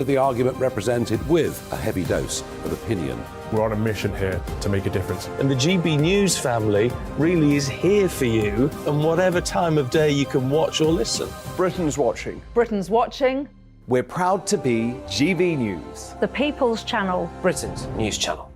The argument represented with a heavy dose of opinion. We're on a mission here to make a difference. And the GB News family really is here for you, and whatever time of day you can watch or listen. Britain's watching. Britain's watching. We're proud to be GB News. The People's Channel. Britain's news channel.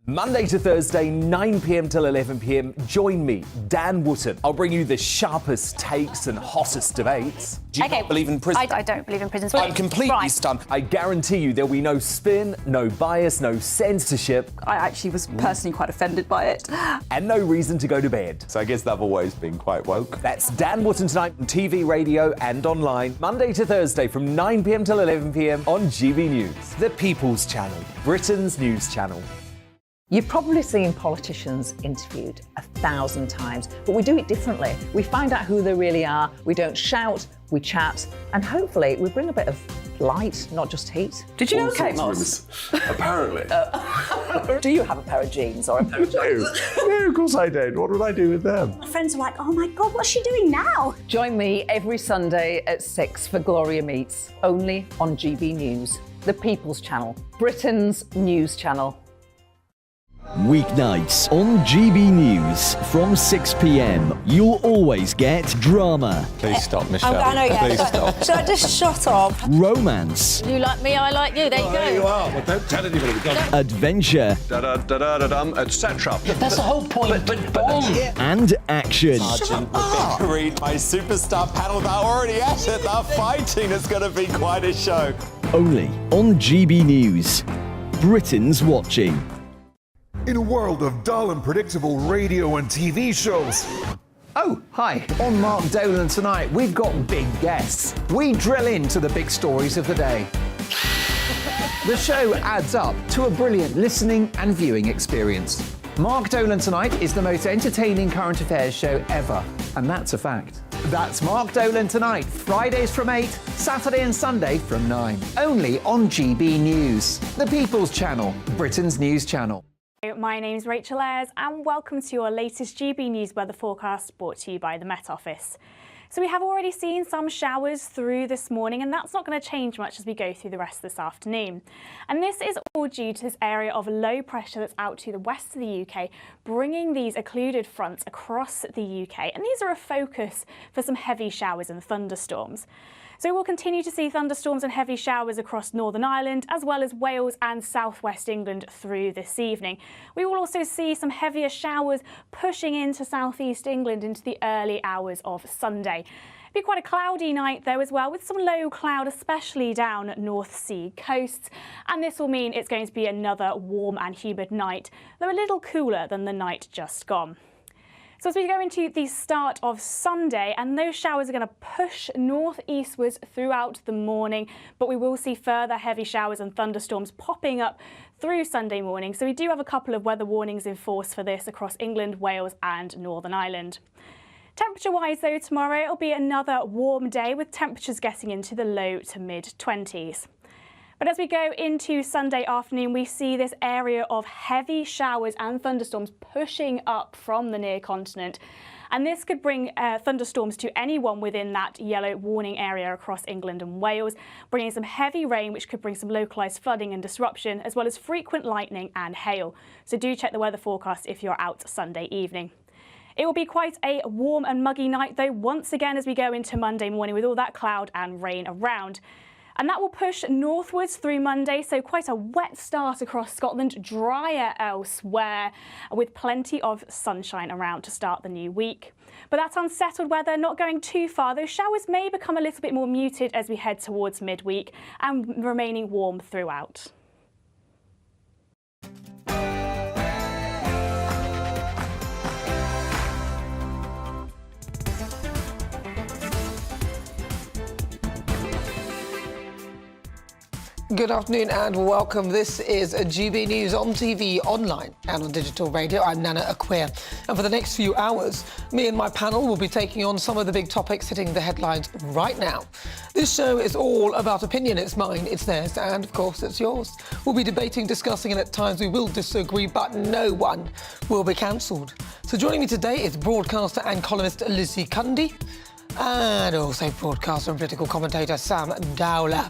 Monday to Thursday, 9 p.m. till 11 p.m. Join me, Dan Wootton. I'll bring you the sharpest takes and hottest debates. Do you not believe in prison? I don't believe in prisons. I'm completely Right. stunned. I guarantee you there'll be no spin, no bias, no censorship, I actually was personally quite offended by it. and no reason to go to bed. So I guess they've always been quite woke. That's Dan Wootton tonight on TV, radio and online, Monday to Thursday from 9 p.m. till 11 p.m. on GB News, the People's Channel, Britain's news channel. You've probably seen politicians interviewed 1,000 times, but we do it differently. We find out who they really are, we don't shout, we chat, and hopefully we bring a bit of light, not just heat. Did you know Kate Moss? Apparently. Do you have a pair of jeans or a pair of jeans? No, of course I don't. What would I do with them? My friends are like, oh my God, what's she doing now? Join me every Sunday at 6 for Gloria Meets, only on GB News, the People's Channel, Britain's news channel. Weeknights on GB News from 6 p.m. You'll always get drama, Please stop, Michelle. I know, yeah. Please stop. Should I just shut up? romance, You like me, I like you. There you go. There you are. Well, don't tell anybody. adventure, Etc. That's the whole point. and action. Sergeant would read my superstar panel that are already at it. They're fighting. It's going to be quite a show. Only on GB News. Britain's watching. In a world of dull and predictable radio and TV shows, Oh, hi. On Mark Dolan tonight, we've got big guests. We drill into the big stories of the day. The show adds up to a brilliant listening and viewing experience. Mark Dolan Tonight is the most entertaining current affairs show ever, and that's a fact. That's Mark Dolan Tonight, Fridays from 8, Saturday and Sunday from 9. Only on GB News, the People's Channel, Britain's news channel. My name's Rachel Ayres and welcome to your latest GB News weather forecast brought to you by the Met Office. So we have already seen some showers through this morning and that's not going to change much as we go through the rest of this afternoon. And this is all due to this area of low pressure that's out to the west of the UK, bringing these occluded fronts across the UK. And these are a focus for some heavy showers and thunderstorms. So we'll continue to see thunderstorms and heavy showers across Northern Ireland, as well as Wales and southwest England through this evening. We will also see some heavier showers pushing into southeast England into the early hours of Sunday. It'll be quite a cloudy night though as well, with some low cloud, especially down North Sea coasts. And this will mean it's going to be another warm and humid night, though a little cooler than the night just gone. So as we go into the start of Sunday, and those showers are going to push northeastwards throughout the morning, but we will see further heavy showers and thunderstorms popping up through Sunday morning. So we do have a couple of weather warnings in force for this across England, Wales and Northern Ireland. Temperature-wise though, tomorrow it'll be another warm day with temperatures getting into the low to mid-20s. But as we go into Sunday afternoon, we see this area of heavy showers and thunderstorms pushing up from the near continent. And this could bring thunderstorms to anyone within that yellow warning area across England and Wales, bringing some heavy rain, which could bring some localised flooding and disruption, as well as frequent lightning and hail. So do check the weather forecast if you're out Sunday evening. It will be quite a warm and muggy night, though, once again as we go into Monday morning with all that cloud and rain around. And that will push northwards through Monday, so quite a wet start across Scotland, drier elsewhere, with plenty of sunshine around to start the new week. But that unsettled weather not going too far. Those showers may become a little bit more muted as we head towards midweek and remaining warm throughout. Good afternoon and welcome. This is GB News on TV, online and on digital radio. I'm Nana Akua. And for the next few hours, me and my panel will be taking on some of the big topics hitting the headlines right now. This show is all about opinion. It's mine, it's theirs, and of course it's yours. We'll be debating, discussing, and at times we will disagree, but no one will be cancelled. So joining me today is broadcaster and columnist Lizzie Cundy, and also broadcaster and political commentator Sam Dowler.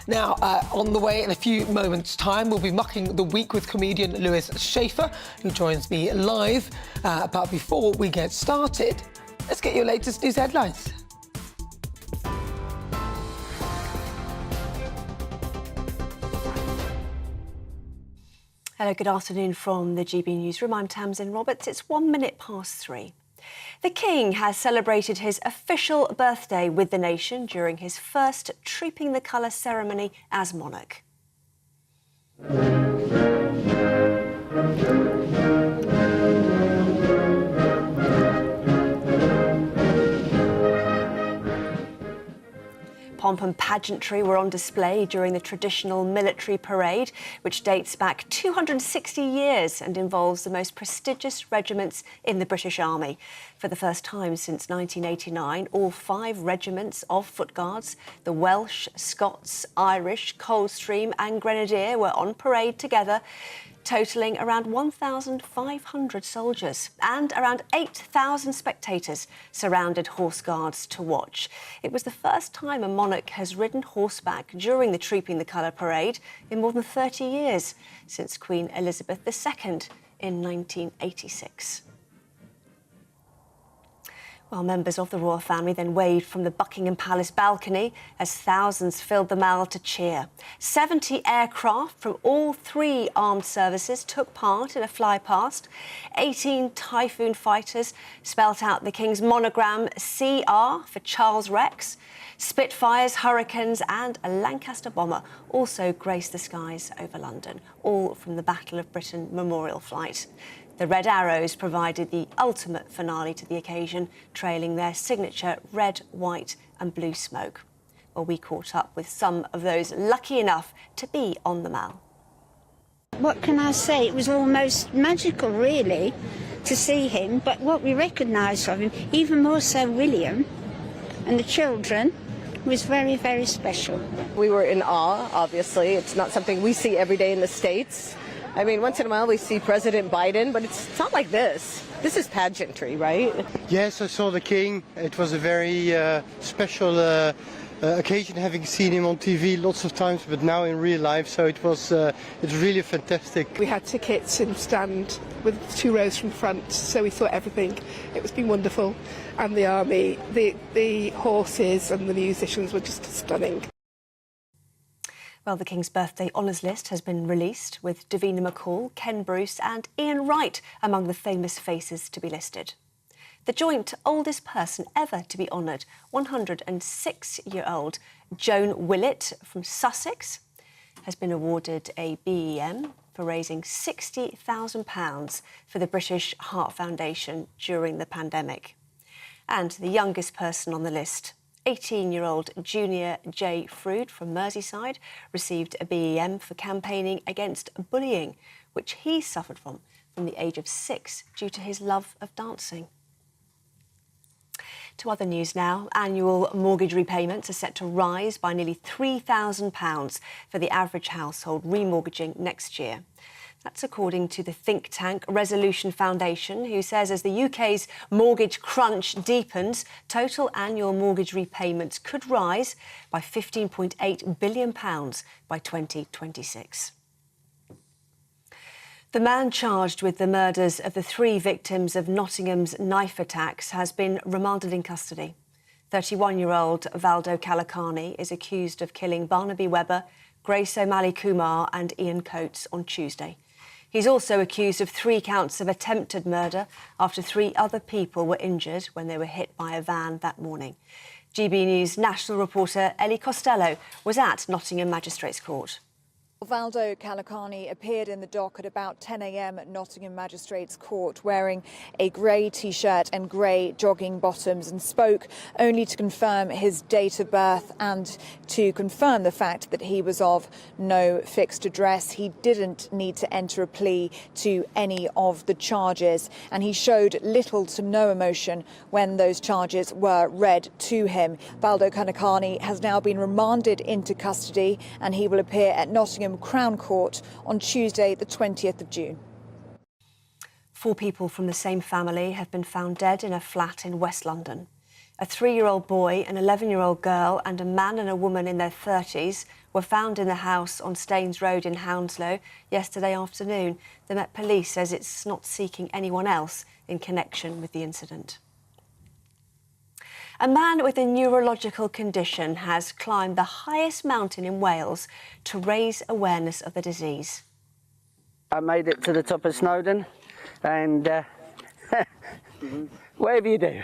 Now, on the way in a few moments' time, we'll be mucking the week with comedian Lewis Schaefer, who joins me live. But before we get started, let's get your latest news headlines. Hello, good afternoon from the GB Newsroom. I'm Tamsin Roberts. It's 1 minute past 3. The King has celebrated his official birthday with the nation during his first Trooping the Colour ceremony as monarch. Pomp and pageantry were on display during the traditional military parade, which dates back 260 years and involves the most prestigious regiments in the British Army. For the first time since 1989, all 5 regiments of Foot Guards, the Welsh, Scots, Irish, Coldstream and Grenadier, were on parade together, totalling around 1,500 soldiers, and around 8,000 spectators surrounded Horse Guards to watch. It was the first time a monarch has ridden horseback during the Trooping the Colour parade in more than 30 years, since Queen Elizabeth II in 1986. Well, members of the royal family then waved from the Buckingham Palace balcony as thousands filled the Mall to cheer. 70 aircraft from all 3 armed services took part in a flypast. 18 Typhoon fighters spelt out the King's monogram CR for Charles Rex. Spitfires, Hurricanes and a Lancaster bomber also graced the skies over London, all from the Battle of Britain memorial flight. The Red Arrows provided the ultimate finale to the occasion, trailing their signature red, white and blue smoke. Well, we caught up with some of those lucky enough to be on the Mall. What can I say? It was almost magical, really, to see him. But what we recognised of him, even more so William and the children, was very, very special. We were in awe, obviously. It's not something we see every day in the States. I mean, once in a while we see President Biden, but it's not like this. This is pageantry, right? Yes, I saw the King. It was a very special occasion, having seen him on TV lots of times, but now in real life, so it's really fantastic. We had tickets in stand with 2 rows from front, so we saw everything. It's been wonderful. And the army, the horses and the musicians were just stunning. Well, the King's birthday honours list has been released, with Davina McCall, Ken Bruce and Ian Wright among the famous faces to be listed. The joint oldest person ever to be honoured, 106-year-old Joan Willett from Sussex, has been awarded a BEM for raising £60,000 for the British Heart Foundation during the pandemic. And the youngest person on the list, 18-year-old Junior J. Frood from Merseyside, received a BEM for campaigning against bullying, which he suffered from the age of 6 due to his love of dancing. To other news now, annual mortgage repayments are set to rise by nearly £3,000 for the average household remortgaging next year. That's according to the think tank Resolution Foundation, who says as the UK's mortgage crunch deepens, total annual mortgage repayments could rise by £15.8 billion by 2026. The man charged with the murders of the 3 victims of Nottingham's knife attacks has been remanded in custody. 31-year-old Valdo Kalakani is accused of killing Barnaby Webber, Grace O'Malley Kumar and Ian Coates on Tuesday. He's also accused of 3 counts of attempted murder after 3 other people were injured when they were hit by a van that morning. GB News national reporter Ellie Costello was at Nottingham Magistrates Court. Valdo Kalakani appeared in the dock at about 10 a.m. at Nottingham Magistrates Court wearing a grey T-shirt and grey jogging bottoms and spoke only to confirm his date of birth and to confirm the fact that he was of no fixed address. He didn't need to enter a plea to any of the charges, and he showed little to no emotion when those charges were read to him. Valdo Kalakani has now been remanded into custody and he will appear at Nottingham Crown Court on Tuesday, the 20th of June. 4 people from the same family have been found dead in a flat in West London. A 3-year-old boy, an 11-year-old girl and a man and a woman in their 30s were found in the house on Staines Road in Hounslow yesterday afternoon. The Met Police says it's not seeking anyone else in connection with the incident. A man with a neurological condition has climbed the highest mountain in Wales to raise awareness of the disease. I made it to the top of Snowdon, and whatever you do,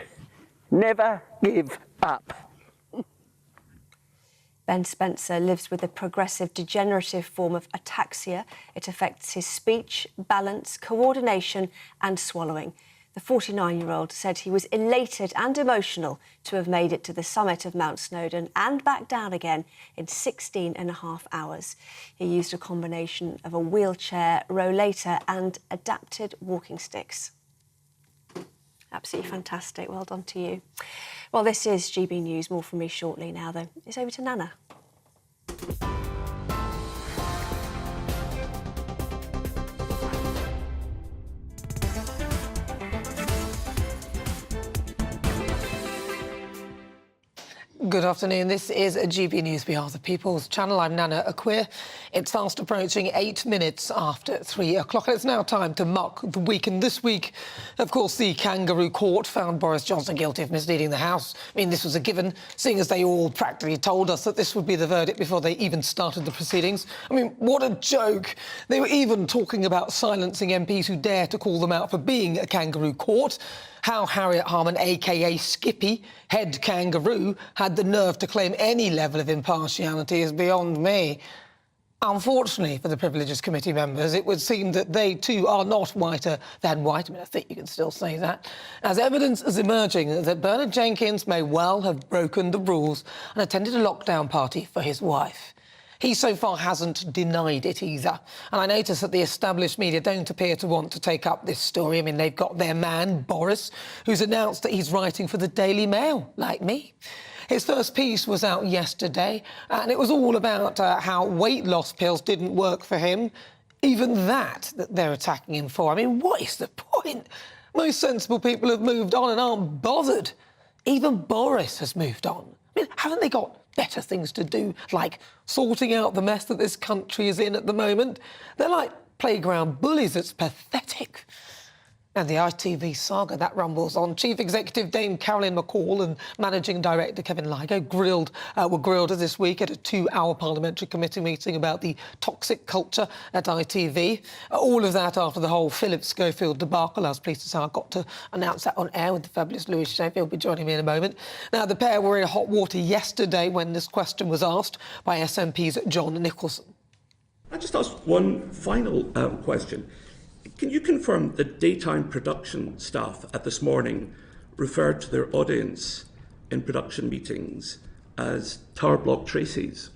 never give up. Ben Spencer lives with a progressive degenerative form of ataxia. It affects his speech, balance, coordination and swallowing. The 49-year-old said he was elated and emotional to have made it to the summit of Mount Snowdon and back down again in 16.5 hours. He used a combination of a wheelchair, rollator and adapted walking sticks. Absolutely fantastic. Well done to you. Well, this is GB News. More from me shortly now, though. It's over to Nana. Good afternoon. This is a GB News behalf of People's Channel. I'm Nana Akua. It's fast approaching 8 minutes after 3 o'clock. And it's now time to mark the week. And this week, of course, the Kangaroo Court found Boris Johnson guilty of misleading the House. I mean, this was a given, seeing as they all practically told us that this would be the verdict before they even started the proceedings. I mean, what a joke. They were even talking about silencing MPs who dare to call them out for being a Kangaroo Court. How Harriet Harman, a.k.a. Skippy, head kangaroo, had the nerve to claim any level of impartiality is beyond me. Unfortunately for the Privileges Committee members, it would seem that they too are not whiter than white. I mean, I think you can still say that. As evidence is emerging that Bernard Jenkins may well have broken the rules and attended a lockdown party for his wife. He so far hasn't denied it either. And I notice that the established media don't appear to want to take up this story. I mean, they've got their man, Boris, who's announced that he's writing for the Daily Mail, like me. His first piece was out yesterday, and it was all about how weight loss pills didn't work for him. Even that they're attacking him for. I mean, what is the point? Most sensible people have moved on and aren't bothered. Even Boris has moved on. I mean, haven't they got better things to do, like sorting out the mess that this country is in at the moment? They're like playground bullies. It's pathetic. And the ITV saga, that rumbles on. Chief Executive Dame Carolyn McCall and Managing Director Kevin Ligo were grilled this week at a 2-hour parliamentary committee meeting about the toxic culture at ITV. All of that after the whole Philip Schofield debacle. I was pleased to say I got to announce that on air with the fabulous Louis Sheffield. He'll be joining me in a moment. Now, the pair were in hot water yesterday when this question was asked by SNP's John Nicholson. I just asked one final question. Can you confirm that daytime production staff at This Morning referred to their audience in production meetings as Tower Block Tracies?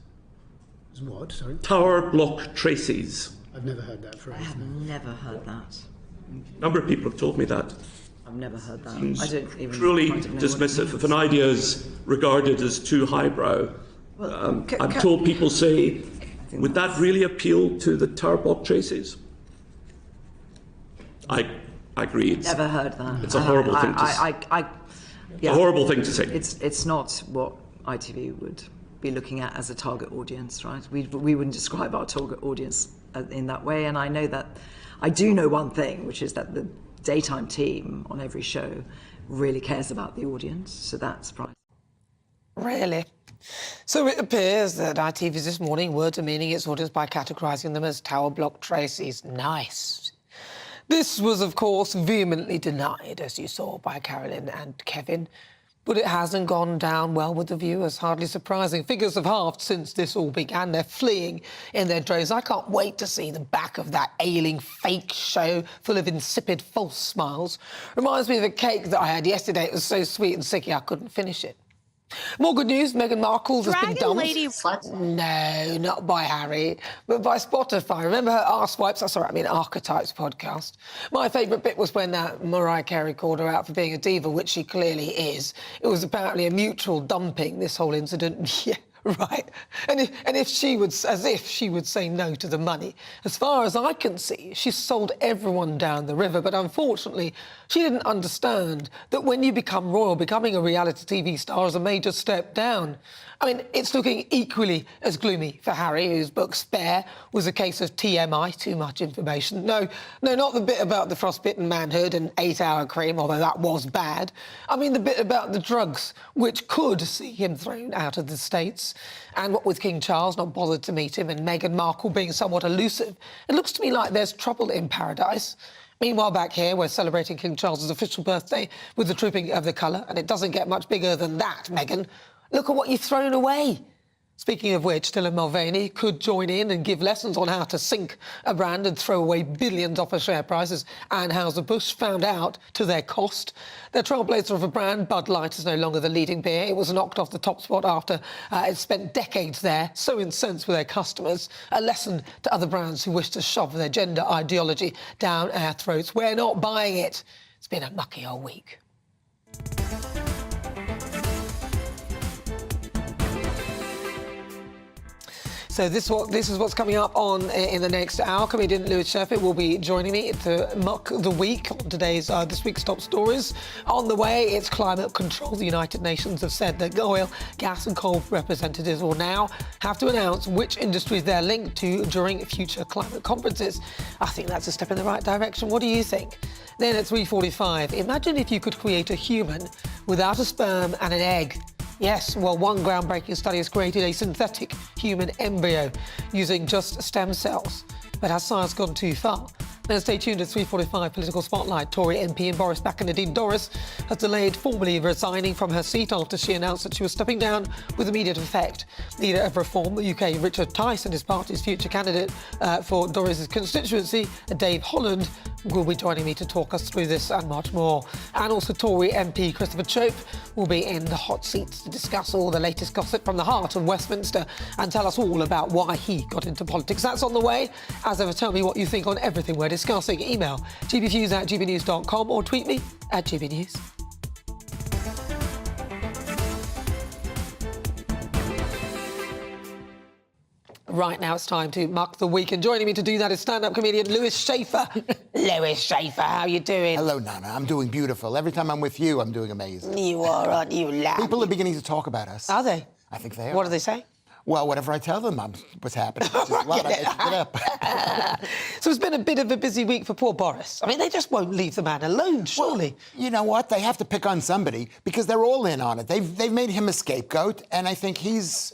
As what, sorry? Tower Block Tracies. I've never heard that phrase. I have never heard that. A number of people have told me that. I've never heard that. Seems I don't even truly quite know dismissive. If an idea is regarded as too highbrow, I'm told people say, would that really appeal to the Tower Block Tracies? I agree. Never heard that. It's a horrible thing to say. Yeah. A horrible thing to say. It's not what ITV would be looking at as a target audience, right? We wouldn't describe our target audience in that way. And I know that, I do know one thing, which is that the daytime team on every show really cares about the audience. So that's surprising. Really? So it appears that ITV's This Morning were demeaning its audience by categorising them as Tower Block Tracies. Nice. This was, of course, vehemently denied, as you saw, by Carolyn and Kevin. But it hasn't gone down well with the viewers. Hardly surprising. Figures have halved since this all began. They're fleeing in their droves. I can't wait to see the back of that ailing fake show full of insipid false smiles. Reminds me of a cake that I had yesterday. It was so sweet and sicky I couldn't finish it. More good news, Meghan Markle has been dumped. No, not by Harry, but by Spotify. Remember her Archetypes podcast? My favourite bit was when Mariah Carey called her out for being a diva, which she clearly is. It was apparently a mutual dumping, this whole incident. Yeah, Right. And if she would, as if she would say no to the money. As far as I can see, she sold everyone down the river. But unfortunately, she didn't understand that when you become royal, becoming a reality TV star is a major step down. I mean, it's looking equally as gloomy for Harry, whose book Spare was a case of TMI, too much information. No, not the bit about the frostbitten manhood and 8-hour cream, although that was bad. I mean, the bit about the drugs, which could see him thrown out of the States. And what with King Charles not bothered to meet him and Meghan Markle being somewhat elusive, it looks to me like there's trouble in paradise. Meanwhile, back here, we're celebrating King Charles's official birthday with the Trooping of the Colour, and it doesn't get much bigger than that, Meghan. Look at what you've thrown away. Speaking of which, Dylan Mulvaney could join in and give lessons on how to sink a brand and throw away billions off of share prices. Anheuser-Busch found out to their cost. The trailblazer of a brand, Bud Light, is no longer the leading beer. It was knocked off the top spot after it spent decades there, so incensed with their customers. A lesson to other brands who wish to shove their gender ideology down our throats. We're not buying it. It's been a mucky old week. So this is what's coming up in the next hour. Comedian Lewis Sheffield will be joining me to mock the week on today's this week's top stories. On the way, it's climate control. The United Nations have said that oil, gas and coal representatives will now have to announce which industries they're linked to during future climate conferences. I think that's a step in the right direction. What do you think? Then at 3:45, imagine if you could create a human without a sperm and an egg. Yes, well, one groundbreaking study has created a synthetic human embryo using just stem cells. But has science gone too far? Then stay tuned at 3:45 Political Spotlight. Tory MP and Boris back in Nadine Dorries has delayed formally resigning from her seat after she announced that she was stepping down with immediate effect. Leader of Reform, the UK, Richard Tice, and his party's future candidate for Dorries' constituency, Dave Holland, will be joining me to talk us through this and much more. And also Tory MP Christopher Chope will be in the hot seat to discuss all the latest gossip from the heart of Westminster and tell us all about why he got into politics. That's on the way. As ever, tell me what you think on everything we're discussing. Email gbviews@gbnews.com or tweet me at gbnews. Right now it's time to muck the week, and joining me to do that is stand-up comedian Lewis Schaefer. Lewis Schaefer, how you doing? Hello, Nana. I'm doing beautiful. Every time I'm with you, I'm doing amazing. You are, aren't you, lad? People are beginning to talk about us. Are they? I think they are. What do they say? Well, whatever I tell them, what's happening. Just a lot. I get up. So it's been a bit of a busy week for poor Boris. I mean, they just won't leave the man alone, surely. Well, you know what? They have to pick on somebody because they're all in on it. They've made him a scapegoat, and I think he's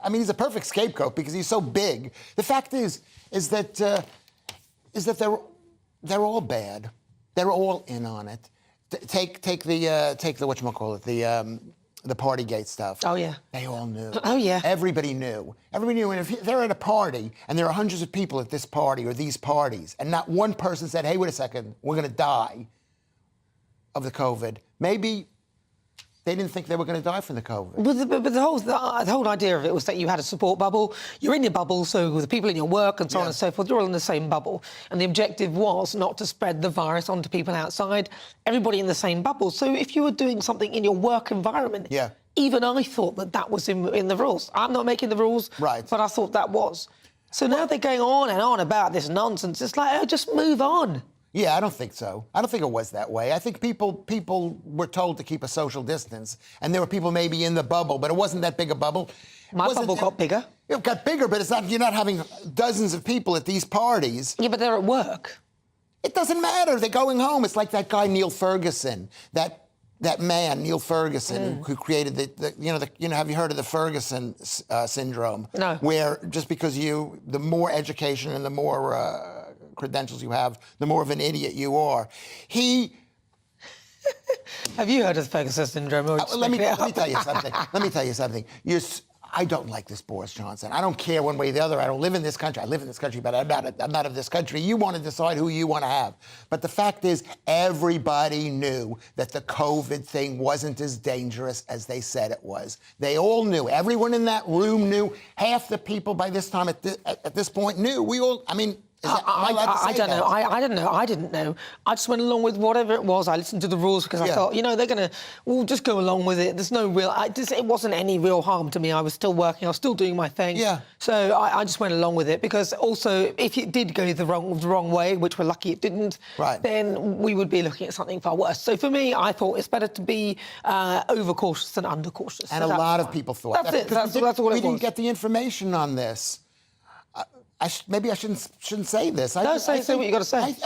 a perfect scapegoat because he's so big. The fact is that they're all bad. They're all in on it. Take the whatchamacallit, the Partygate stuff. Oh, yeah. They all knew. Oh, yeah. Everybody knew. Everybody knew. And if they're at a party and there are hundreds of people at this party or these parties and not one person said, hey, wait a second, we're going to die of the COVID, maybe they didn't think they were going to die from the COVID. But the whole idea of it was that you had a support bubble. You're in your bubble, so the people in your work and so on and so forth, you're all in the same bubble. And the objective was not to spread the virus onto people outside, everybody in the same bubble. So if you were doing something in your work environment, even I thought that was in the rules. I'm not making the rules, but I thought that was. So now they're going on and on about this nonsense. It's like, oh, just move on. Yeah, I don't think so. I don't think it was that way. I think people were told to keep a social distance, and there were people maybe in the bubble, but it wasn't that big a bubble. My bubble got bigger. It got bigger, but you're not having dozens of people at these parties. Yeah, but they're at work. It doesn't matter. They're going home. It's like that guy Neil Ferguson, that man Neil Ferguson who created have you heard of the Ferguson syndrome? No. Where just because the more education and the more credentials you have, the more of an idiot you are. Have you heard of the Ferguson syndrome? Let me tell you something. Let me tell you something. I don't like this Boris Johnson. I don't care one way or the other. I don't live in this country. I live in this country, but I'm not of this country. You want to decide who you want to have. But the fact is, everybody knew that the COVID thing wasn't as dangerous as they said it was. They all knew. Everyone in that room knew. Half the people by this time at this point knew. I don't know. I don't know. I didn't know. I just went along with whatever it was. I listened to the rules because I thought, they're going to, we'll just go along with it. There's no real, it wasn't any real harm to me. I was still working. I was still doing my thing. Yeah. So I just went along with it because also if it did go the wrong way, which we're lucky it didn't, then we would be looking at something far worse. So for me, I thought it's better to be overcautious than undercautious. And a lot of people thought that's it. That's all it was. We didn't get the information on this. Maybe I shouldn't say this. Say what you got to say.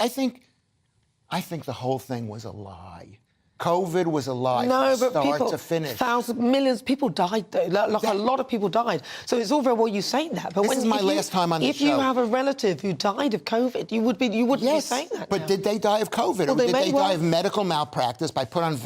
I think the whole thing was a lie. COVID was a lie no, from but start to finish. Millions of people died, though. A lot of people died. So it's all very well you saying that. But this is my last time on the show. If you have a relative who died of COVID, you wouldn't be saying that. But did they die of COVID? Well, or did they die of medical malpractice by put on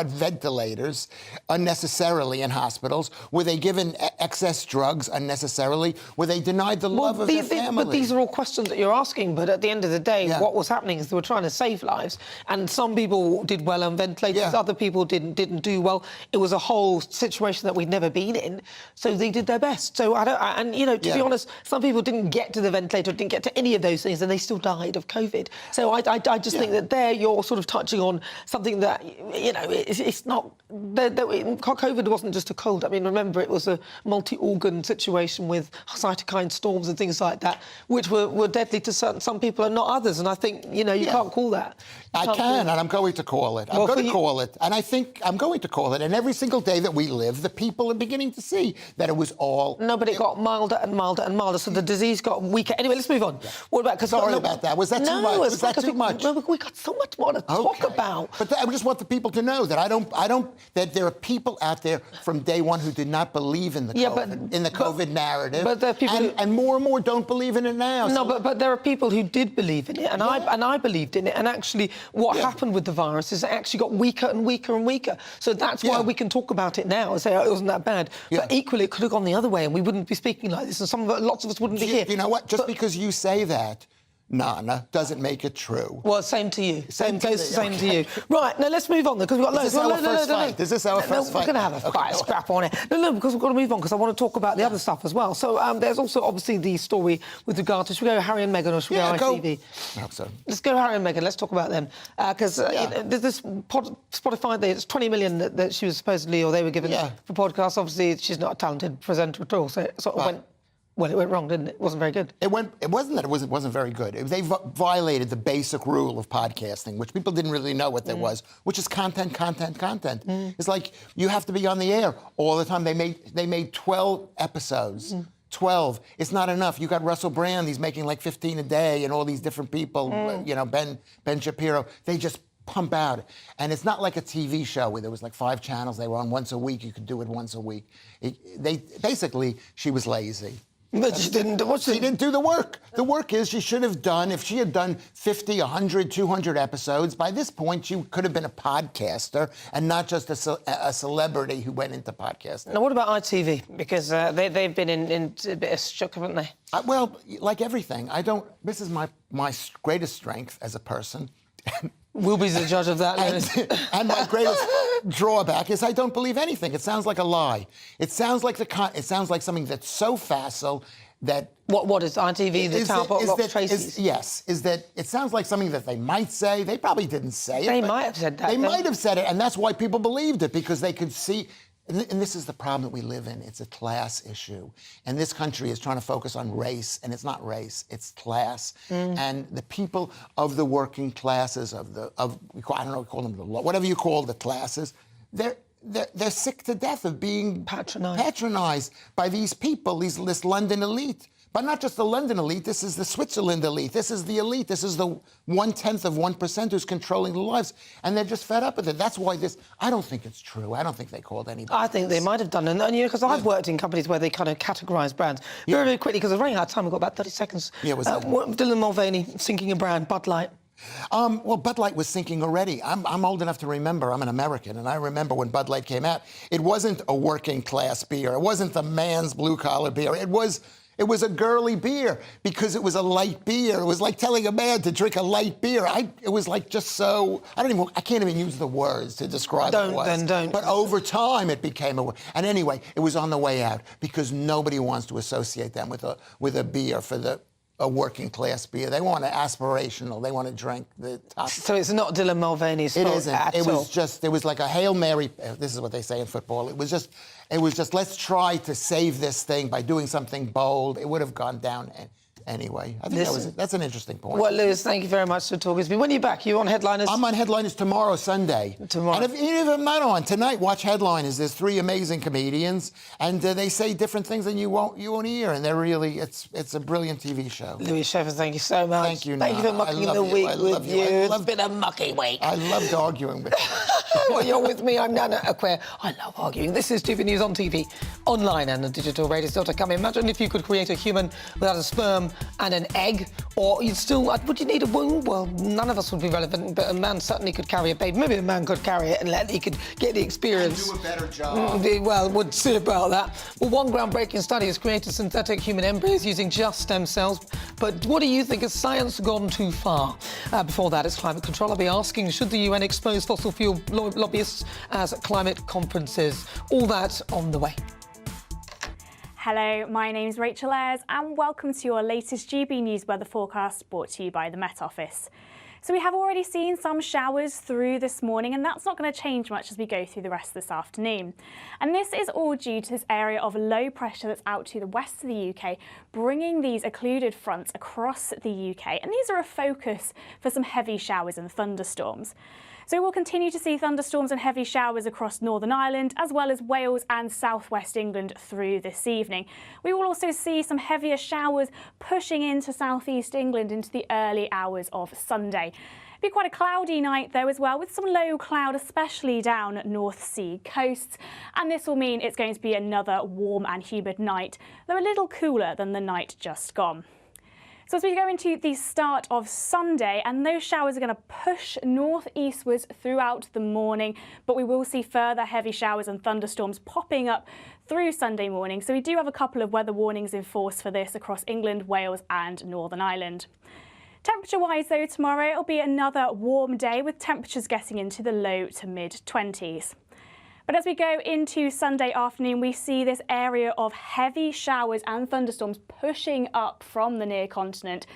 ventilators unnecessarily in hospitals? Were they given excess drugs unnecessarily? Were they denied the love of their family? But these are all questions that you're asking. But at the end of the day, what was happening is they were trying to save lives. And some people did well on ventilators, other people didn't do well. It was a whole situation that we'd never been in. So they did their best. So to be honest, some people didn't get to the ventilator, didn't get to any of those things, and they still died of COVID. So I just think that there you're sort of touching on something that, it's not... COVID wasn't just a cold. I mean, remember, it was a multi-organ situation with cytokine storms and things like that, which were deadly to some people and not others. And I think, you can't call that. I can, and I'm going to call it. I'm going to call it. And I think I'm going to call it. And every single day that we live, the people are beginning to see that it was all... No, but it got milder and milder and milder, so the disease got weaker. Anyway, let's move on. Yeah. What about... Sorry about that. Was that too much? Was that too much? No, we got so much more to talk about. But I just want the people to know that that there are people out there from day one who did not believe in the COVID narrative. But there are people and more don't believe in it now. No, but there are people who did believe in it, and I believed in it. And actually, what happened with the virus is it actually got weaker and weaker and weaker. So that's why we can talk about it now and say, it wasn't that bad. But equally, it could have gone the other way, and we wouldn't be speaking like this, and lots of us wouldn't be here. You know what? Just because you say that, Nana, doesn't make it true. Well, same to you. Same to you. Right, now let's move on, because we've got loads. Is this our first fight? Is this our first fight? We're going to have a fight, scrap on it. No, because we've got to move on, because I want to talk about the other stuff as well. So there's also, obviously, the story with regard to... Should we go Harry and Meghan, or should we go ITV? I hope so. Let's go Harry and Meghan. Let's talk about them. Because there's this Spotify, it's 20 million that she was supposedly, or they were given for podcasts. Obviously, she's not a talented presenter at all, so it sort of went... Well, it went wrong, didn't it? It wasn't very good. It wasn't that it wasn't very good. They violated the basic rule of podcasting, which people didn't really know what there was, which is content. It's like you have to be on the air all the time. They made 12 episodes. 12. It's not enough. You got Russell Brand. He's making like 15 a day, and all these different people. Ben Shapiro. They just pump out. And it's not like a TV show where there was like 5 channels. They were on once a week. You could do it once a week. She was lazy. But she didn't... She didn't do the work. The work is she should have done... If she had done 50, 100, 200 episodes, by this point, she could have been a podcaster and not just a celebrity who went into podcasting. Now, what about ITV? Because they've been in a bit of shock, haven't they? Well, like everything, I don't... This is my greatest strength as a person. We'll be the judge of that. And my greatest drawback is I don't believe anything. It sounds like a lie. It sounds like something that's so facile that... What is ITV, the Tower Box Tracy's? Is that it sounds like something that they might say. They probably didn't say it. They might have said that. They might have said it, and that's why people believed it, because they could see... And this is the problem that we live in. It's a class issue. And this country is trying to focus on race, and it's not race, it's class. And the people of the working classes, I don't know, call them whatever you call the classes, they're sick to death of being patronized by these people, this London elite. But not just the London elite, this is the Switzerland elite. This is the elite. This is the 1/10 of 1% who's controlling the lives. And they're just fed up with it. That's why I don't think it's true. I don't think they called anybody. I think they might have done. And because I've worked in companies where they kind of categorise brands. Very, very quickly, because we're running out of time. We've got about 30 seconds. Dylan Mulvaney sinking a brand, Bud Light. Well, Bud Light was sinking already. I'm old enough to remember. I'm an American, and I remember when Bud Light came out. It wasn't a working class beer. It wasn't the man's blue collar beer. It was a girly beer because it was a light beer. It was like telling a man to drink a light beer. It was like just so... I can't even use the words to describe what it was. Don't. But over time, it became a... And anyway, it was on the way out because nobody wants to associate them with a beer for the a working class beer. They want an aspirational. They want to drink the top. So it's not Dylan Mulvaney's fault. It isn't. At it all. was just. It was like a Hail Mary. This is what they say in football. It was just. Let's try to save this thing by doing something bold. It would have gone down anyway. I think that's an interesting point. Well, Lewis, thank you very much for talking to me. When are you back? You on Headliners? I'm on Headliners tomorrow, Sunday. Tomorrow. And even if I'm not on tonight, watch Headliners. There's 3 amazing comedians, and they say different things than you won't hear, and they're really it's a brilliant TV show. Louis Sheffer, thank you so much. Thank you. Thank you for mucking the week with you. It's been a mucky week. I loved arguing with you. Well, you're with me. I'm Nana Akua. I love arguing. This is GBNews on TV, online, and on digital radio. Still to come. Imagine if you could create a human without a sperm and an egg. Or you'd still, would you need a womb? Well, none of us would be relevant, but a man certainly could carry a baby. Maybe a man could carry it and he could get the experience. And do a better job. Well, would see about that. Well, one groundbreaking study has created synthetic human embryos using just stem cells. But what do you think? Has science gone too far? Before that, it's climate control. I'll be asking, should the UN expose fossil fuel lobbyists as climate conferences? All that on the way. Hello, my name's Rachel Ayres and welcome to your latest GB News weather forecast brought to you by the Met Office. So we have already seen some showers through this morning and that's not going to change much as we go through the rest of this afternoon. And this is all due to this area of low pressure that's out to the west of the UK, bringing these occluded fronts across the UK. And these are a focus for some heavy showers and thunderstorms. So we'll continue to see thunderstorms and heavy showers across Northern Ireland, as well as Wales and southwest England through this evening. We will also see some heavier showers pushing into southeast England into the early hours of Sunday. It'll be quite a cloudy night though as well, with some low cloud, especially down North Sea coasts. And this will mean it's going to be another warm and humid night, though a little cooler than the night just gone. So as we go into the start of Sunday, and those showers are going to push northeastwards throughout the morning, but we will see further heavy showers and thunderstorms popping up through Sunday morning. So we do have a couple of weather warnings in force for this across England, Wales and Northern Ireland. Temperature-wise though, tomorrow it'll be another warm day with temperatures getting into the low to mid-20s. But as we go into Sunday afternoon, we see this area of heavy showers and thunderstorms pushing up from the near continent.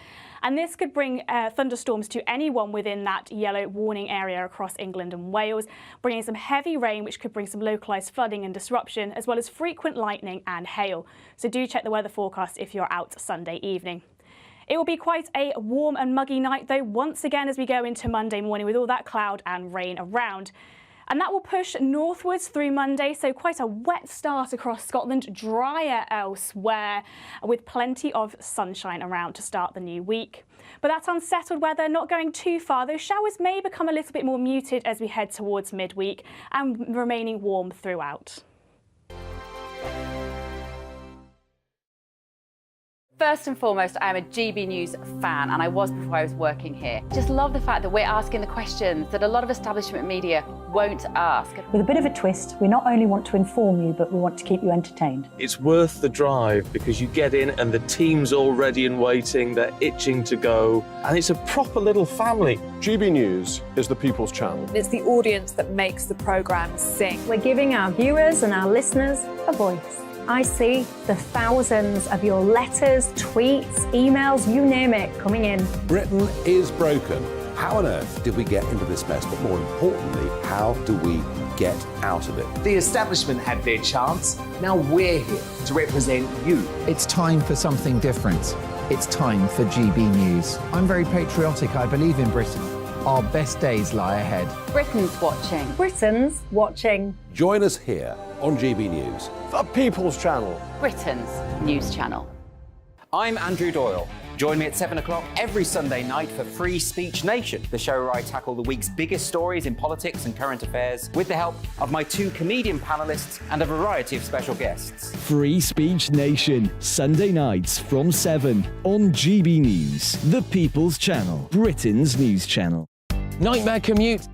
And this could bring thunderstorms to anyone within that yellow warning area across England and Wales, bringing some heavy rain, which could bring some localised flooding and disruption, as well as frequent lightning and hail. So do check the weather forecast if you're out Sunday evening. It will be quite a warm and muggy night, though, once again as we go into Monday morning with all that cloud and rain around. And that will push northwards through Monday, so quite a wet start across Scotland, drier elsewhere, with plenty of sunshine around to start the new week. But that unsettled weather not going too far. Those showers may become a little bit more muted as we head towards midweek and remaining warm throughout. First and foremost, I am a GB News fan, and I was before I was working here. Just love the fact that we're asking the questions that a lot of establishment media won't ask. With a bit of a twist, we not only want to inform you, but we want to keep you entertained. It's worth the drive because you get in and the team's all ready and waiting, they're itching to go, and it's a proper little family. GB News is the people's channel. It's the audience that makes the programme sing. We're giving our viewers and our listeners a voice. I see the thousands of your letters, tweets, emails, you name it, coming in. Britain is broken. How on earth did we get into this mess? But more importantly, how do we get out of it? The establishment had their chance. Now we're here to represent you. It's time for something different. It's time for GB News. I'm very patriotic. I believe in Britain. Our best days lie ahead. Britain's watching. Britain's watching. Join us here on GB News. The people's channel. Britain's news channel. I'm Andrew Doyle. Join me at 7 o'clock every Sunday night for Free Speech Nation, the show where I tackle the week's biggest stories in politics and current affairs with the help of my 2 comedian panellists and a variety of special guests. Free Speech Nation, Sunday nights from 7 on GB News, the People's Channel, Britain's news channel. Nightmare commute?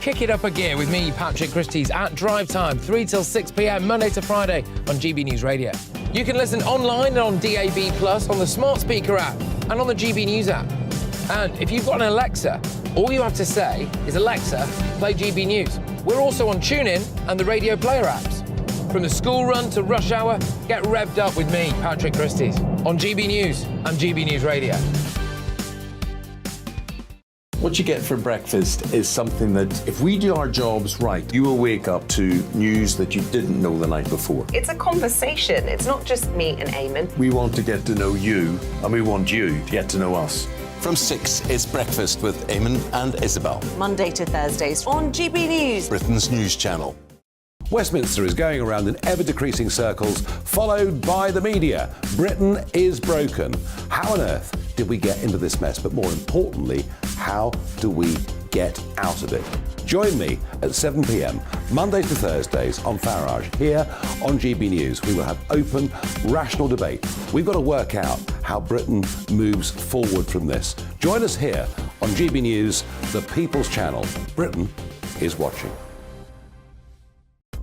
Kick it up a gear with me, Patrick Christie's, at drive time, 3 till 6 p.m, Monday to Friday on GB News Radio. You can listen online and on DAB+, on the smart speaker app, and on the GB News app. And if you've got an Alexa, all you have to say is, Alexa, play GB News. We're also on TuneIn and the Radio Player apps. From the school run to rush hour, get revved up with me, Patrick Christys, on GB News and GB News Radio. What you get for breakfast is something that, if we do our jobs right, you will wake up to news that you didn't know the night before. It's a conversation. It's not just me and Eamon. We want to get to know you, and we want you to get to know us. From 6, it's Breakfast with Eamon and Isabel. Monday to Thursdays on GB News, Britain's news channel. Westminster is going around in ever-decreasing circles, followed by the media. Britain is broken. How on earth did we get into this mess? But more importantly, how do we get out of it? Join me at 7 p.m, Mondays to Thursdays on Farage, here on GB News. We will have open, rational debate. We've got to work out how Britain moves forward from this. Join us here on GB News, the People's Channel. Britain is watching.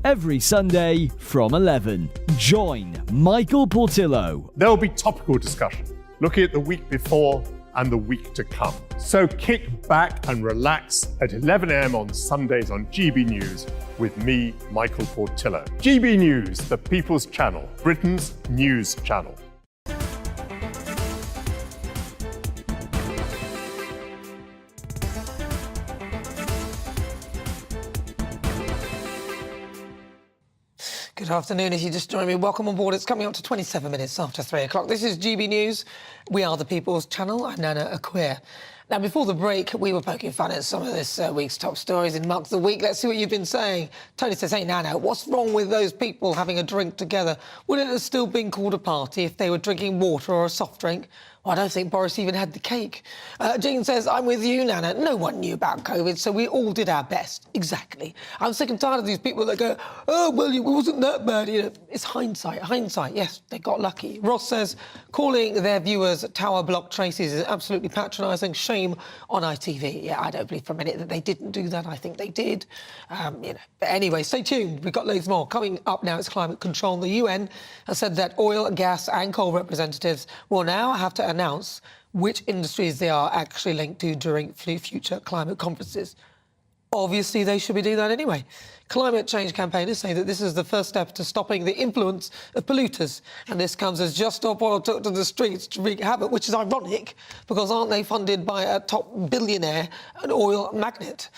Every Sunday from 11, join Michael Portillo. There will be topical discussion, looking at the week before and the week to come. So kick back and relax at 11 a.m. on Sundays on GB News with me, Michael Portillo. GB News, the People's Channel, Britain's news channel. Good afternoon. If you just joined me, welcome on board. It's coming up to 27 minutes after 3 o'clock. This is GB News. We are the People's Channel. I'm Nana Akua. Now, before the break, we were poking fun at some of this week's top stories in Mark the Week. Let's see what you've been saying. Tony says, hey, Nana, what's wrong with those people having a drink together? Would it have still been called a party if they were drinking water or a soft drink? Well, I don't think Boris even had the cake. Jean says, I'm with you, Nana. No one knew about COVID, so we all did our best. Exactly. I'm sick and tired of these people that go, oh, well, it wasn't that bad. You know, it's hindsight. Hindsight, yes, they got lucky. Ross says, calling their viewers tower block traces is absolutely patronising. Shame on ITV. Yeah, I don't believe for a minute that they didn't do that. I think they did. But anyway, stay tuned. We've got loads more. Coming up now, it's climate control. The UN has said that oil, gas and coal representatives will now have to announce which industries they are actually linked to during future climate conferences. Obviously, they should be doing that anyway. Climate change campaigners say that this is the first step to stopping the influence of polluters. And this comes as Just Stop Oil took to the streets to wreak havoc, which is ironic, because aren't they funded by a top billionaire, an oil magnate?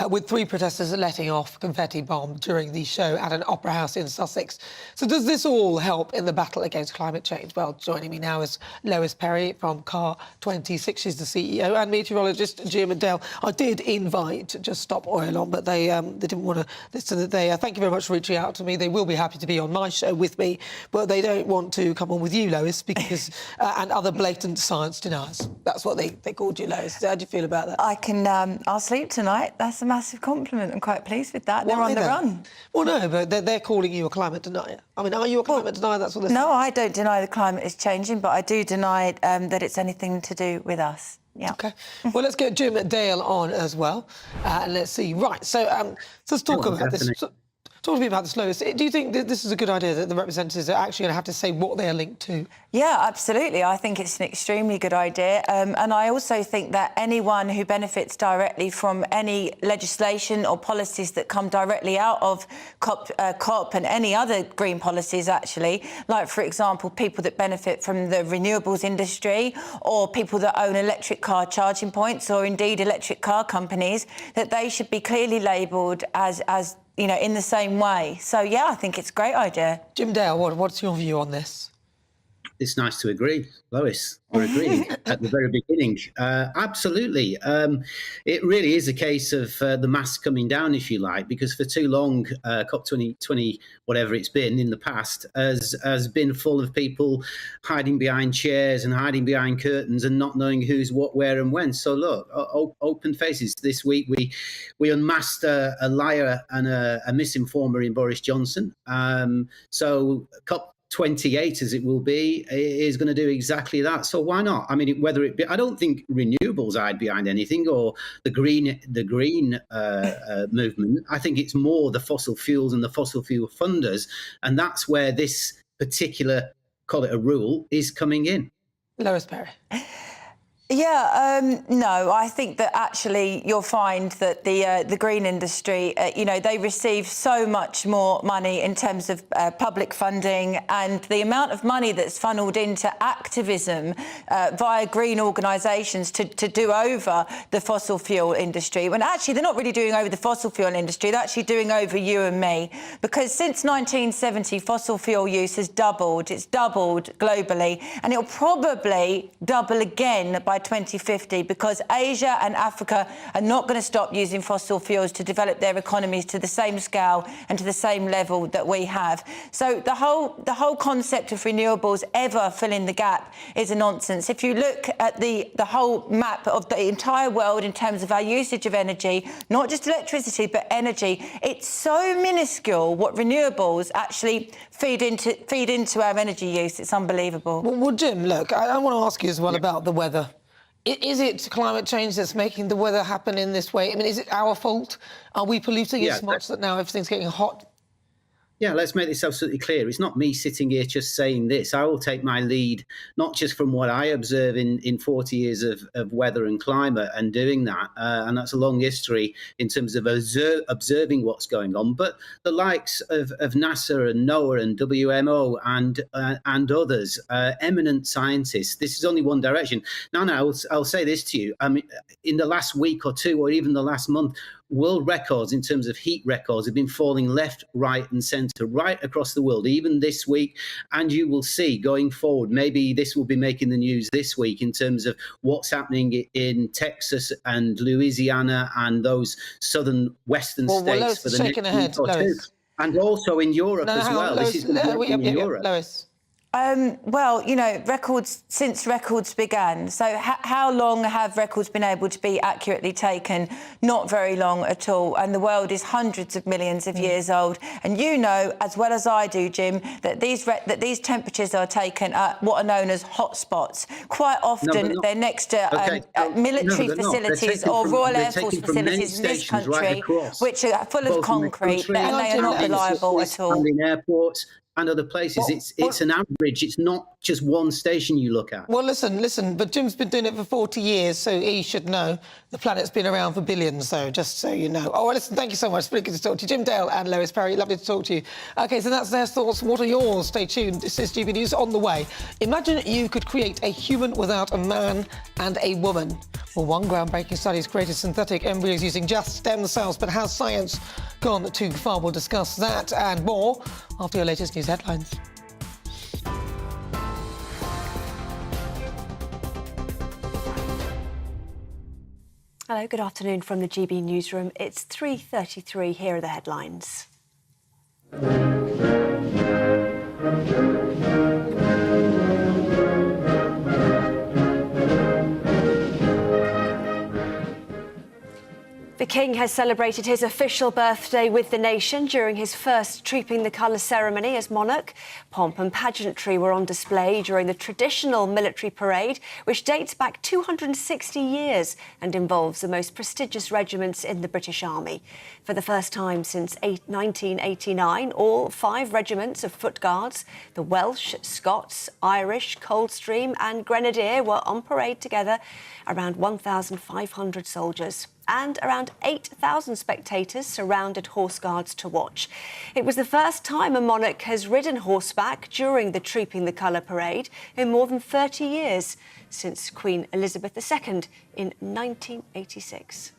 With 3 protesters letting off confetti bomb during the show at an opera house in Sussex. So does this all help in the battle against climate change? Well, joining me now is Lois Perry from Car 26. She's the CEO, and meteorologist Jim Dale. I did invite Just Stop Oil on, but they didn't want to listen to they thank you very much for reaching out to me. They will be happy to be on my show with me, but they don't want to come on with you, Lois, because and other blatant science deniers. That's what they called you, Lois. How do you feel about that? I can I'll sleep tonight. That's a massive compliment. I'm quite pleased with that. They're on the run. Well, no, but they're calling you a climate denier. I mean, are you a climate denier? That's what they're saying. No, I don't deny the climate is changing, but I do deny that it's anything to do with us. Yeah. OK. Well, let's get Jim Dale on as well. And let's see. Right, so let's talk about this. Talk to me about this, Lois. Do you think that this is a good idea, that the representatives are actually going to have to say what they are linked to? Yeah, absolutely. I think it's an extremely good idea. And I also think that anyone who benefits directly from any legislation or policies that come directly out of COP and any other green policies, actually, like, for example, people that benefit from the renewables industry or people that own electric car charging points or indeed electric car companies, that they should be clearly labelled as you know, in the same way. So, yeah, I think it's a great idea. Jim Dale, what's your view on this? It's nice to agree, Lois. We're agreeing at the very beginning. Absolutely. It really is a case of the mask coming down, if you like, because for too long, COP 2020, whatever it's been in the past, has been full of people hiding behind chairs and hiding behind curtains and not knowing who's what, where and when. So, look, open faces. This week, we unmasked a liar and a misinformer in Boris Johnson. So COP 28, as it will be, is going to do exactly that. So why not? I mean, whether it be, I don't think renewables hide behind anything, or the green movement. I think it's more the fossil fuels and the fossil fuel funders, and that's where this particular, call it a rule, is coming in. Lois Perry. No, I think that actually you'll find that the green industry, they receive so much more money in terms of public funding, and the amount of money that's funneled into activism via green organisations to do over the fossil fuel industry, when actually they're not really doing over the fossil fuel industry, they're actually doing over you and me. Because since 1970, fossil fuel use has doubled. It's doubled globally, and it'll probably double again by 2050, because Asia and Africa are not going to stop using fossil fuels to develop their economies to the same scale and to the same level that we have. So the whole concept of renewables ever filling the gap is a nonsense. If you look at the whole map of the entire world in terms of our usage of energy, not just electricity but energy, it's so minuscule what renewables actually feed into our energy use. It's unbelievable. Well, Jim, look, I want to ask you as well about the weather. Is it climate change that's making the weather happen in this way? I mean, is it our fault? Are we polluting it so much that now everything's getting hot? Yeah, let's make this absolutely clear. It's not me sitting here just saying this. I will take my lead, not just from what I observe in 40 years of weather and climate and doing that. And that's a long history in terms of observing what's going on. But the likes of NASA and NOAA and WMO and others, eminent scientists, this is only one direction. Nana, I'll say this to you. I mean, in the last week or two, or even the last month, world records in terms of heat records have been falling left, right and centre, right across the world, even this week. And you will see going forward, maybe this will be making the news this week in terms of what's happening in Texas and Louisiana and those southern western states for the next week or two. And also in Europe as well. This is in Europe. Lois. Records since records began. So how long have records been able to be accurately taken? Not very long at all. And the world is hundreds of millions of years old. And you know, as well as I do, Jim, that these temperatures are taken at what are known as hotspots. Quite often they're next to military facilities or Royal Air Force facilities in this country, which are full of concrete, and they are not reliable at all. And in airports and other places. It's an average. It's not just one station you look at. Well, listen, but Jim's been doing it for 40 years, so he should know. The planet's been around for billions, so just so you know. Oh, well, listen, thank you so much. It's really good to talk to you. Jim Dale and Lois Perry, lovely to talk to you. OK, so that's their thoughts. What are yours? Stay tuned. This is GB News on the way. Imagine you could create a human without a man and a woman. Well, one groundbreaking study has created synthetic embryos using just stem cells, but has science gone too far? We'll discuss that and more after your latest news headlines. Hello, good afternoon from the GB newsroom. It's 3:33. Here are the headlines. The King has celebrated his official birthday with the nation during his first Trooping the Colour ceremony as monarch. Pomp and pageantry were on display during the traditional military parade, which dates back 260 years and involves the most prestigious regiments in the British Army. For the first time since 1989, all 5 regiments of Foot Guards, the Welsh, Scots, Irish, Coldstream and Grenadier, were on parade together, around 1,500 soldiers. And around 8,000 spectators surrounded Horse Guards to watch. It was the first time a monarch has ridden horseback during the Trooping the Colour parade in more than 30 years, since Queen Elizabeth II in 1986.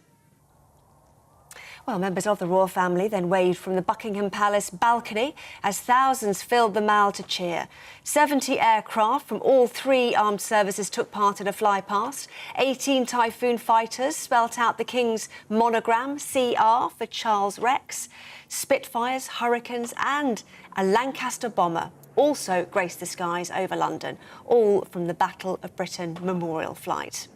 Well, members of the royal family then waved from the Buckingham Palace balcony as thousands filled the Mall to cheer. 70 aircraft from all 3 armed services took part in a flypast. 18 Typhoon fighters spelt out the King's monogram, CR, for Charles Rex. Spitfires, Hurricanes and a Lancaster bomber also graced the skies over London, all from the Battle of Britain memorial flight.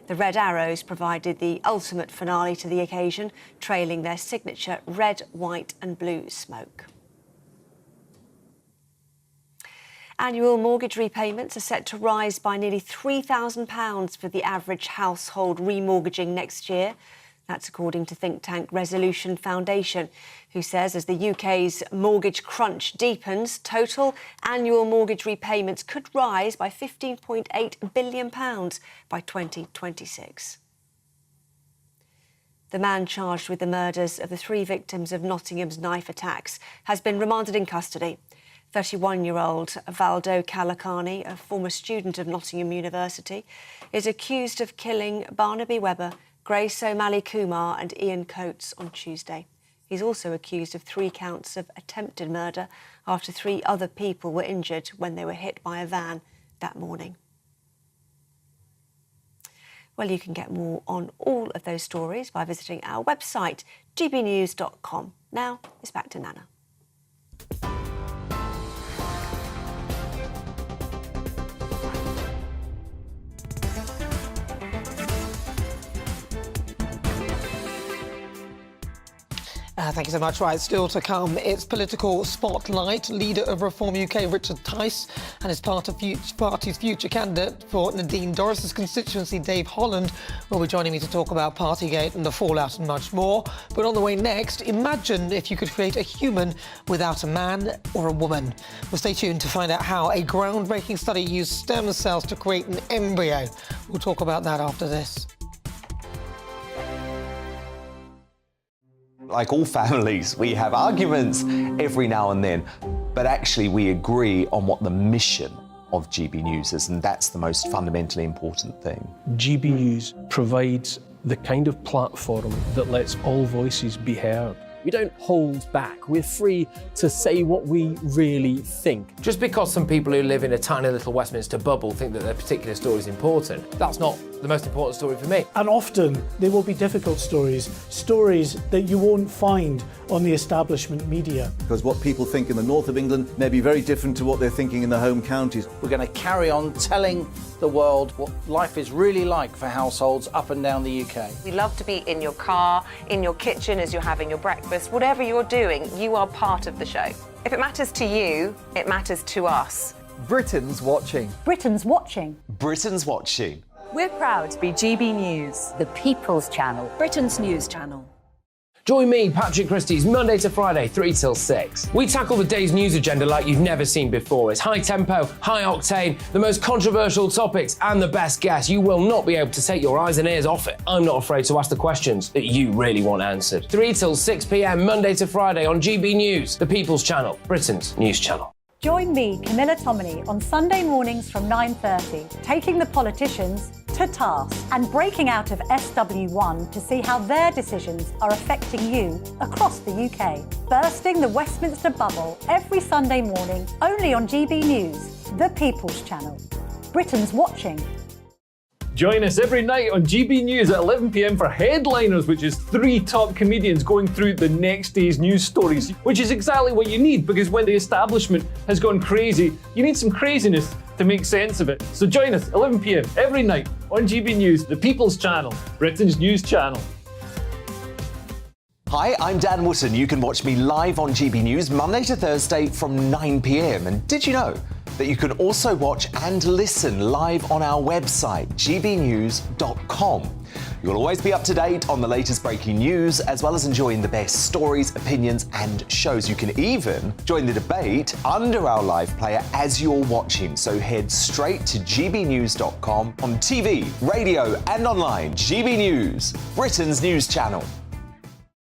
The Red Arrows provided the ultimate finale to the occasion, trailing their signature red, white and blue smoke. Annual mortgage repayments are set to rise by nearly £3,000 for the average household remortgaging next year. That's according to think tank Resolution Foundation, who says as the UK's mortgage crunch deepens, total annual mortgage repayments could rise by £15.8 billion by 2026. The man charged with the murders of the 3 victims of Nottingham's knife attacks has been remanded in custody. 31-year-old Valdo Kalakani, a former student of Nottingham University, is accused of killing Barnaby Webber, Grace O'Malley Kumar and Ian Coates on Tuesday. He's also accused of 3 counts of attempted murder after 3 other people were injured when they were hit by a van that morning. Well, you can get more on all of those stories by visiting our website, gbnews.com. Now, it's back to Nana. Thank you so much. Right, still to come, it's political spotlight. Leader of Reform UK, Richard Tice, and his party's future candidate for Nadine Dorris's constituency, Dave Holland, will be joining me to talk about Partygate and the fallout and much more. But on the way next, imagine if you could create a human without a man or a woman. Well, stay tuned to find out how a groundbreaking study used stem cells to create an embryo. We'll talk about that after this. Like all families, we have arguments every now and then, but actually we agree on what the mission of GB News is, and that's the most fundamentally important thing. GB News provides the kind of platform that lets all voices be heard. We don't hold back. We're free to say what we really think. Just because some people who live in a tiny little Westminster bubble think that their particular story is important, that's not the most important story for me. And often they will be difficult stories that you won't find on the establishment media. Because what people think in the north of England may be very different to what they're thinking in the home counties. We're going to carry on telling the world what life is really like for households up and down the UK. We love to be in your car, in your kitchen as you're having your breakfast. Whatever you're doing, you are part of the show. If it matters to you, it matters to us. Britain's watching. Britain's watching. Britain's watching. We're proud to be GB News, The People's Channel. Britain's news channel. Join me, Patrick Christie's Monday to Friday, 3 till 6. We tackle the day's news agenda like you've never seen before. It's high tempo, high octane, the most controversial topics and the best guests. You will not be able to take your eyes and ears off it. I'm not afraid to ask the questions that you really want answered. 3 till 6 p.m, Monday to Friday on GB News, the People's Channel, Britain's news channel. Join me, Camilla Tominey, on Sunday mornings from 9:30, taking the politicians to task and breaking out of SW1 to see how their decisions are affecting you across the UK. Bursting the Westminster bubble every Sunday morning, only on GB News, the People's Channel. Britain's watching. Join us every night on GB News at 11 p.m. for Headliners, which is 3 top comedians going through the next day's news stories, which is exactly what you need, because when the establishment has gone crazy, you need some craziness to make sense of it. So join us 11 p.m. every night on GB News, the People's Channel, Britain's news channel. Hi, I'm Dan Wootton. You can watch me live on GB News Monday to Thursday from 9 p.m. And did you know that you can also watch and listen live on our website, gbnews.com. You'll always be up to date on the latest breaking news, as well as enjoying the best stories, opinions and shows. You can even join the debate under our live player as you're watching. So head straight to gbnews.com on TV, radio and online. GB News, Britain's news channel.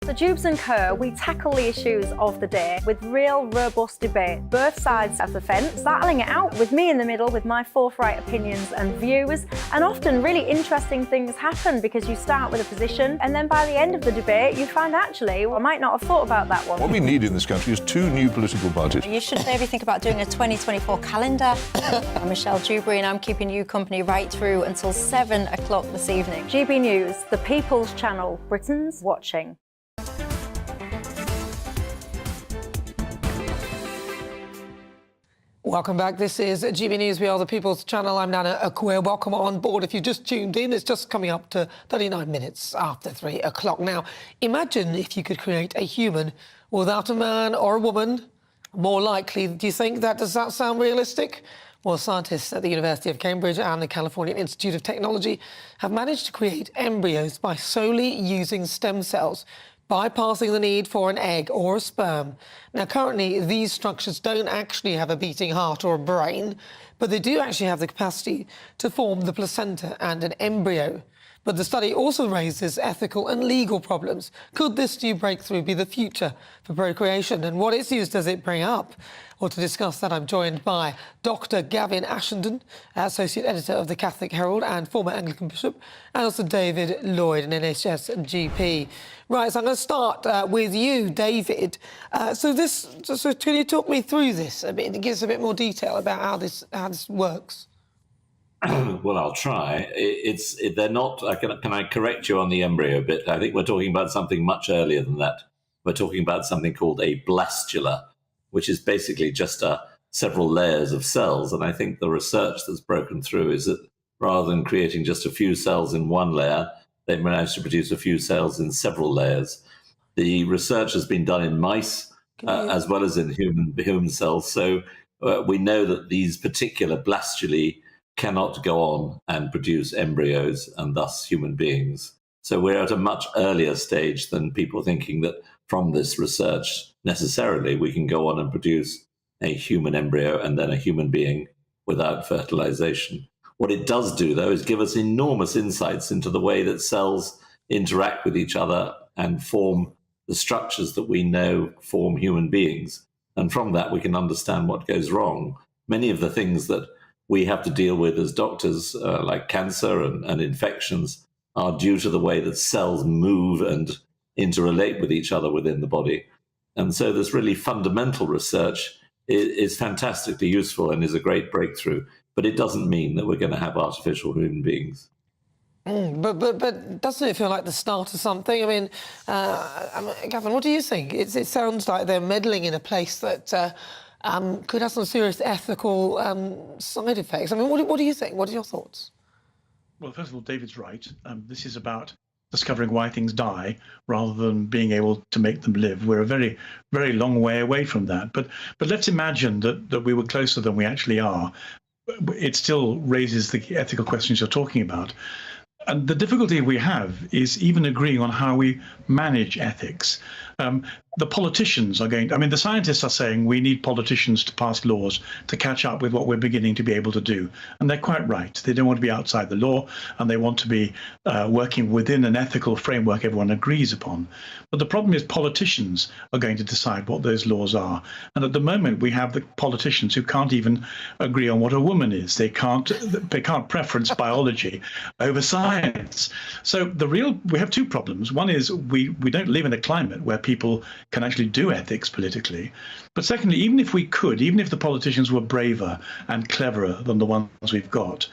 So Jubes and Kerr, we tackle the issues of the day with real robust debate, both sides of the fence, battling it out with me in the middle with my forthright opinions and views. And often really interesting things happen because you start with a position and then by the end of the debate you find actually, well, I might not have thought about that one. What we need in this country is 2 new political parties. You should maybe think about doing a 2024 calendar. I'm Michelle Dewberry and I'm keeping you company right through until 7 o'clock this evening. GB News, the People's Channel, Britain's watching. Welcome back. This is GB News. We are the People's Channel. I'm Nana Akua. Welcome on board. If you just tuned in, it's just coming up to 39 minutes after 3 o'clock. Now, imagine if you could create a human without a man or a woman. More likely, do you think that, does that sound realistic? Well, scientists at the University of Cambridge and the California Institute of Technology have managed to create embryos by solely using stem cells, bypassing the need for an egg or a sperm. Now, currently, these structures don't actually have a beating heart or a brain, but they do actually have the capacity to form the placenta and an embryo. But the study also raises ethical and legal problems. Could this new breakthrough be the future for procreation? And what issues does it bring up? Well, to discuss that, I'm joined by Dr. Gavin Ashenden, Associate Editor of the Catholic Herald and former Anglican Bishop, and also David Lloyd, an NHS GP. Right, so I'm going to start with you, David. So can you talk me through this a bit and give us a bit more detail about how this works? Well, I'll try. They're not. Can I correct you on the embryo bit? I think we're talking about something much earlier than that. We're talking about something called a blastula, which is basically just several layers of cells. And I think the research that's broken through is that rather than creating just a few cells in one layer, they managed to produce a few cells in several layers. The research has been done in mice as well as in human cells. So we know that these particular blastulae cannot go on and produce embryos and thus human beings. So we're at a much earlier stage than people thinking that from this research necessarily we can go on and produce a human embryo and then a human being without fertilization. What it does do, though, is give us enormous insights into the way that cells interact with each other and form the structures that we know form human beings. And from that, we can understand what goes wrong. Many of the things that we have to deal with as doctors, like cancer and infections, are due to the way that cells move and interrelate with each other within the body. And so this really fundamental research is fantastically useful and is a great breakthrough, but it doesn't mean that we're going to have artificial human beings. But doesn't it feel like the start of something? I mean, Gavin, what do you think? It sounds like they're meddling in a place that could have some serious ethical side effects. I mean, what do you think? What are your thoughts? Well, first of all, David's right. This is about discovering why things die rather than being able to make them live. We're a very, very long way away from that. But let's imagine that we were closer than we actually are. It still raises the ethical questions you're talking about. And the difficulty we have is even agreeing on how we manage ethics. The politicians are the scientists are saying we need politicians to pass laws to catch up with what we're beginning to be able to do. And they're quite right. They don't want to be outside the law, and they want to be working within an ethical framework everyone agrees upon. But the problem is politicians are going to decide what those laws are. And at the moment, we have the politicians who can't even agree on what a woman is. They can't preference biology over science. So we have two problems. One is we don't live in a climate where people can actually do ethics politically. But secondly, even if the politicians were braver and cleverer than the ones we've got,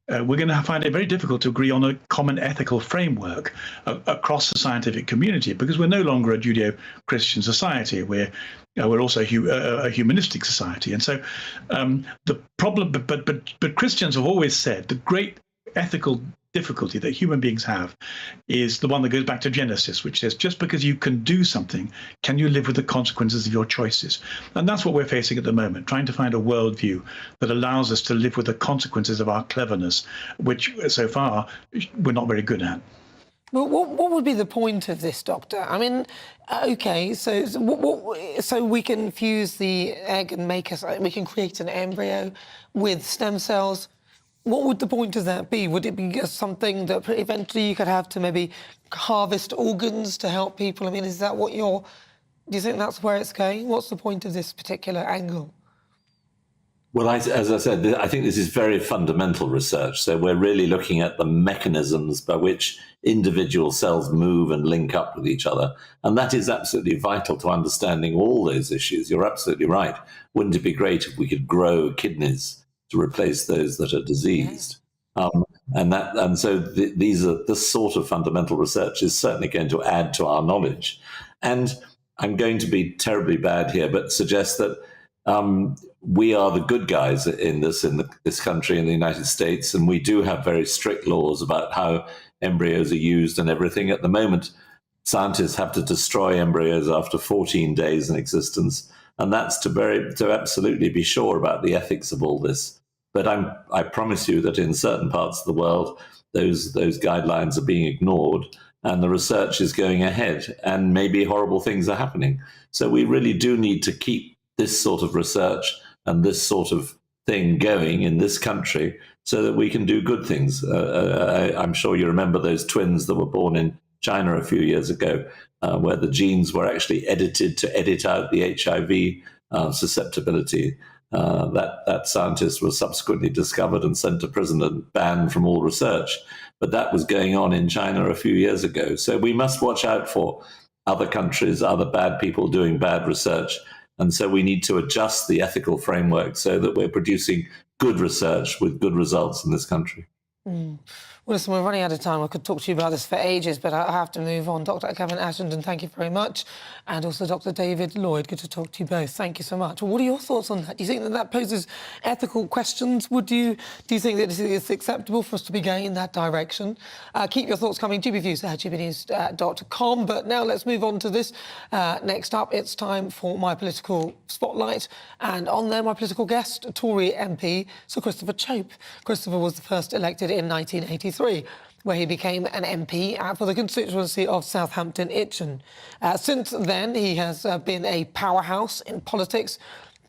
we're going to find it very difficult to agree on a common ethical framework across the scientific community, because we're no longer a Judeo-Christian society. We're also a humanistic society. And so the problem, but Christians have always said the great ethical difficulty that human beings have is the one that goes back to Genesis, which says just because you can do something, can you live with the consequences of your choices? And that's what we're facing at the moment, trying to find a worldview that allows us to live with the consequences of our cleverness, which so far we're not very good at. Well, what would be the point of this, Doctor? I mean, OK, so we can fuse the egg and we can create an embryo with stem cells. What would the point of that be? Would it be something that eventually you could have to maybe harvest organs to help people? I mean, is that do you think that's where it's going? What's the point of this particular angle? Well, as I said, I think this is very fundamental research. So we're really looking at the mechanisms by which individual cells move and link up with each other. And that is absolutely vital to understanding all those issues. You're absolutely right. Wouldn't it be great if we could grow kidneys to replace those that are diseased? This sort of fundamental research is certainly going to add to our knowledge. And I'm going to be terribly bad here, but suggest that we are the good guys in this country, in the United States, and we do have very strict laws about how embryos are used and everything. At the moment, scientists have to destroy embryos after 14 days in existence, and that's to absolutely be sure about the ethics of all this. But I promise you that in certain parts of the world, those guidelines are being ignored, and the research is going ahead, and maybe horrible things are happening. So we really do need to keep this sort of research and this sort of thing going in this country so that we can do good things. I'm sure you remember those twins that were born in China a few years ago, where the genes were actually edited to edit out the HIV susceptibility. That scientist was subsequently discovered and sent to prison and banned from all research. But that was going on in China a few years ago. So we must watch out for other countries, other bad people doing bad research. And so we need to adjust the ethical framework so that we're producing good research with good results in this country. Well, listen, we're running out of time. I could talk to you about this for ages, but I have to move on. Dr. Kevin Ashenden, thank you very much. And also Dr. David Lloyd, good to talk to you both. Thank you so much. Well, what are your thoughts on that? Do you think that poses ethical questions? Do you think that it's acceptable for us to be going in that direction? Keep your thoughts coming, gbviews@gbnews.com. But now let's move on to this. Next up, it's time for my political spotlight. And on there, my political guest, Tory MP, Sir Christopher Chope. Christopher was first elected in 1983. Where he became an MP for the constituency of Southampton Itchen. Since then, he has been a powerhouse in politics,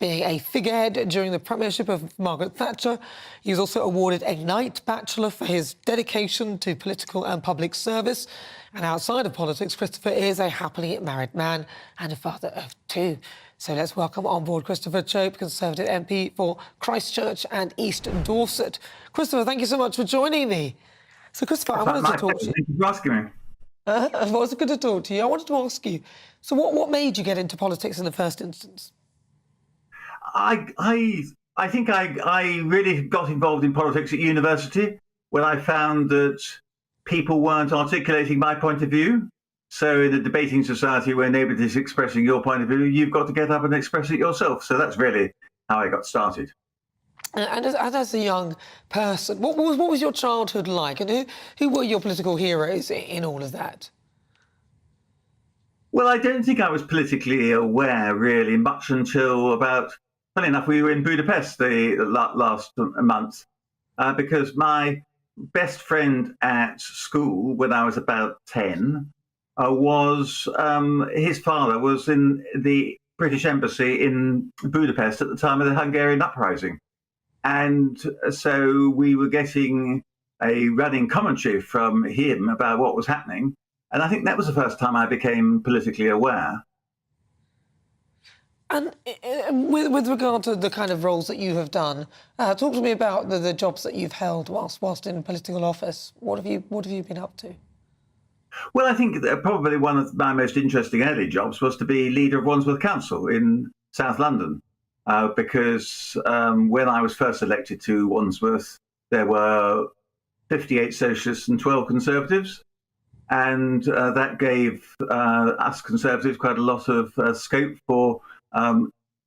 being a figurehead during the premiership of Margaret Thatcher. He was also awarded a Knight Bachelor for his dedication to political and public service. And outside of politics, Christopher is a happily married man and a father of two. So let's welcome on board Christopher Chope, Conservative MP for Christchurch and East Dorset. Christopher, thank you so much for joining me. So, Christopher, I wanted to talk to you. Thank you for asking me. Well, it's good to talk to you. I wanted to ask you, so what made you get into politics in the first instance? I think I really got involved in politics at university when I found that people weren't articulating my point of view. So in a debating society where nobody's expressing your point of view, you've got to get up and express it yourself. So that's really how I got started. And as a young person, what was your childhood like? And who were your political heroes in all of that? Well, I don't think I was politically aware, really, much until about, funny enough, we were in Budapest the last month, because my best friend at school, when I was about 10, was his father was in the British Embassy in Budapest at the time of the Hungarian uprising. And so we were getting a running commentary from him about what was happening. And I think that was the first time I became politically aware. And with regard to the kind of roles that you have done, talk to me about the jobs that you've held whilst in political office. What have you been up to? Well, I think that probably one of my most interesting early jobs was to be leader of Wandsworth Council in South London. Because when I was first elected to Wandsworth, there were 58 Socialists and 12 Conservatives. And that gave us Conservatives quite a lot of scope for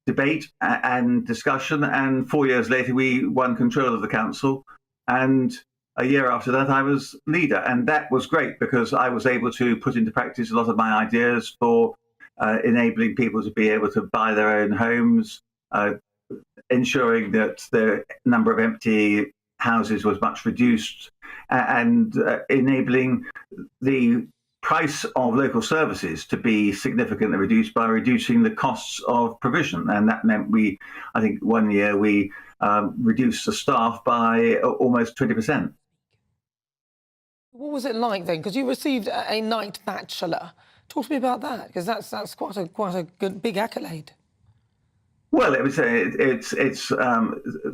debate and discussion. And 4 years later, we won control of the council. And a year after that, I was leader. And that was great because I was able to put into practice a lot of my ideas for enabling people to be able to buy their own homes, ensuring that the number of empty houses was much reduced, and enabling the price of local services to be significantly reduced by reducing the costs of provision. And that meant I think one year we reduced the staff by almost 20%. What was it like then? Because you received a Knight Bachelor. Talk to me about that, because that's quite a good big accolade. Well, it's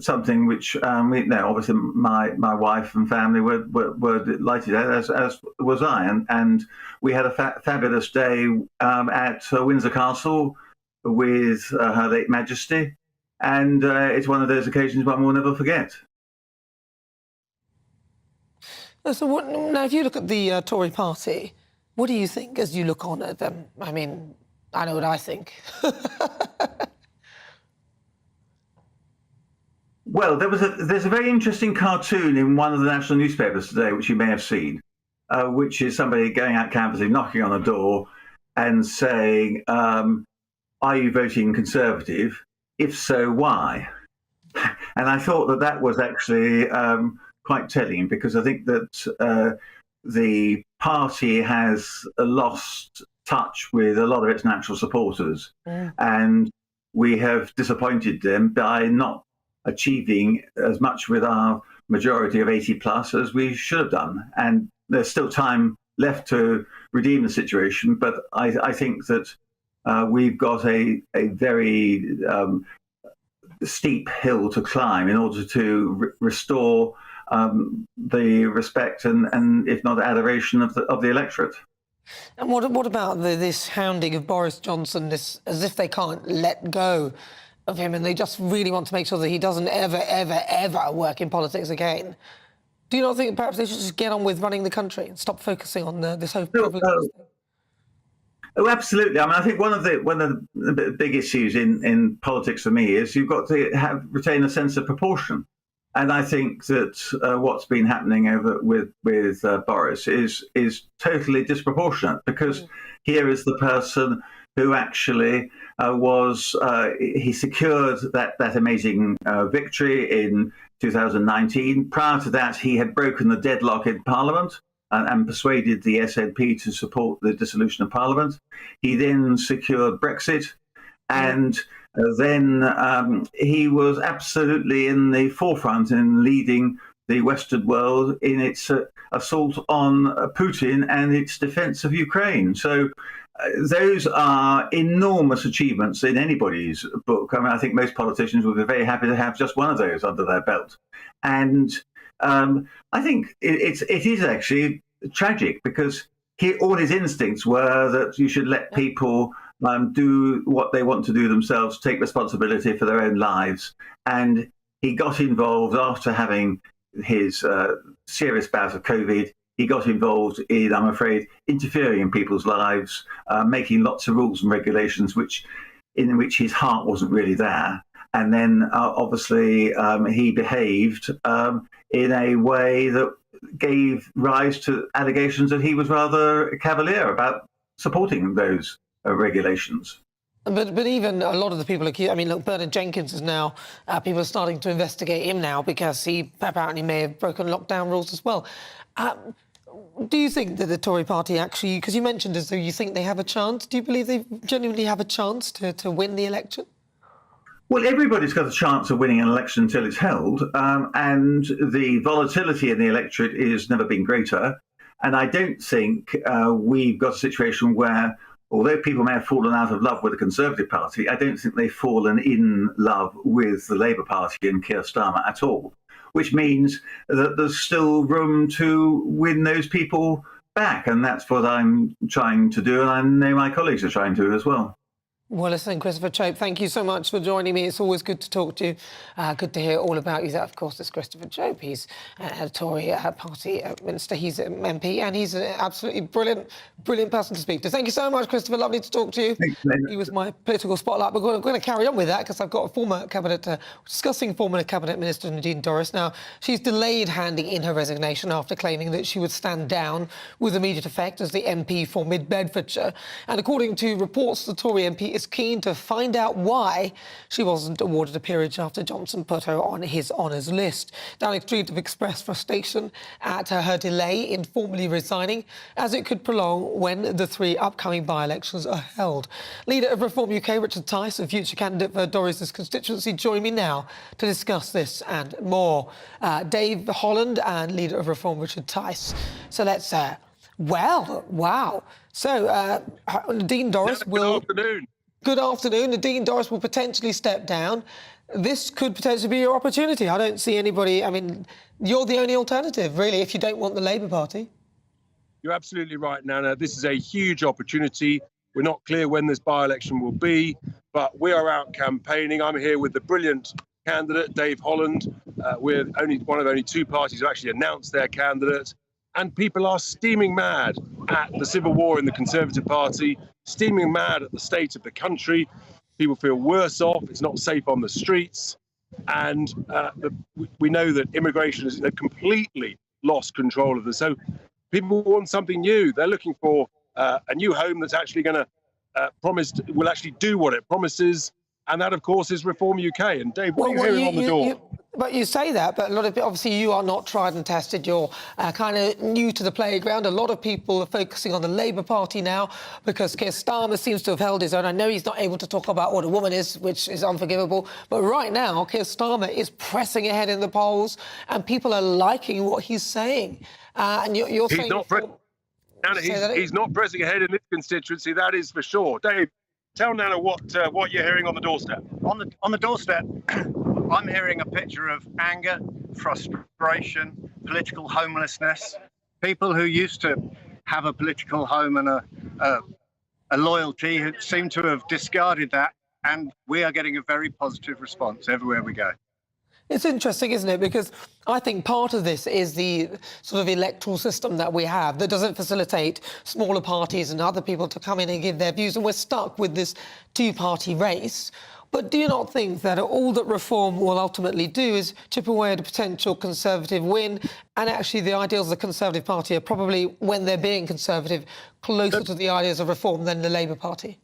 something which obviously my wife and family were delighted at, as was I, and we had a fabulous day at Windsor Castle with Her Late Majesty, and it's one of those occasions one will never forget. So now, if you look at the Tory party, what do you think as you look on at them? I mean, I know what I think. Well, there's a very interesting cartoon in one of the national newspapers today, which you may have seen, which is somebody going out canvassing, knocking on a door and saying, are you voting Conservative? If so, why? And I thought that that was actually quite telling, because I think that the party has lost touch with a lot of its natural supporters. And we have disappointed them by not achieving as much with our majority of 80 plus as we should have done. And there's still time left to redeem the situation, but I think that we've got a very steep hill to climb in order to restore the respect and if not adoration of the electorate. And what about this hounding of Boris Johnson, this as if they can't let go of him and they just really want to make sure that he doesn't ever work in politics again? Do you not think perhaps they should just get on with running the country and stop focusing on this whole privilege? Oh, absolutely. I mean, I think one of the big issues in politics for me is you've got to retain a sense of proportion. And I think that what's been happening with Boris is totally disproportionate, because here is the person who actually he secured that amazing victory in 2019. Prior to that, he had broken the deadlock in Parliament and persuaded the SNP to support the dissolution of Parliament. He then secured Brexit, and then he was absolutely in the forefront in leading the Western world in its assault on Putin and its defense of Ukraine. So those are enormous achievements in anybody's book. I mean, I think most politicians would be very happy to have just one of those under their belt. And I think it is actually tragic, because all his instincts were that you should let people do what they want to do themselves, take responsibility for their own lives. And he got involved after having his serious bout of COVID. He got involved in, I'm afraid, interfering in people's lives, making lots of rules and regulations in which his heart wasn't really there. And then, obviously, he behaved in a way that gave rise to allegations that he was rather cavalier about supporting those regulations. But even a lot of the people accused, I mean, look, Bernard Jenkins is now, people are starting to investigate him now because he apparently may have broken lockdown rules as well. Do you think that the Tory party actually, because you mentioned as though you think they have a chance, do you believe they genuinely have a chance to win the election? Well, everybody's got a chance of winning an election until it's held, and the volatility in the electorate has never been greater. And I don't think we've got a situation where, although people may have fallen out of love with the Conservative Party, I don't think they've fallen in love with the Labour Party and Keir Starmer at all, which means that there's still room to win those people back. And that's what I'm trying to do, and I know my colleagues are trying to as well. Well, listen, Christopher Chope, thank you so much for joining me. It's always good to talk to you. Good to hear all about you. That, of course, is Christopher Chope. He's a Tory party minister. He's an MP, and he's an absolutely brilliant person to speak to. Thank you so much, Christopher. Lovely to talk to you. Thanks, he was my political spotlight. But we're going to carry on with that, because I've got discussing former Cabinet Minister Nadine Dorries. Now, she's delayed handing in her resignation after claiming that she would stand down with immediate effect as the MP for Mid-Bedfordshire. And according to reports, the Tory MP is keen to find out why she wasn't awarded a peerage after Johnson put her on his honours list. Downing Street have expressed frustration at her delay in formally resigning, as it could prolong when the 3 upcoming by-elections are held. Leader of Reform UK, Richard Tice, a future candidate for Dorries' constituency, join me now to discuss this and more. Dave Holland and Leader of Reform, Richard Tice. So let's... wow. So Nadine Dorries will... Good afternoon. Nadine Dorries will potentially step down. This could potentially be your opportunity. I don't see anybody... I mean, you're the only alternative, really, if you don't want the Labour Party. You're absolutely right, Nana. This is a huge opportunity. We're not clear when this by-election will be, but we are out campaigning. I'm here with the brilliant candidate, Dave Holland. We're one of only 2 parties who actually announced their candidate. And people are steaming mad at the civil war in the Conservative Party, steaming mad at the state of the country. People feel worse off. It's not safe on the streets. And we know that immigration has completely lost control of this. So people want something new. They're looking for a new home that's actually going to will actually do what it promises. And that, of course, is Reform UK. And Dave, what are you hearing on the door? But you say that, but a lot of obviously you are not tried and tested. You're kind of new to the playground. A lot of people are focusing on the Labour Party now because Keir Starmer seems to have held his own. I know he's not able to talk about what a woman is, which is unforgivable. But right now, Keir Starmer is pressing ahead in the polls, and people are liking what he's saying. And you're saying he's not pressing ahead in this constituency. That is for sure. Dave, tell Nana what you're hearing on the doorstep. On the doorstep. I'm hearing a picture of anger, frustration, political homelessness. People who used to have a political home and a loyalty who seem to have discarded that, and we are getting a very positive response everywhere we go. It's interesting, isn't it? Because I think part of this is the sort of electoral system that we have that doesn't facilitate smaller parties and other people to come in and give their views, and we're stuck with this two-party race. But do you not think that all that Reform will ultimately do is chip away at a potential Conservative win? And actually the ideals of the Conservative Party are probably, when they're being Conservative, closer to the ideas of Reform than the Labour Party?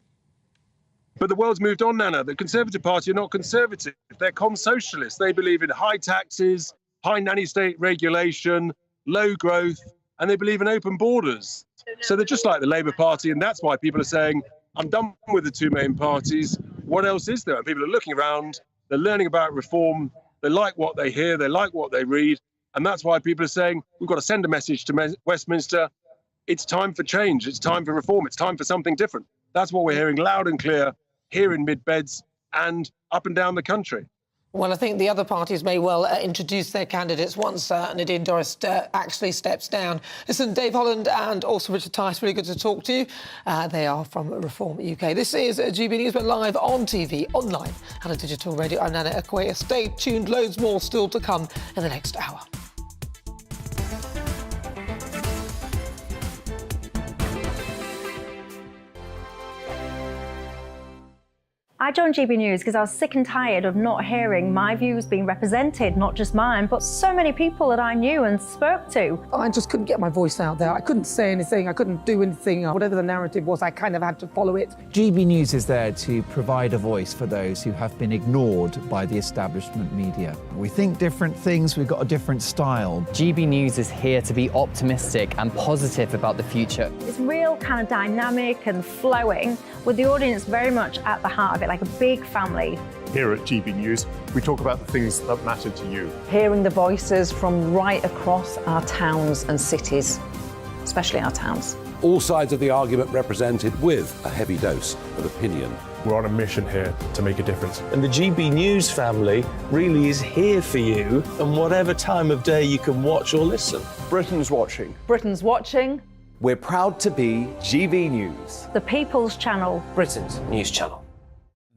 But the world's moved on, Nana. The Conservative Party are not Conservative. They're com-socialists. They believe in high taxes, high nanny state regulation, low growth, and they believe in open borders. So they're just like the Labour Party, and that's why people are saying, I'm done with the two main parties. What else is there? People are looking around, they're learning about Reform, they like what they hear, they like what they read, and that's why people are saying, we've got to send a message to Westminster, it's time for change, it's time for Reform, it's time for something different. That's what we're hearing loud and clear here in Mid-Beds and up and down the country. Well, I think the other parties may well introduce their candidates once Nadine Dorris actually steps down. Listen, Dave Holland and also Richard Tice, really good to talk to you. They are from Reform UK. This is GB News, but live on TV, online and on digital radio. I'm Nana Akua. Stay tuned, loads more still to come in the next hour. I joined GB News because I was sick and tired of not hearing my views being represented, not just mine, but so many people that I knew and spoke to. I just couldn't get my voice out there. I couldn't say anything. I couldn't do anything. Whatever the narrative was, I kind of had to follow it. GB News is there to provide a voice for those who have been ignored by the establishment media. We think different things, we've got a different style. GB News is here to be optimistic and positive about the future. It's real kind of dynamic and flowing, with the audience very much at the heart of it, like a big family. Here at GB News, we talk about the things that matter to you. Hearing the voices from right across our towns and cities, especially our towns. All sides of the argument represented with a heavy dose of opinion. We're on a mission here to make a difference. And the GB News family really is here for you, and whatever time of day you can watch or listen. Britain's watching. Britain's watching. We're proud to be GB News. The People's Channel. Britain's news channel.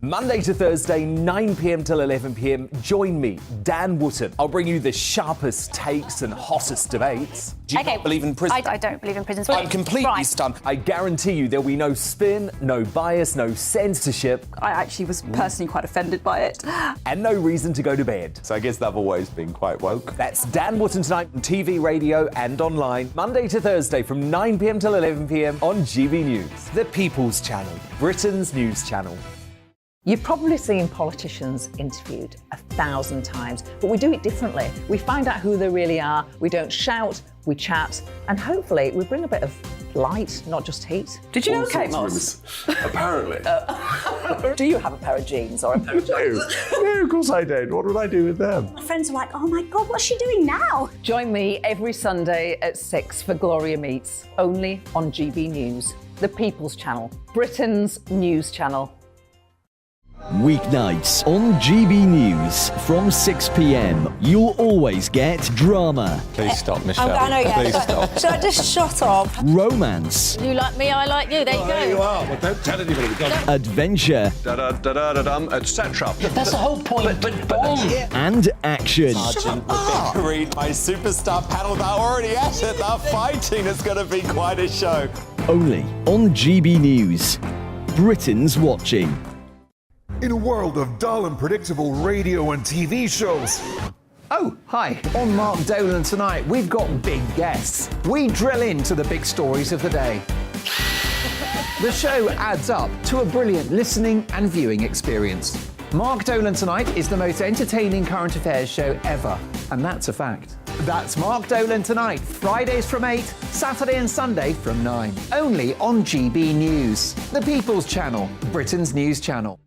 Monday to Thursday, 9 p.m. till 11 p.m. Join me, Dan Wootton. I'll bring you the sharpest takes and hottest debates. Do you not believe in prison? I don't believe in prisons. I'm completely stunned. I guarantee you there'll be no spin, no bias, no censorship. I actually was personally quite offended by it. And no reason to go to bed. So I guess they've always been quite woke. That's Dan Wootton tonight on TV, radio and online. Monday to Thursday from 9 p.m. till 11 p.m. on GB News. The People's Channel, Britain's news channel. You've probably seen politicians interviewed 1,000 times, but we do it differently. We find out who they really are, we don't shout, we chat, and hopefully we bring a bit of light, not just heat. Did you know Kate Moss? Apparently. Do you have a pair of jeans or a pair of jeans? No, of course I don't. What would I do with them? My friends are like, oh my God, what's she doing now? Join me every Sunday at 6 for Gloria Meets, only on GB News, the People's Channel, Britain's news channel. Weeknights on GB News from 6 p.m. You'll always get drama. Please stop, Michelle. I know, yeah. Please stop. Should I just shut up? Romance. You like me, I like you. There you go. There you are. Well, don't tell anybody. Adventure. Etc. That's the whole point. And action. Sergeant Reed, my superstar panel, they're already at it. They're fighting. It's going to be quite a show. Only on GB News. Britain's watching. In a world of dull and predictable radio and TV shows. Oh, hi. On Mark Dolan tonight, we've got big guests. We drill into the big stories of the day. The show adds up to a brilliant listening and viewing experience. Mark Dolan Tonight is the most entertaining current affairs show ever, and that's a fact. That's Mark Dolan Tonight, Fridays from 8, Saturday and Sunday from 9. Only on GB News, the People's Channel, Britain's news channel.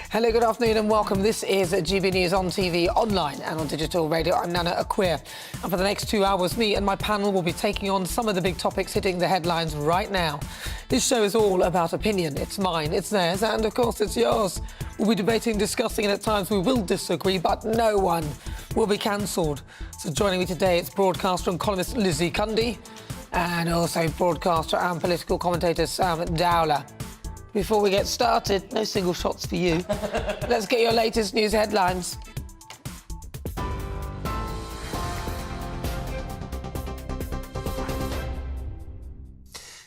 Hello, good afternoon and welcome. This is GB News on TV, online and on digital radio. I'm Nana Akua. And for the next 2 hours, me and my panel will be taking on some of the big topics hitting the headlines right now. This show is all about opinion. It's mine, it's theirs, and of course it's yours. We'll be debating, discussing, and at times we will disagree, but no one will be cancelled. So joining me today, it's broadcaster and columnist Lizzie Cundy, and also broadcaster and political commentator Sam Dowler. Before we get started, no single shots for you. Let's get your latest news headlines.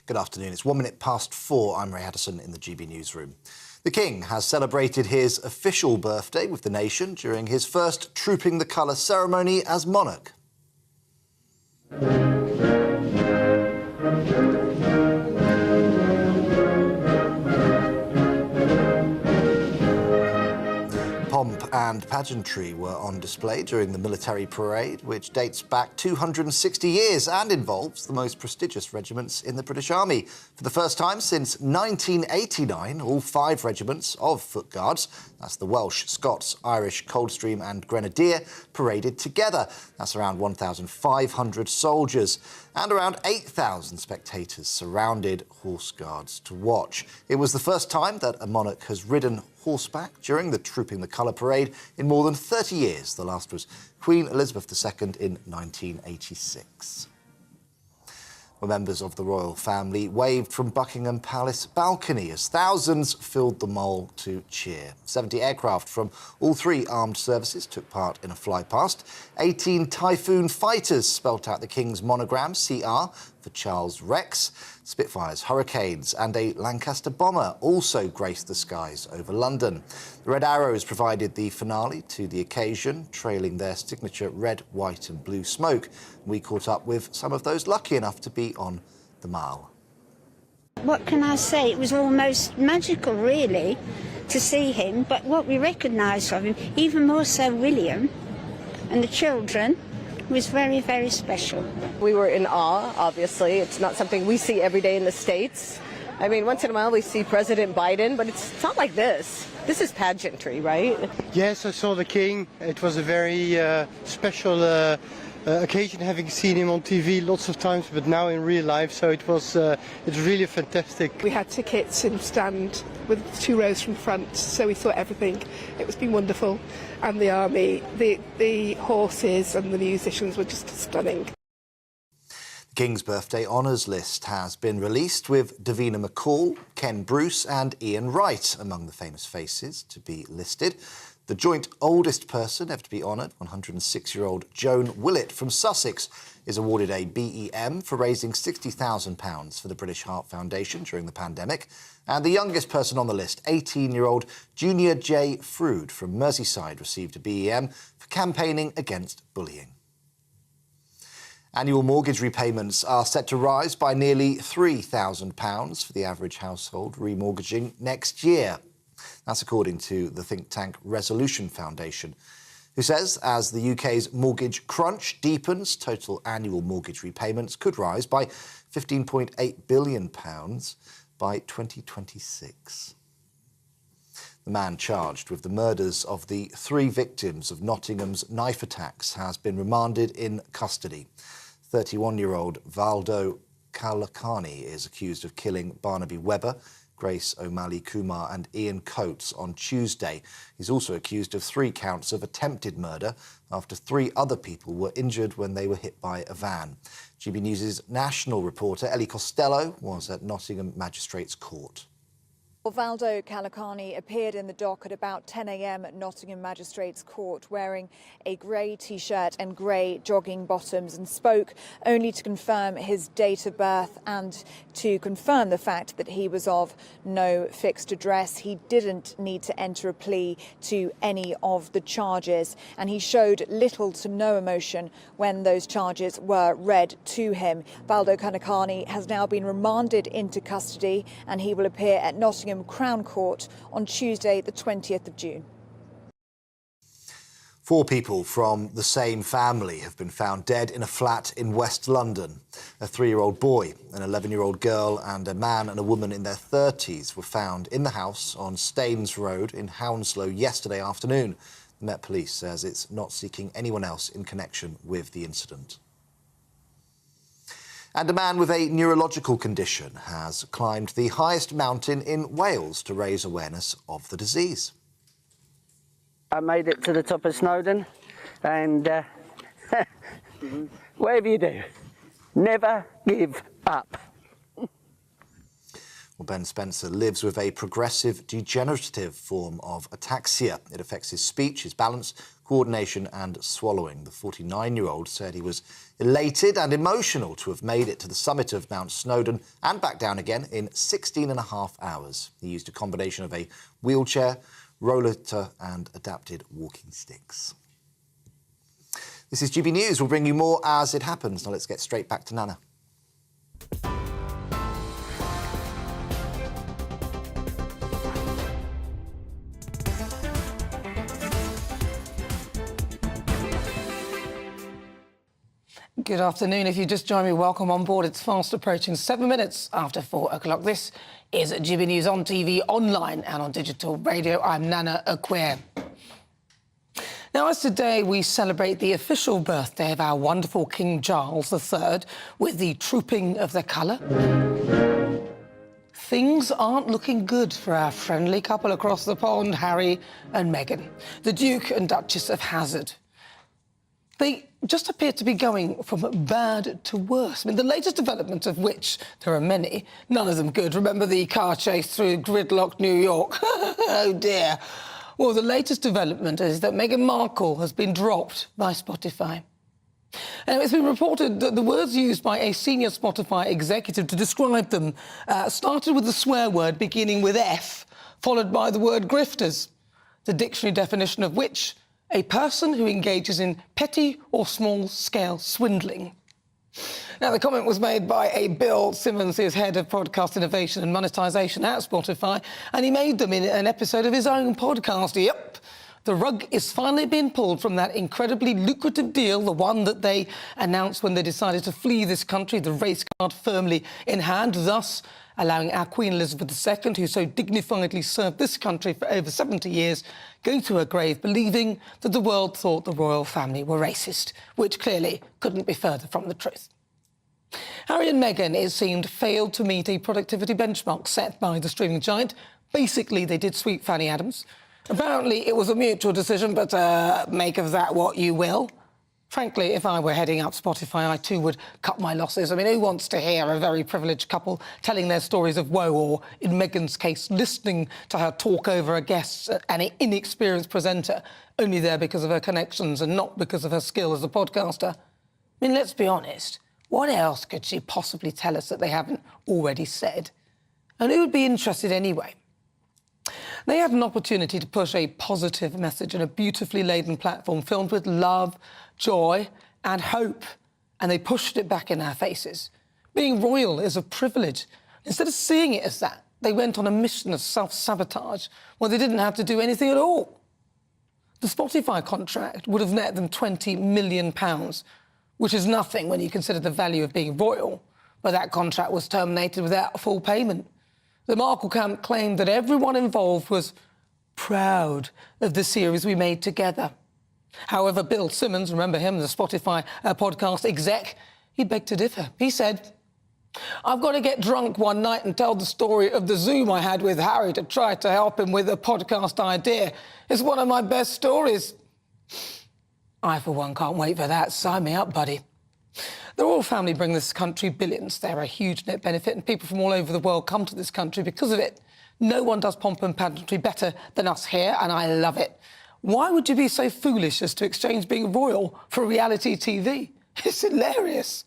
Good afternoon. It's 1 minute past 4. I'm Ray Addison in the GB newsroom. The King has celebrated his official birthday with the nation during his first Trooping the Colour ceremony as monarch. Pomp and pageantry were on display during the military parade, which dates back 260 years and involves the most prestigious regiments in the British Army. For the first time since 1989, all 5 regiments of Foot Guards, that's the Welsh, Scots, Irish, Coldstream and Grenadier, paraded together. That's around 1,500 soldiers. And around 8,000 spectators surrounded Horse Guards to watch. It was the first time that a monarch has ridden horseback during the Trooping the Colour parade in more than 30 years. The last was Queen Elizabeth II in 1986. Well, members of the royal family waved from Buckingham Palace balcony as thousands filled the mole to cheer. 70 aircraft from all 3 armed services took part in a flypast. 18 Typhoon fighters spelt out the King's monogram, CR, for Charles Rex. Spitfires, Hurricanes and a Lancaster bomber also graced the skies over London. The Red Arrows provided the finale to the occasion, trailing their signature red, white and blue smoke. We caught up with some of those lucky enough to be on the Mall. What can I say? It was almost magical, really, to see him. But what we recognised of him, even more so William and the children, was very, very special. We were in awe, obviously. It's not something we see every day in the States. I mean, once in a while we see President Biden, but it's not like this. This is pageantry, right? Yes, I saw the King. It was a very special occasion, having seen him on TV lots of times, but now in real life, so it's really fantastic. We had tickets in stand with 2 rows from front, so we saw everything. It's been wonderful. And the army, the horses and the musicians were just stunning. The King's birthday honours list has been released with Davina McCall, Ken Bruce and Ian Wright among the famous faces to be listed. The joint oldest person ever to be honoured, 106-year-old Joan Willett from Sussex, is awarded a BEM for raising £60,000 for the British Heart Foundation during the pandemic. And the youngest person on the list, 18-year-old Junior J. Frood from Merseyside, received a BEM for campaigning against bullying. Annual mortgage repayments are set to rise by nearly £3,000 for the average household remortgaging next year. That's according to the think tank Resolution Foundation, who says as the UK's mortgage crunch deepens, total annual mortgage repayments could rise by £15.8 billion by 2026. The man charged with the murders of the 3 victims of Nottingham's knife attacks has been remanded in custody. 31-year-old Valdo Kalakani is accused of killing Barnaby Webber, Grace O'Malley Kumar and Ian Coates on Tuesday. He's also accused of 3 counts of attempted murder after 3 other people were injured when they were hit by a van. GB News' national reporter Ellie Costello was at Nottingham Magistrates Court. Valdo Calacani appeared in the dock at about 10 a.m. at Nottingham Magistrates Court wearing a grey T-shirt and grey jogging bottoms and spoke only to confirm his date of birth and to confirm the fact that he was of no fixed address. He didn't need to enter a plea to any of the charges, and he showed little to no emotion when those charges were read to him. Valdo Calacani has now been remanded into custody and he will appear at Nottingham Crown Court on Tuesday, the 20th of June. 4 people from the same family have been found dead in a flat in West London. A 3-year-old boy, an 11-year-old girl and a man and a woman in their 30s were found in the house on Staines Road in Hounslow yesterday afternoon. The Met Police says it's not seeking anyone else in connection with the incident. And a man with a neurological condition has climbed the highest mountain in Wales to raise awareness of the disease. I made it to the top of Snowdon, and whatever you do, never give up. Well, Ben Spencer lives with a progressive degenerative form of ataxia. It affects his speech, his balance, coordination and swallowing. The 49-year-old said he was elated and emotional to have made it to the summit of Mount Snowdon and back down again in 16.5 hours. He used a combination of a wheelchair, rollator and adapted walking sticks. This is GB News. We'll bring you more as it happens. Now let's get straight back to Nana. Good afternoon. If you just joined me, welcome on board. It's fast approaching 7 minutes after 4 o'clock. This is GB News on TV, online and on digital radio. I'm Nana Akua. Now, as today we celebrate the official birthday of our wonderful King Charles III with the trooping of the colour, things aren't looking good for our friendly couple across the pond, Harry and Meghan, the Duke and Duchess of Hazzard. They just appear to be going from bad to worse. I mean, the latest development of which there are many, none of them good. Remember the car chase through gridlocked New York? Oh, dear. Well, the latest development is that Meghan Markle has been dropped by Spotify. And it's been reported that the words used by a senior Spotify executive to describe them started with a swear word beginning with F, followed by the word grifters, the dictionary definition of which a person who engages in petty or small-scale swindling. Now, the comment was made by a Bill Simmons, who's head of podcast innovation and monetisation at Spotify, and he made them in an episode of his own podcast. Yep, the rug is finally being pulled from that incredibly lucrative deal, the one that they announced when they decided to flee this country, the race card firmly in hand, thus allowing our Queen Elizabeth II, who so dignifiedly served this country for over 70 years, going to her grave believing that the world thought the royal family were racist, which clearly couldn't be further from the truth. Harry and Meghan, it seemed, failed to meet a productivity benchmark set by the streaming giant. Basically, they did sweep Fanny Adams. Apparently, it was a mutual decision, but make of that what you will. Frankly, if I were heading up Spotify, I too would cut my losses. I mean, who wants to hear a very privileged couple telling their stories of woe, or, in Meghan's case, listening to her talk over a guest and an inexperienced presenter, only there because of her connections and not because of her skill as a podcaster? I mean, let's be honest. What else could she possibly tell us that they haven't already said? And who would be interested anyway? They had an opportunity to push a positive message on a beautifully laden platform filled with love, joy and hope, and they pushed it back in our faces. Being royal is a privilege. Instead of seeing it as that, they went on a mission of self-sabotage where they didn't have to do anything at all. The Spotify contract would have net them £20 million, which is nothing when you consider the value of being royal, but that contract was terminated without full payment. The Markle camp claimed that everyone involved was proud of the series we made together. However, Bill Simmons, remember him, the Spotify podcast exec, he begged to differ. He said, "I've got to get drunk one night and tell the story of the Zoom I had with Harry to try to help him with a podcast idea. It's one of my best stories." I, for one, can't wait for that. Sign me up, buddy. The royal family bring this country billions. They're a huge net benefit, and people from all over the world come to this country because of it. No one does pomp and pageantry better than us here, and I love it. Why would you be so foolish as to exchange being royal for reality TV? It's hilarious.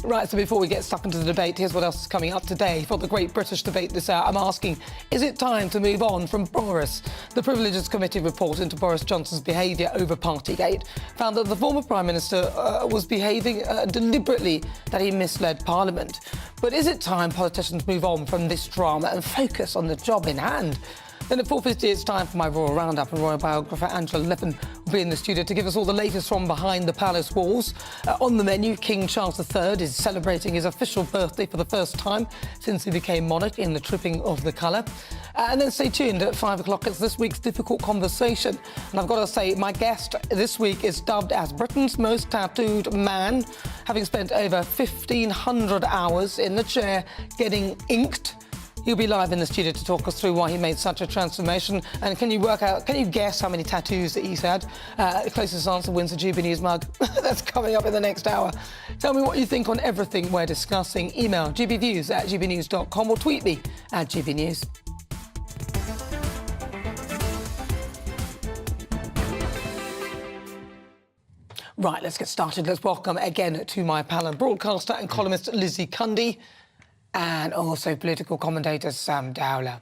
Right, so before we get stuck into the debate, here's what else is coming up today. For the Great British Debate this hour, I'm asking, is it time to move on from Boris? The Privileges Committee report into Boris Johnson's behaviour over Partygate found that the former Prime Minister was behaving deliberately, that he misled Parliament. But is it time politicians move on from this drama and focus on the job in hand? Then at 4:50, it's time for my Royal Roundup, and royal biographer Angela Lippin will be in the studio to give us all the latest from behind the palace walls. On the menu, King Charles III is celebrating his official birthday for the first time since he became monarch in the tripping of the colour. And then stay tuned at 5 o'clock. It's this week's Difficult Conversation. And I've got to say, my guest this week is dubbed as Britain's most tattooed man, having spent over 1,500 hours in the chair getting inked. He'll be live in the studio to talk us through why he made such a transformation. And can you guess how many tattoos that he's had? The closest answer wins a GBNews mug. That's coming up in the next hour. Tell me what you think on everything we're discussing. Email gbviews@gbnews.com or tweet me at GBNews. Right, let's get started. Let's welcome again to my panel broadcaster and columnist Lizzie Cundy, and also political commentator Sam Dowler.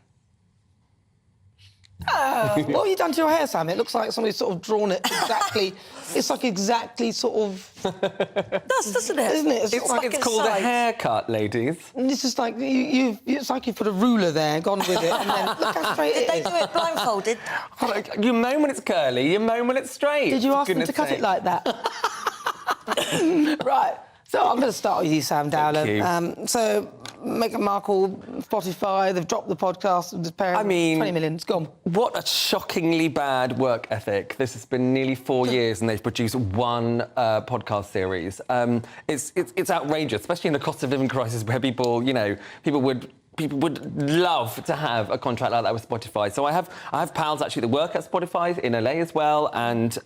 What have you done to your hair, Sam? It looks like somebody's sort of drawn it exactly. It's like exactly sort of... It does, doesn't it? Isn't it? It's like it's called a haircut, ladies. It's just like, it's like you put a ruler there, gone with it, and then look how straight it is. Did they do it blindfolded? You moan when it's curly, you moan when it's straight. Did you ask them to cut it like that? Right. So I'm going to start with you, Sam Dowler. So Meghan Markle, Spotify, they've dropped the podcast of the parent. I mean, 20 million, it's gone. What a shockingly bad work ethic. This has been nearly 4 years and they've produced one podcast series. It's outrageous, especially in the cost of living crisis where people would love to have a contract like that with Spotify. So I have pals actually that work at Spotify in LA as well, and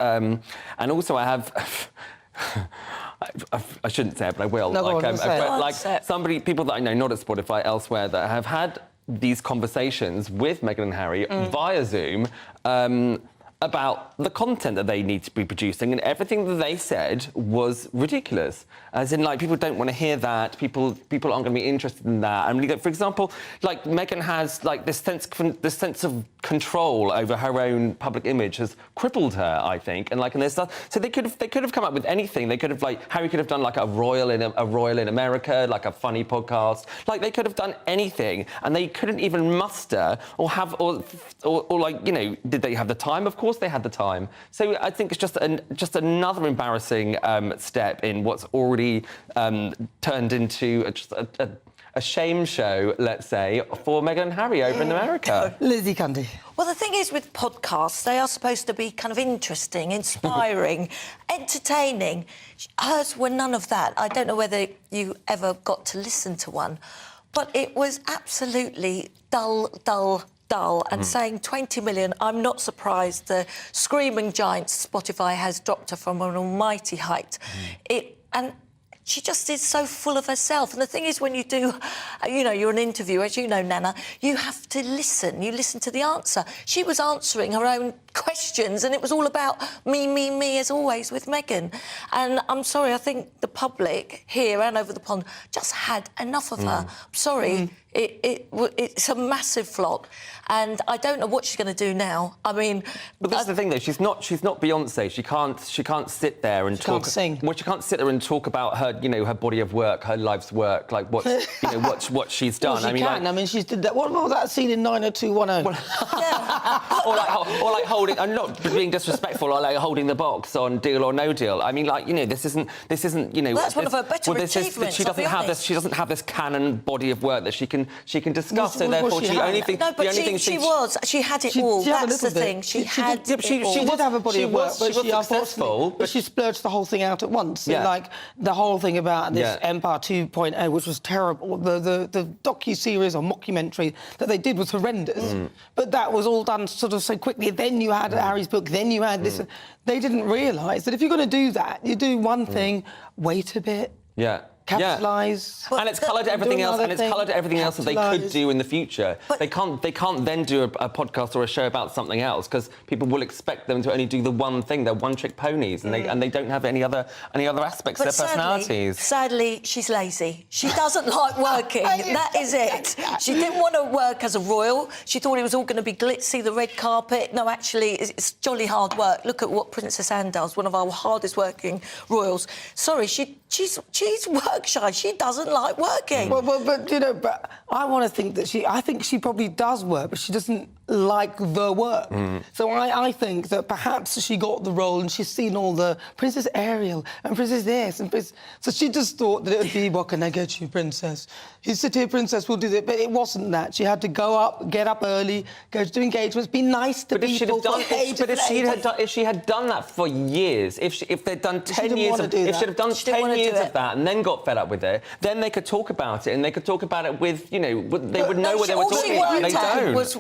also I have... I shouldn't say it, but I will. No, People that I know, not at Spotify, elsewhere, that have had these conversations with Meghan and Harry via Zoom about the content that they need to be producing, and everything that they said was ridiculous. As in, like, people don't want to hear that. People aren't going to be interested in that. I mean, for example, like, Meghan has like this sense of control over her own public image has crippled her, I think. And there's stuff. So they could have come up with anything. They could have Harry could have done like a royal in America, like a funny podcast. Like, they could have done anything, and they couldn't even muster or have did they have the time? Of course they had the time. So I think it's just another embarrassing step in what's already turned into a shame show, let's say, for Meghan and Harry over in America. Lizzie Cundy. Well, the thing is with podcasts, they are supposed to be kind of interesting, inspiring, entertaining. Hers were none of that. I don't know whether you ever got to listen to one, but it was absolutely dull, and saying 20 million, I'm not surprised the screaming giant Spotify has dropped her from an almighty height. And she just is so full of herself. And the thing is, when you do, you're an interview, as you know, Nana, you have to listen. You listen to the answer. She was answering her own questions, and it was all about me, as always, with Meghan. And I'm sorry, I think the public here and over the pond just had enough of her. I'm sorry. It's a massive flop, and I don't know what she's going to do now. I mean, but that's the thing, though. She's not Beyonce. She can't sit there and talk. Can't sing. Well, she can't sit there and talk about her, her body of work, her life's work, like what she's done. Well, she can. I mean, she's did that. What was that scene in 90210? or like holding. I'm not being disrespectful. Or like holding the box on Deal or No Deal. I mean, this isn't. Well, that's one of her better achievements. She doesn't have this canon body of work that she can she can discuss. So Was therefore, she the had? only thing, No, the but only thing she was. She had it all. She had a That's the little bit. thing. She had did, it all. she did have a body of work, but she successful. But she splurged the whole thing out at once. Yeah. Like the whole thing about this Yeah. Empire 2.0, which was terrible. The docu-series or mockumentary that they did was horrendous. But that was all done sort of so quickly. Then you had Harry's book, then you had this. They didn't realise that if you're going to do that, you do one thing, wait a bit. Yeah. Capitalise. Yeah. And it's coloured everything else, and it's coloured everything else that they could Capitalise. do in the future. They can't then do a podcast or a show about something else because people will expect them to only do the one thing. They're one-trick ponies, and they don't have any other aspects of their personalities. Sadly, she's lazy. She doesn't like working. That is it. She didn't want to work as a royal. She thought it was all going to be glitzy, the red carpet. No, actually, it's jolly hard work. Look at what Princess Anne does, one of our hardest-working royals. Sorry, she's work shy. She doesn't like working. But you know, but I want to think that I think she probably does work, but she doesn't like the work. So I think that perhaps she got the role and she's seen all the Princess Ariel and Princess this and so she just thought that it would be, what can I get you, Princess? You sit here, Princess, we'll do that. But it wasn't that. She had to go up, get up early, go to engagements, be nice to people. If she had done that for years, if they'd done 10 years of that and then got fed up with it, then they could talk about it and they could talk about it with, you know, they would know what they were talking about. They don't. Was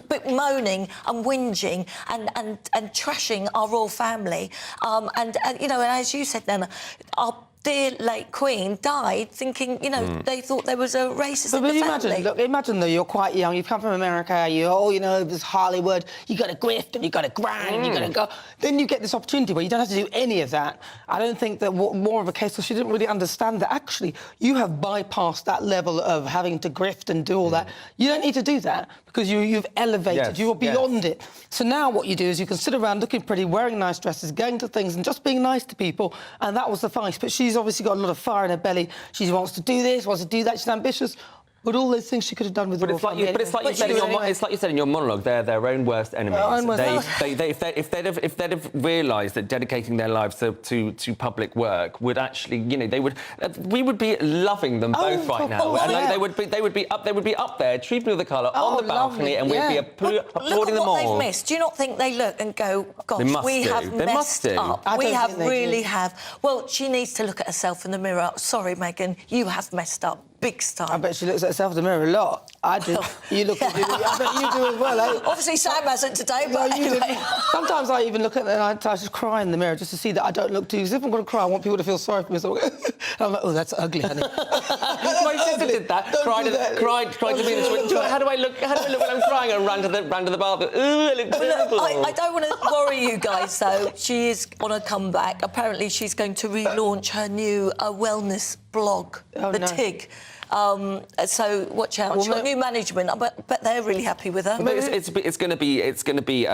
moaning and whinging and trashing our royal family. And you know, and as you said, Nana, our dear late Queen died thinking, you know, they thought there was a racist in the family. Imagine though, you're quite young, you've come from America, you know, this Hollywood, you got to grift and you got to grind and you got to go. Then you get this opportunity where you don't have to do any of that. I don't think that more of a case, so she didn't really understand that actually you have bypassed that level of having to grift and do all that. You don't need to do that because you've elevated, you're beyond it. So now what you do is you can sit around looking pretty, wearing nice dresses, going to things and just being nice to people, and that was suffice. But she's obviously got a lot of fire in her belly. She wants to do this, wants to do that. She's ambitious. But all those things she could have done with the royal family. But it's like you said in your monologue, they're their own worst enemies. If they'd have realised that dedicating their lives to public work would actually, you know, we would be loving them both right now. And they would be up there, treating with the colour on the balcony, and we'd be applauding them all. Look at what they've missed. Do you not think they look and go, gosh, we have messed up. We have really have. Well, she needs to look at herself in the mirror. Sorry, Meghan, you have messed up. Big time. I bet she looks at herself in the mirror a lot. I do. You look at I bet you do as well, eh? Obviously, Sam hasn't today, but anyway. Sometimes I even look at it and I just cry in the mirror just to see that I don't look too... Because if I'm going to cry, I want people to feel sorry for me. So I'm like, oh, that's ugly, honey. My sister did that. Cried to me in the swing. How do I look when I'm crying? And ran to the bathroom. Ooh, I look terrible. I don't want to worry you guys, though. She is on a comeback. Apparently, she's going to relaunch her new wellness blog, TIG. So watch out. She's got new management, but they're really happy with her. It's going to be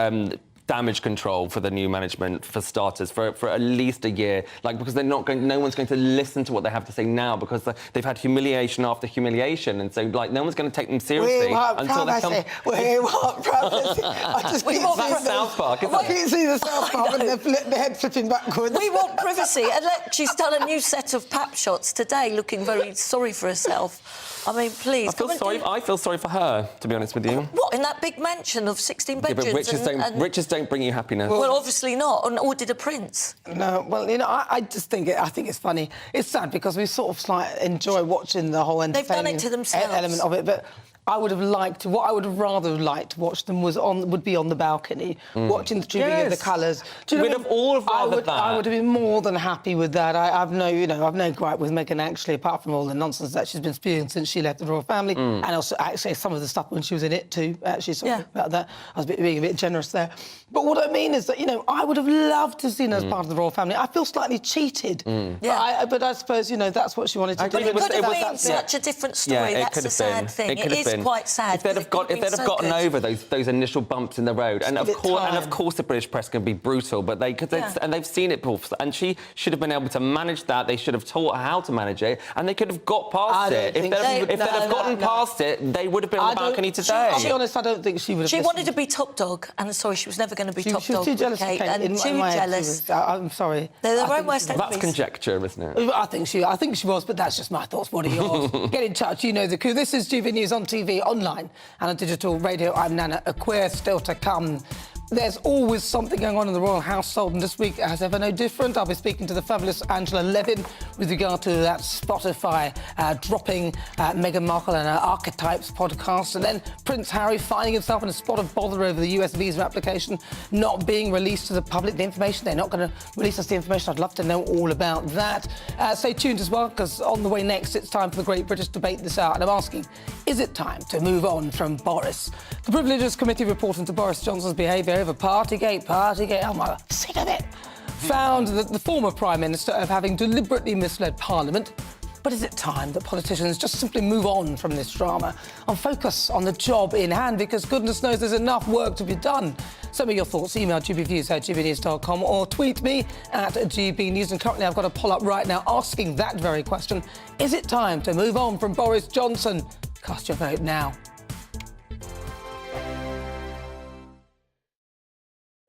damage control for the new management, for starters, for at least a year, because they're not going. No one's going to listen to what they have to say now because they've had humiliation after humiliation, and so no one's going to take them seriously until they come. We want privacy. I just keep That's South Park. I keep seeing the South Park and the head flipping backwards. We want privacy, and look, she's done a new set of pap shots today, looking very sorry for herself. I mean, please. I feel sorry for her, to be honest with you. What, in that big mansion of 16 bedrooms? Yeah, but riches don't bring you happiness. Well, obviously not, or did a prince? No, well, you know, I just think it's funny. It's sad because we sort of enjoy watching the whole entertaining They've done it to themselves. Element of it, but I would have liked what I would have rather liked to watch them would be on the balcony, watching the trooping of the colours. We'd have all rather that. I would have been more than happy with that. I've no gripe with Meghan actually, apart from all the nonsense that she's been spewing since she left the royal family, and also actually some of the stuff when she was in it too. Actually, sorry about that. I was being a bit generous there. But what I mean is that I would have loved to have seen her as part of the royal family. I feel slightly cheated. But I suppose that's what she wanted to do. But it could have been such a different story. That's the sad thing. It is quite sad. If they'd have gotten over those initial bumps in the road, and of course the British press can be brutal, but they've seen it, and she should have been able to manage that. They should have taught her how to manage it, and they could have got past it. If they'd have gotten past it, they would have been on the balcony today. To be honest, I don't think she would have. She wanted to be top dog, and sorry, she was never going to be top dog. She was too jealous of Kate, and too jealous. I'm sorry. They're their own worst enemies. That's conjecture, isn't it? I think she was, but that's just my thoughts. What are yours? Get in touch. You know the coup. This is GBNews on TV. TV, online and on digital radio. I'm Nana Akua. Still to come, there's always something going on in the royal household, and this week, as ever, no different. I'll be speaking to the fabulous Angela Levin with regard to that Spotify dropping Meghan Markle and her Archetypes podcast, and then Prince Harry finding himself in a spot of bother over the US visa application not being released to the public. The information, they're not going to release us the information. I'd love to know all about that. Stay tuned as well, because on the way next, it's time for the Great British Debate this hour, and I'm asking, is it time to move on from Boris? The Privileges Committee reporting to Boris Johnson's behaviour over Partygate, I'm sick of it, found that the former Prime Minister of having deliberately misled Parliament. But is it time that politicians just simply move on from this drama and focus on the job in hand? Because goodness knows there's enough work to be done. Send me your thoughts. Email gbviews@gbnews.com or tweet me at GBNews. And currently I've got a poll up right now asking that very question. Is it time to move on from Boris Johnson? Cast your vote now.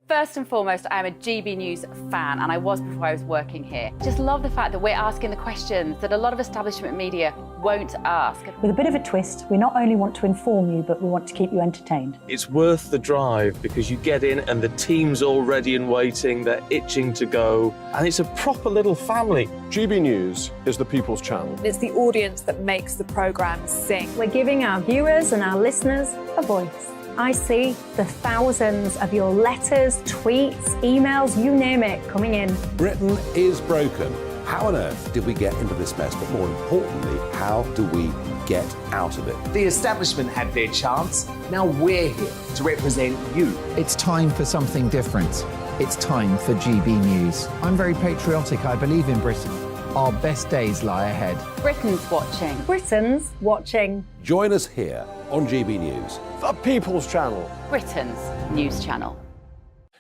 First and foremost, I'm a GB News fan, and I was before I was working here. Just love the fact that we're asking the questions that a lot of establishment media won't ask. With a bit of a twist, we not only want to inform you, but we want to keep you entertained. It's worth the drive because you get in and the team's all ready and waiting, they're itching to go, and it's a proper little family. GB News is the People's Channel. It's the audience that makes the programme sing. We're giving our viewers and our listeners a voice. I see the thousands of your letters, tweets, emails, you name it, coming in. Britain is broken. How on earth did we get into this mess? But more importantly, how do we get out of it? The establishment had their chance. Now we're here to represent you. It's time for something different. It's time for GB News. I'm very patriotic. I believe in Britain. Our best days lie ahead. Britain's watching. Britain's watching. Join us here on GB News. The People's Channel. Britain's news channel.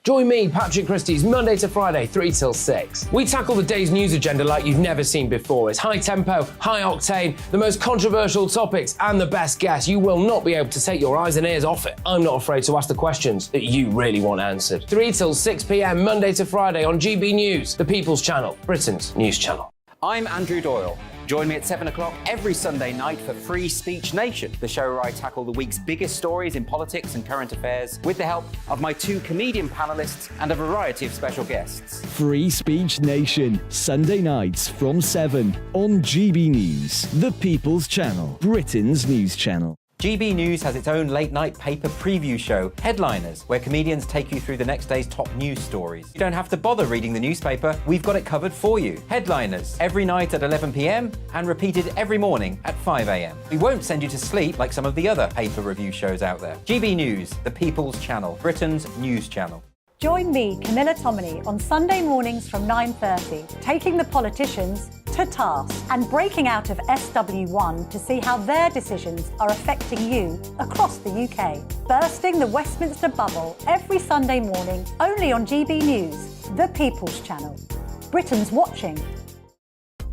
Join me, Patrick Christie's, Monday to Friday, 3 till 6. We tackle the day's news agenda like you've never seen before. It's high tempo, high octane, the most controversial topics, and the best guests. You will not be able to take your eyes and ears off it. I'm not afraid to ask the questions that you really want answered. 3 till 6 p.m, Monday to Friday on GB News, the People's Channel, Britain's news channel. I'm Andrew Doyle. Join me at 7 o'clock every Sunday night for Free Speech Nation, the show where I tackle the week's biggest stories in politics and current affairs with the help of my 2 comedian panellists and a variety of special guests. Free Speech Nation, Sunday nights from 7 on GB News, the People's Channel, Britain's news channel. GB News has its own late-night paper preview show, Headliners, where comedians take you through the next day's top news stories. You don't have to bother reading the newspaper, we've got it covered for you. Headliners, every night at 11 p.m. and repeated every morning at 5 a.m. We won't send you to sleep like some of the other paper review shows out there. GB News, the People's Channel, Britain's news channel. Join me, Camilla Tominey, on Sunday mornings from 9:30, taking the politicians to task and breaking out of SW1 to see how their decisions are affecting you across the UK. Bursting the Westminster bubble every Sunday morning, only on GB News, the People's Channel. Britain's watching.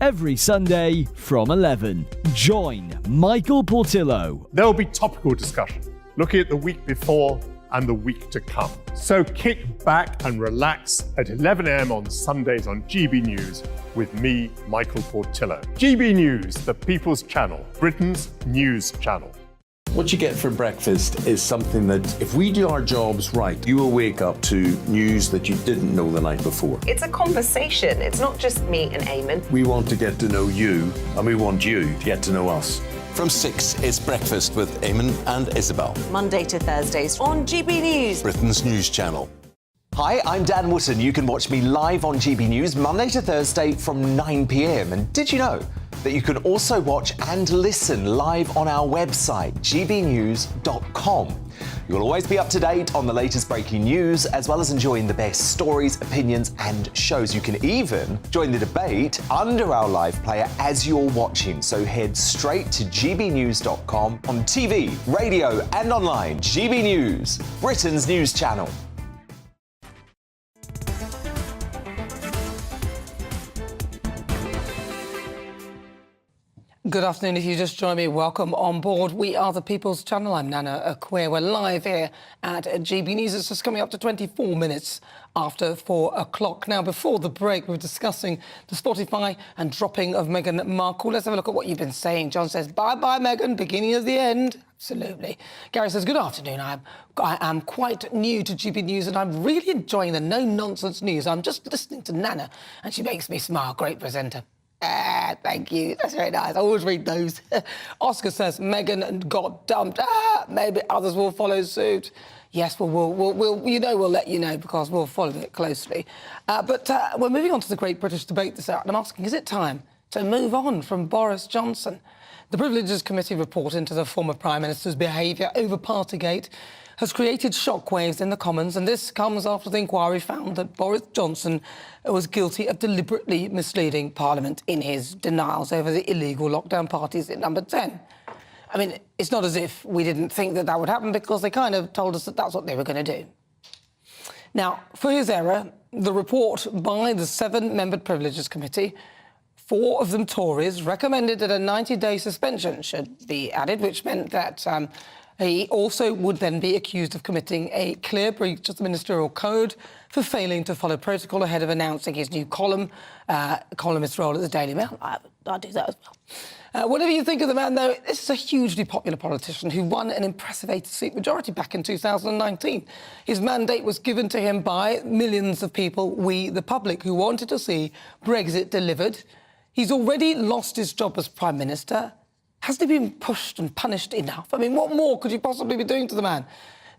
Every Sunday from 11, join Michael Portillo. There will be topical discussion, looking at the week before and the week to come. So kick back and relax at 11 a.m. on Sundays on GB News with me, Michael Portillo. GB News, the People's Channel, Britain's news channel. What you get for breakfast is something that, if we do our jobs right, you will wake up to news that you didn't know the night before. It's a conversation. It's not just me and Eamon. We want to get to know you, and we want you to get to know us. From 6, it's Breakfast with Eamon and Isabel. Monday to Thursdays on GB News, Britain's news channel. Hi, I'm Dan Wootton. You can watch me live on GB News Monday to Thursday from 9 p.m. And did you know that you can also watch and listen live on our website, gbnews.com? You'll always be up to date on the latest breaking news, as well as enjoying the best stories, opinions and shows. You can even join the debate under our live player as you're watching. So head straight to gbnews.com on TV, radio and online. GB News, Britain's news channel. Good afternoon. If you just joined me, welcome on board. We are the People's Channel. I'm Nana Akua. We're live here at GB News. It's just coming up to 24 minutes after 4 o'clock. Now, before the break, we were discussing the Spotify and dropping of Meghan Markle. Let's have a look at what you've been saying. John says, bye-bye, Meghan, beginning of the end. Absolutely. Gary says, good afternoon. I am quite new to GB News and I'm really enjoying the no-nonsense news. I'm just listening to Nana and she makes me smile. Great presenter. Thank you. That's very nice. I always read those. Oscar says, Meghan got dumped. Maybe others will follow suit. Yes, we'll let you know because we'll follow it closely. But we're moving on to the Great British Debate this hour, and I'm asking, is it time to move on from Boris Johnson? The Privileges Committee report into the former Prime Minister's behaviour over Partygate has created shockwaves in the Commons, and this comes after the inquiry found that Boris Johnson was guilty of deliberately misleading Parliament in his denials over the illegal lockdown parties at Number 10. I mean, it's not as if we didn't think that that would happen because they kind of told us that that's what they were going to do. Now, for his error, the report by the 7-membered Privileges Committee, 4 of them Tories, recommended that a 90-day suspension should be added, which meant that he also would then be accused of committing a clear breach of the ministerial code for failing to follow protocol ahead of announcing his new columnist role at the Daily Mail. I'll do that as well. Whatever you think of the man, though, this is a hugely popular politician who won an impressive 80-seat majority back in 2019. His mandate was given to him by millions of people, we, the public, who wanted to see Brexit delivered. He's already lost his job as Prime Minister. Hasn't he been pushed and punished enough? I mean, what more could you possibly be doing to the man?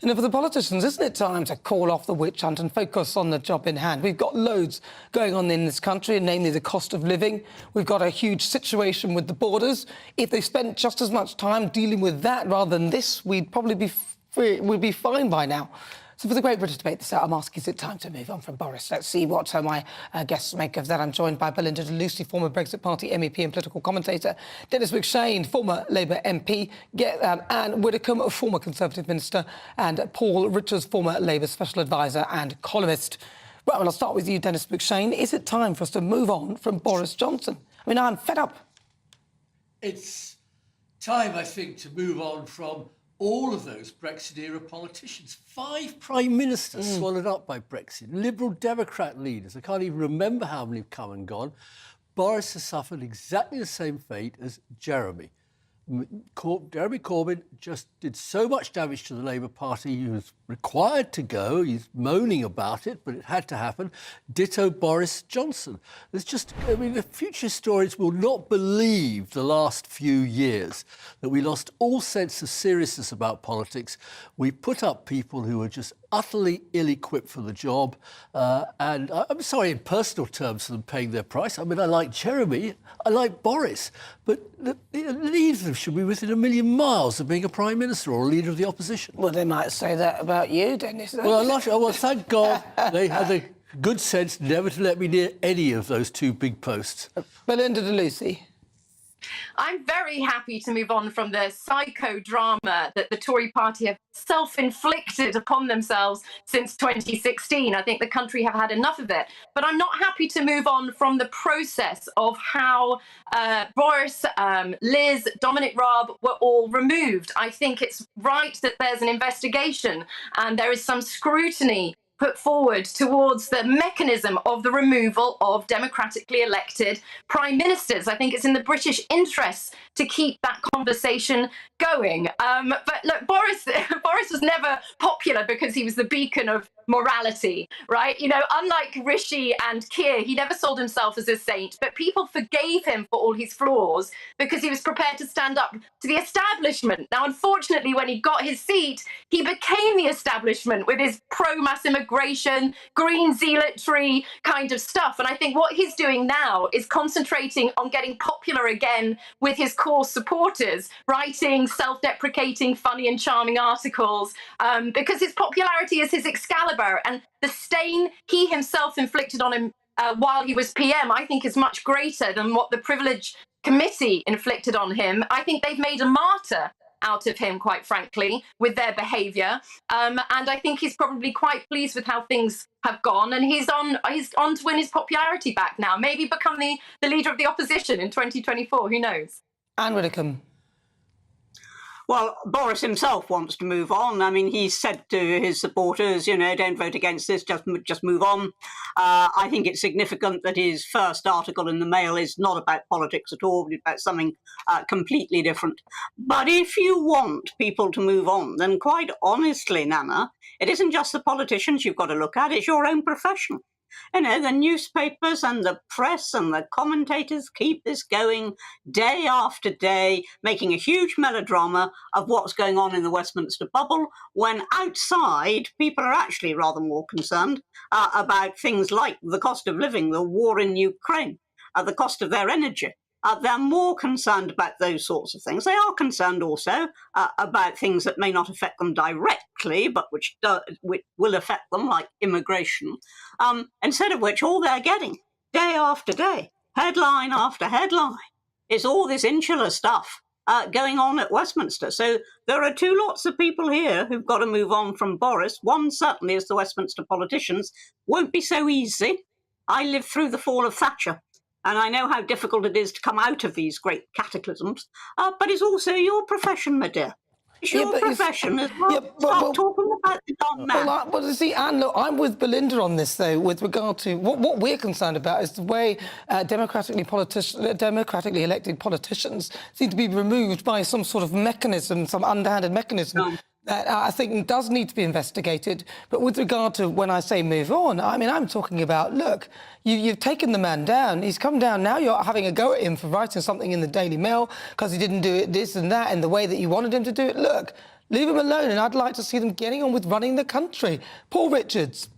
And for the politicians, isn't it time to call off the witch hunt and focus on the job in hand? We've got loads going on in this country, namely the cost of living. We've got a huge situation with the borders. If they spent just as much time dealing with that rather than this, we'd probably be fine by now. So for the Great British Debate this hour, I'm asking, is it time to move on from Boris? Let's see what my guests make of that. I'm joined by Belinda de Lucy, former Brexit Party MEP and political commentator, Dennis McShane, former Labour MP, Anne Widdecombe, a former Conservative minister, and Paul Richards, former Labour special advisor and columnist. Right, well, I'll start with you, Dennis McShane. Is it time for us to move on from Boris Johnson? I mean, I'm fed up. It's time, I think, to move on from all of those Brexit-era politicians. 5 prime ministers swallowed up by Brexit. Liberal Democrat leaders. I can't even remember how many have come and gone. Boris has suffered exactly the same fate as Jeremy. Jeremy Corbyn just did so much damage to the Labour Party. He was required to go. He's moaning about it, but it had to happen. Ditto Boris Johnson. There's just, I mean, the future historians will not believe the last few years that we lost all sense of seriousness about politics. We put up people who were just utterly ill-equipped for the job. And I'm sorry, in personal terms, for them paying their price. I mean, I like Jeremy, I like Boris, but neither of them should be within a million miles of being a Prime Minister or a leader of the opposition. Well, they might say that about you, Dennis. Well, thank God they had the good sense never to let me near any of those 2 big posts. Belinda de Lucy. I'm very happy to move on from the psychodrama that the Tory party have self-inflicted upon themselves since 2016. I think the country have had enough of it. But I'm not happy to move on from the process of how Boris, Liz, Dominic Raab were all removed. I think it's right that there's an investigation and there is some scrutiny put forward towards the mechanism of the removal of democratically elected prime ministers. I think it's in the British interests to keep that conversation going. But look, Boris was never popular because he was the beacon of morality, right? You know, unlike Rishi and Keir, he never sold himself as a saint, but people forgave him for all his flaws because he was prepared to stand up to the establishment. Now, unfortunately, when he got his seat, he became the establishment with his pro-mass immigration, green zealotry kind of stuff. And I think what he's doing now is concentrating on getting popular again with his core supporters, writing self-deprecating, funny and charming articles, because his popularity is his Excalibur. And the stain he himself inflicted on him while he was PM, I think is much greater than what the Privilege Committee inflicted on him. I think they've made a martyr out of him, quite frankly, with their behaviour. And I think he's probably quite pleased with how things have gone. And he's on to win his popularity back now, maybe become the leader of the opposition in 2024. Who knows? Anne Widdecombe. Well, Boris himself wants to move on. I mean, he's said to his supporters, you know, don't vote against this, just move on. I think it's significant that his first article in the Mail is not about politics at all, it's about something completely different. But if you want people to move on, then quite honestly, Nana, it isn't just the politicians you've got to look at, it's your own profession. You know, the newspapers and the press and the commentators keep this going day after day, making a huge melodrama of what's going on in the Westminster bubble, when outside people are actually rather more concerned about things like the cost of living, the war in Ukraine, the cost of their energy. They're more concerned about those sorts of things. They are concerned also about things that may not affect them directly, but which will affect them, like immigration. Instead of which, all they're getting, day after day, headline after headline, is all this insular stuff going on at Westminster. So there are two lots of people here who've got to move on from Boris. One certainly is the Westminster politicians. Won't be so easy. I lived through the fall of Thatcher. And I know how difficult it is to come out of these great cataclysms, but it's also your profession, my dear. It's your profession as well. Stop talking about the dumb man. Well, see, Anne, look, I'm with Belinda on this, though, with regard to what we're concerned about is the way democratically elected politicians seem to be removed by some sort of mechanism, some underhanded mechanism. That I think does need to be investigated. But with regard to when I say move on, I mean, I'm talking about, look, you've taken the man down. He's come down. Now you're having a go at him for writing something in the Daily Mail because he didn't do it this and that in the way that you wanted him to do it. Look, leave him alone, and I'd like to see them getting on with running the country. Paul Richards.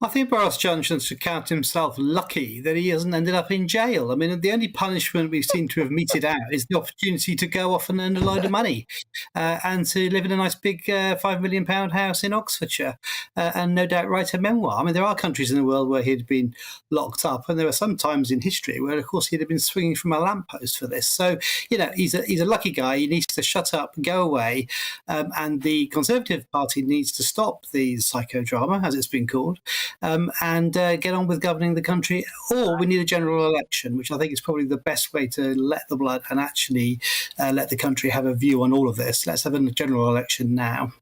I think Boris Johnson should count himself lucky that he hasn't ended up in jail. I mean, the only punishment we seem to have meted out is the opportunity to go off and earn a load of money and to live in a nice big £5 million house in Oxfordshire and no doubt write a memoir. I mean, there are countries in the world where he'd been locked up, and there are some times in history where, of course, he'd have been swinging from a lamppost for this. So, you know, he's a lucky guy. He needs to shut up and go away, and the Conservative Party needs to stop the psychodrama, as it's been called, and get on with governing the country. Or we need a general election, which I think is probably the best way to let the blood and actually let the country have a view on all of this. Let's have a general election now.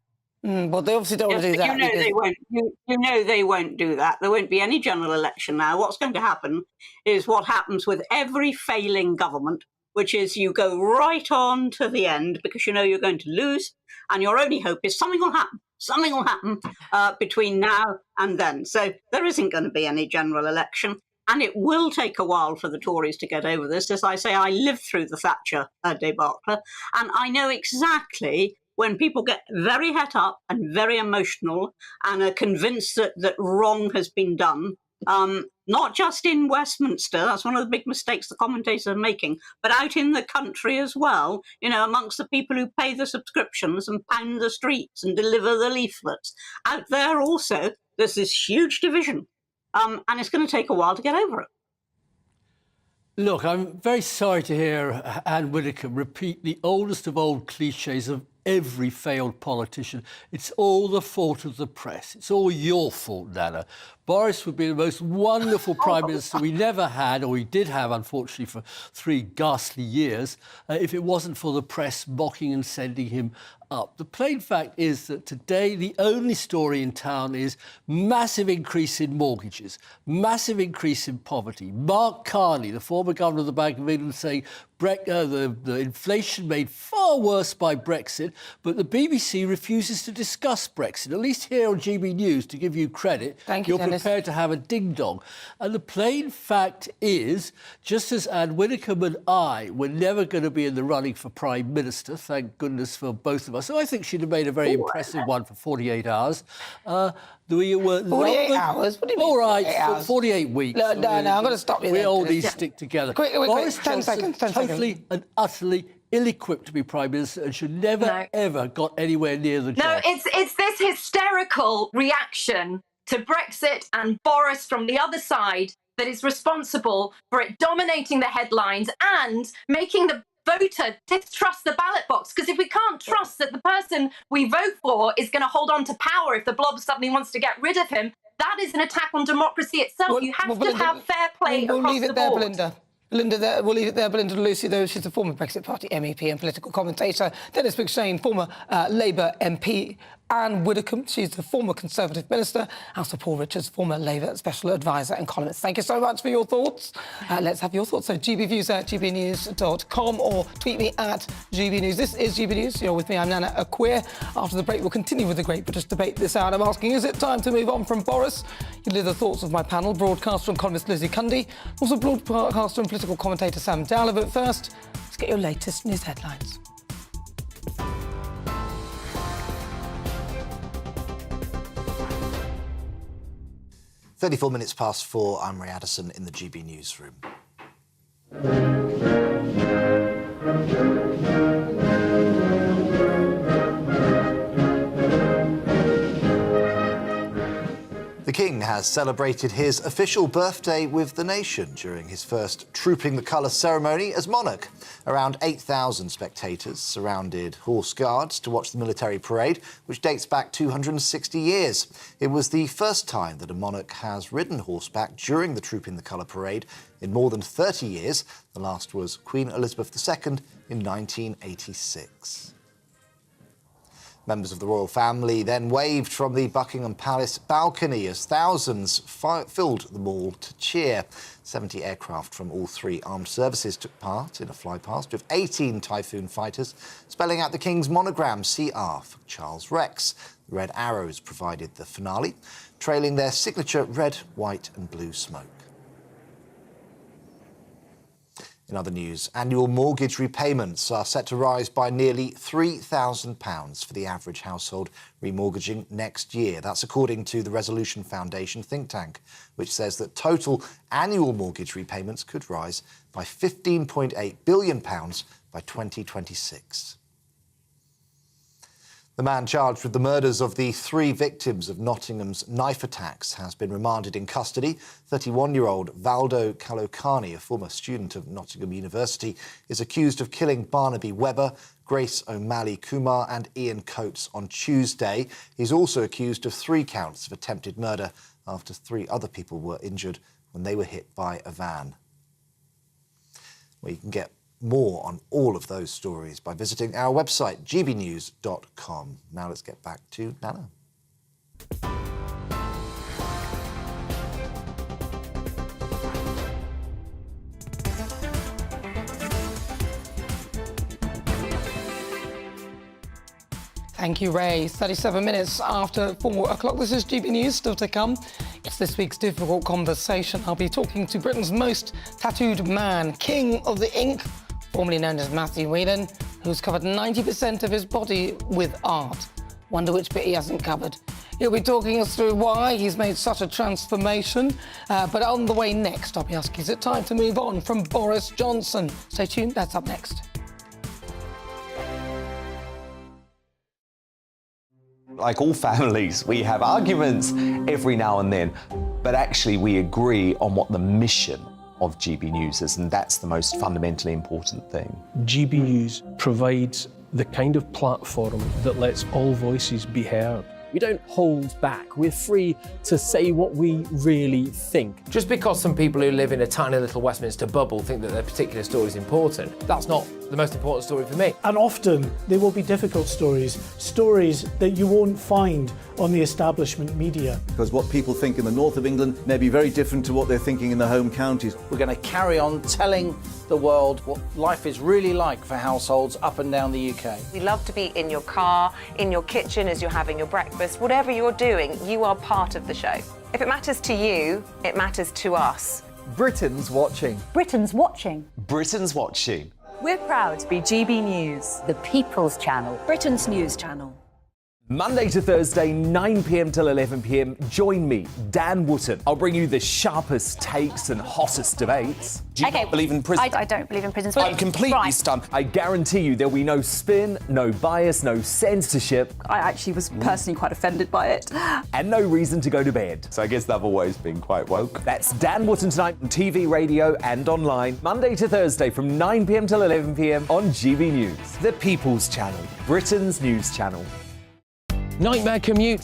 Well, they obviously don't want to do that. You know they won't. You know they won't do that. There won't be any general election now. What's going to happen is what happens with every failing government, which is you go right on to the end because you know you're going to lose, and your only hope is something will happen. Something will happen between now and then. So there isn't going to be any general election, and it will take a while for the Tories to get over this. As I say, I lived through the Thatcher debacle, and I know exactly when people get very het up and very emotional and are convinced that wrong has been done. Not just in Westminster, that's one of the big mistakes the commentators are making, but out in the country as well, you know, amongst the people who pay the subscriptions and pound the streets and deliver the leaflets. Out there also, there's this huge division, and it's going to take a while to get over it. Look, I'm very sorry to hear Anne Widdecombe repeat the oldest of old cliches of every failed politician. It's all the fault of the press. It's all your fault, Nana. Boris would be the most wonderful Prime Minister we never had, or we did have, unfortunately, for 3 ghastly years, if it wasn't for the press mocking and sending him up. The plain fact is that today the only story in town is massive increase in mortgages, massive increase in poverty. Mark Carney, the former governor of the Bank of England, saying the inflation made far worse by Brexit, but the BBC refuses to discuss Brexit. At least here on GB News, to give you credit, you're prepared to have a ding-dong. And the plain fact is, just as Anne Widdecombe and I were never going to be in the running for Prime Minister, thank goodness for both of us, so I think she'd have made a very impressive one for 48 hours. We were 48 hours? What do you mean? All right, 48 48 weeks. No, I'm going to stop you We there. all need to stick together. Quick, Boris 10 seconds. totally and utterly ill-equipped to be Prime Minister and should never, ever got anywhere near the job. No, it's this hysterical reaction to Brexit and Boris from the other side that is responsible for it dominating the headlines and making the voter distrust the ballot box. Because if we can't trust that the person we vote for is going to hold on to power if the blob suddenly wants to get rid of him, that is an attack on democracy itself. You have to have fair play across the board. Belinda. Belinda, we'll leave it there. Belinda Lucy, though, she's a former Brexit Party MEP and political commentator. Dennis McShane, former Labour MP. Anne Widdecombe, she's the former Conservative Minister. Also Paul Richards, former Labour Special Advisor and columnist. Thank you so much for your thoughts. Let's have your thoughts. So gbviews@gbnews.com or tweet me at GBNews. This is GB News. You're with me, I'm Nana Akua. After the break, we'll continue with the Great British debate this hour. I'm asking, is it time to move on from Boris? You'll hear the thoughts of my panel, broadcaster and columnist Lizzie Cundy, also broadcaster and political commentator Sam Dowler. But first, let's get your latest news headlines. 34 minutes past 4, I'm Ray Addison in the GB newsroom. The King has celebrated his official birthday with the nation during his first Trooping the Colour ceremony as monarch. Around 8,000 spectators surrounded Horse Guards to watch the military parade, which dates back 260 years. It was the first time that a monarch has ridden horseback during the Trooping the Colour parade in more than 30 years. The last was Queen Elizabeth II in 1986. Members of the royal family then waved from the Buckingham Palace balcony as thousands filled the mall to cheer. 70 aircraft from all three armed services took part in a flypast with 18 Typhoon fighters, spelling out the King's monogram, CR, for Charles Rex. The Red Arrows provided the finale, trailing their signature red, white and blue smoke. In other news, annual mortgage repayments are set to rise by nearly £3,000 for the average household remortgaging next year. That's according to the Resolution Foundation think tank, which says that total annual mortgage repayments could rise by £15.8 billion by 2026. The man charged with the murders of the three victims of Nottingham's knife attacks has been remanded in custody. 31-year-old Valdo Kalokani, a former student of Nottingham University, is accused of killing Barnaby Webber, Grace O'Malley Kumar and Ian Coates on Tuesday. He's also accused of 3 counts of attempted murder after 3 other people were injured when they were hit by a van. Well, you can get more on all of those stories by visiting our website, gbnews.com. Now let's get back to Nana. Thank you, Ray. 37 minutes after 4 o'clock. This is GB News, still to come. It's this week's difficult conversation. I'll be talking to Britain's most tattooed man, King of the Ink, formerly known as Matthew Whelan, who's covered 90% of his body with art. Wonder which bit he hasn't covered. He'll be talking us through why he's made such a transformation. But on the way next, I'll be asking, is it time to move on from Boris Johnson? Stay tuned, that's up next. Like all families, we have arguments every now and then, but actually we agree on what the mission of GB News is, and that's the most fundamentally important thing. GB News provides the kind of platform that lets all voices be heard. We don't hold back. We're free to say what we really think. Just because some people who live in a tiny little Westminster bubble think that their particular story is important, that's not the most important story for me. And often they will be difficult stories, stories that you won't find on the establishment media. Because what people think in the north of England may be very different to what they're thinking in the home counties. We're going to carry on telling the world what life is really like for households up and down the UK. We love to be in your car, in your kitchen as you're having your breakfast. Whatever you're doing, you are part of the show. If it matters to you, it matters to us. Britain's watching. Britain's watching. Britain's watching. We're proud to be GB News, the People's Channel, Britain's news channel. Monday to Thursday, 9 p.m. till 11 p.m. Join me, Dan Wootton. I'll bring you the sharpest takes and hottest debates. Do you not believe in prison? I don't believe in prisons. I'm completely stunned. I guarantee you there'll be no spin, no bias, no censorship. I actually was personally quite offended by it. And no reason to go to bed. So I guess they've always been quite woke. That's Dan Wootton tonight on TV, radio and online. Monday to Thursday from 9 p.m. till 11 p.m. on GB News. The People's Channel, Britain's news channel. Nightmare commute.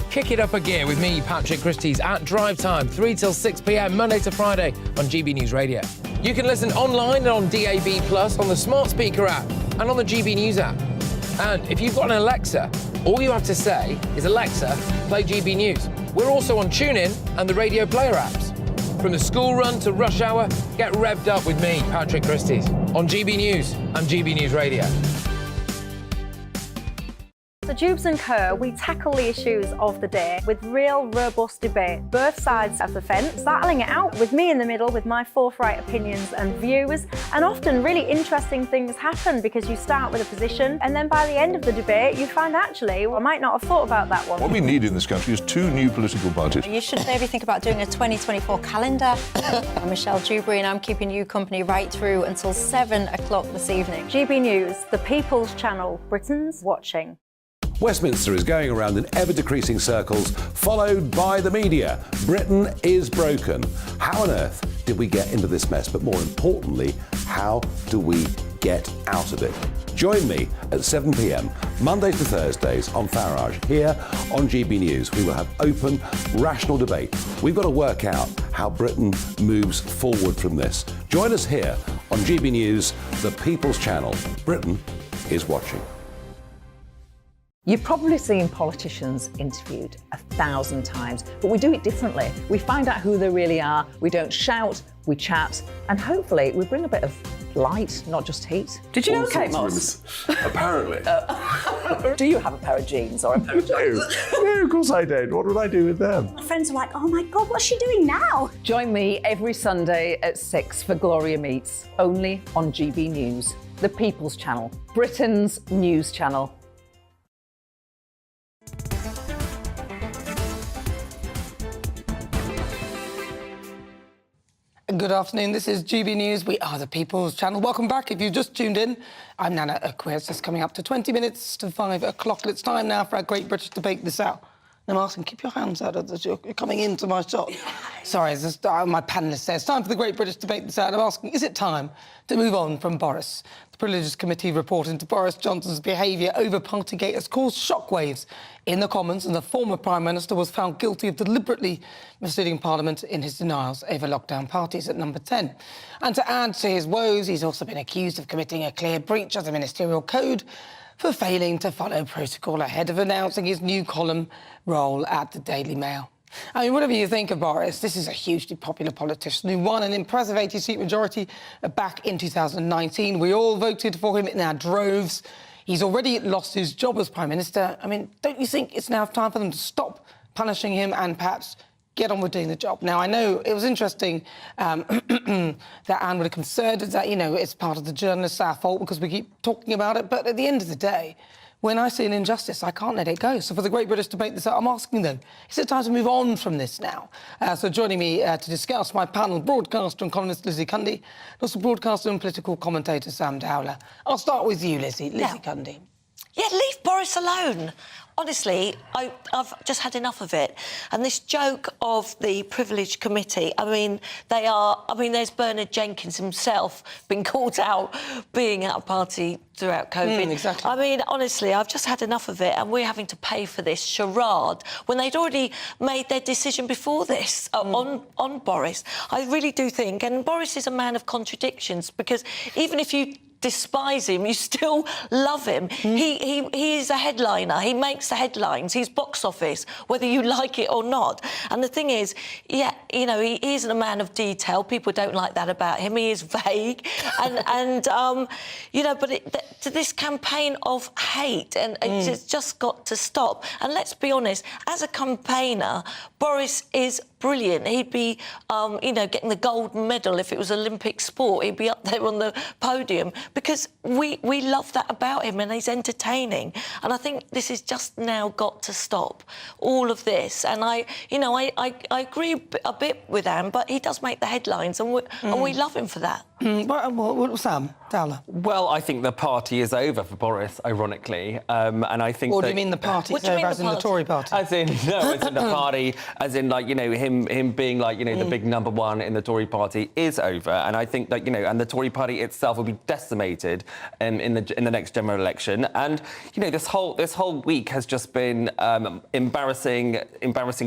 Kick it up a gear with me, Patrick Christys, at drive time, 3 till 6 p.m, Monday to Friday on GB News Radio. You can listen online and on DAB+, on the smart speaker app and on the GB News app. And if you've got an Alexa, all you have to say is, Alexa, play GB News. We're also on TuneIn and the Radio Player apps. From the school run to rush hour, get revved up with me, Patrick Christys, on GB News and GB News Radio. So Jubes and Kerr, we tackle the issues of the day with real, robust debate, both sides of the fence, battling it out with me in the middle with my forthright opinions and views. And often really interesting things happen because you start with a position and then by the end of the debate you find actually, well, I might not have thought about that one. What we need in this country is 2 new political parties. You should maybe think about doing a 2024 calendar. I'm Michelle Dewberry and I'm keeping you company right through until 7 o'clock this evening. GB News, the People's Channel, Britain's watching. Westminster is going around in ever-decreasing circles, followed by the media. Britain is broken. How on earth did we get into this mess? But more importantly, how do we get out of it? Join me at 7 p.m, Mondays to Thursdays on Farage, here on GB News. We will have open, rational debate. We've got to work out how Britain moves forward from this. Join us here on GB News, the People's Channel. Britain is watching. You've probably seen politicians interviewed 1,000 times, but we do it differently. We find out who they really are, we don't shout, we chat, and hopefully we bring a bit of light, not just heat. Did you know Kate Moss? Apparently. Do you have a pair of jeans or a pair of jeans? No, of course I don't. What would I do with them? My friends are like, oh my God, what's she doing now? Join me every Sunday at 6 for Gloria Meets, only on GB News, the People's Channel, Britain's news channel. Good afternoon, this is GB News. We are the People's Channel. Welcome back. If you've just tuned in, I'm Nana Akua. It's just coming up to 20 minutes to 5 o'clock. It's time now for our Great British Debate This Out. And I'm asking, keep your hands out of this. You're coming into my shot. Sorry, it's just, my panellist says, time for the Great British Debate This Out. I'm asking, is it time to move on from Boris? The Privileges Committee report into Boris Johnson's behaviour over Partygate has caused shockwaves in the Commons, and the former Prime Minister was found guilty of deliberately misleading Parliament in his denials over lockdown parties at number 10. And to add to his woes, he's also been accused of committing a clear breach of the ministerial code for failing to follow protocol ahead of announcing his new column role at the Daily Mail. I mean, whatever you think of Boris, this is a hugely popular politician who won an impressive 80-seat majority back in 2019. We all voted for him in our droves. He's already lost his job as Prime Minister. I mean, don't you think it's now time for them to stop punishing him and perhaps get on with doing the job? Now, I know it was interesting that Anne would have considered that, you know, it's part of the journalists' our fault because we keep talking about it. But at the end of the day, when I see an injustice, I can't let it go. So for the Great British Debate This Out, I'm asking them, is it time to move on from this now? So joining me to discuss my panel, broadcaster and columnist Lizzie Cundy, and also broadcaster and political commentator Sam Dowler. I'll start with you, Lizzie Cundy. Yeah, leave Boris alone. Honestly, I've just had enough of it. And this joke of the Privilege Committee, I mean, there's Bernard Jenkins himself been caught out being at a party throughout COVID. Exactly. I mean, honestly, I've just had enough of it, and we're having to pay for this charade when they'd already made their decision before this on Boris. I really do think, and Boris is a man of contradictions, because even if you despise him, you still love him. He is a headliner. He makes the headlines. He's box office, whether you like it or not. And the thing is, yeah, you know, he isn't a man of detail. People don't like that about him. He is vague, and you know. But this campaign of hate, and it's just got to stop. And let's be honest, as a campaigner, Boris is brilliant. He'd be, you know, getting the gold medal if it was Olympic sport. He'd be up there on the podium because we love that about him, and he's entertaining. And I think this has just now got to stop, all of this. And I agree a bit with Anne, but he does make the headlines, and we love him for that. Well, Sam Dowler. Well, I think the party is over for Boris, ironically, and I think. What do you mean the party is over? As in the Tory party? As in the party, as in, like, you know, him being like, the big number one in the Tory party is over. And I think that, and the Tory party itself will be decimated in the next general election. And, this whole week has just been embarrassing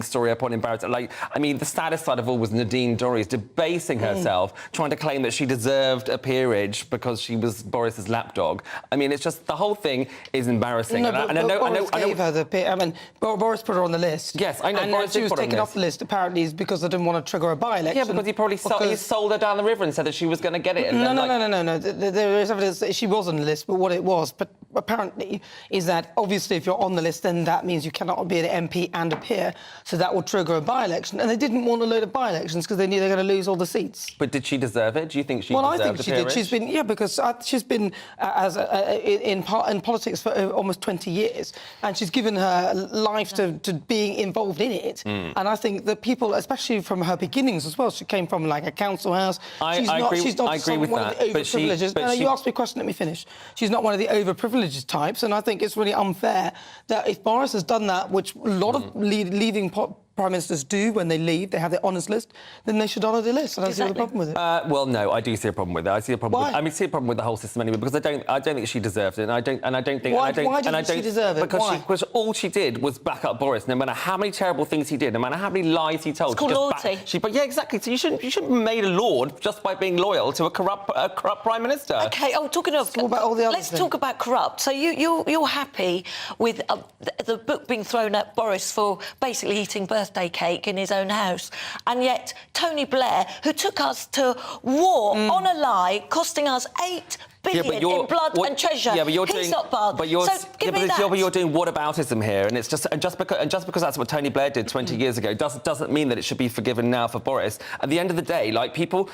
story upon embarrassing. Like, I mean, the saddest side of all was Nadine Dorries debasing herself, trying to claim that she deserved a peerage because she was Boris's lapdog. I mean, it's just, the whole thing is embarrassing. No, Boris gave her the peer. I mean, Boris put her on the list. Yes, I know. And Boris she was put her on taken off the list, apparently, is because they didn't want to trigger a by-election. Yeah, because he probably sold her down the river and said that she was going to get it. And No. There is evidence that she was on the list, but what it was, but apparently, is that obviously if you're on the list, then that means you cannot be an MP and a peer, so that will trigger a by-election. And they didn't want a load of by-elections because they knew they were going to lose all the seats. But did she deserve it? Do you think she deserved it? Well, I think she did. She's been, because she's been in politics for almost 20 years, and she's given her life to being involved in it. And I think that people, especially from her beginnings as well, she came from like a council house. I agree with one that. Of the overprivileged. You asked me a question, let me finish. She's not one of the overprivileged types, and I think it's really unfair that if Boris has done that, which a lot of leaving Prime Ministers do when they leave, they have their honours list, then they should honour the list. I don't see the problem with it. Well, no, I do see a problem with it. I see a problem. Why? See a problem with the whole system anyway, because I don't think she deserved it, and I don't think. Why didn't she deserve it? Because all she did was back up Boris, no matter how many terrible things he did, no matter how many lies he told. It's called loyalty. Yeah, exactly. So you shouldn't be made a lord just by being loyal to a corrupt Prime Minister. Okay. Oh, talking of. Talk about all the let's talk about corrupt. So you're happy with the book being thrown at Boris for basically eating birthday cake in his own house, and yet Tony Blair, who took us to war on a lie, costing us $8 billion in blood and treasure. Yeah, but you're He's doing. not bad. But you're, so give me that. But you're doing whataboutism here, and it's just because that's what Tony Blair did 20 years ago doesn't mean that it should be forgiven now for Boris. At the end of the day, like people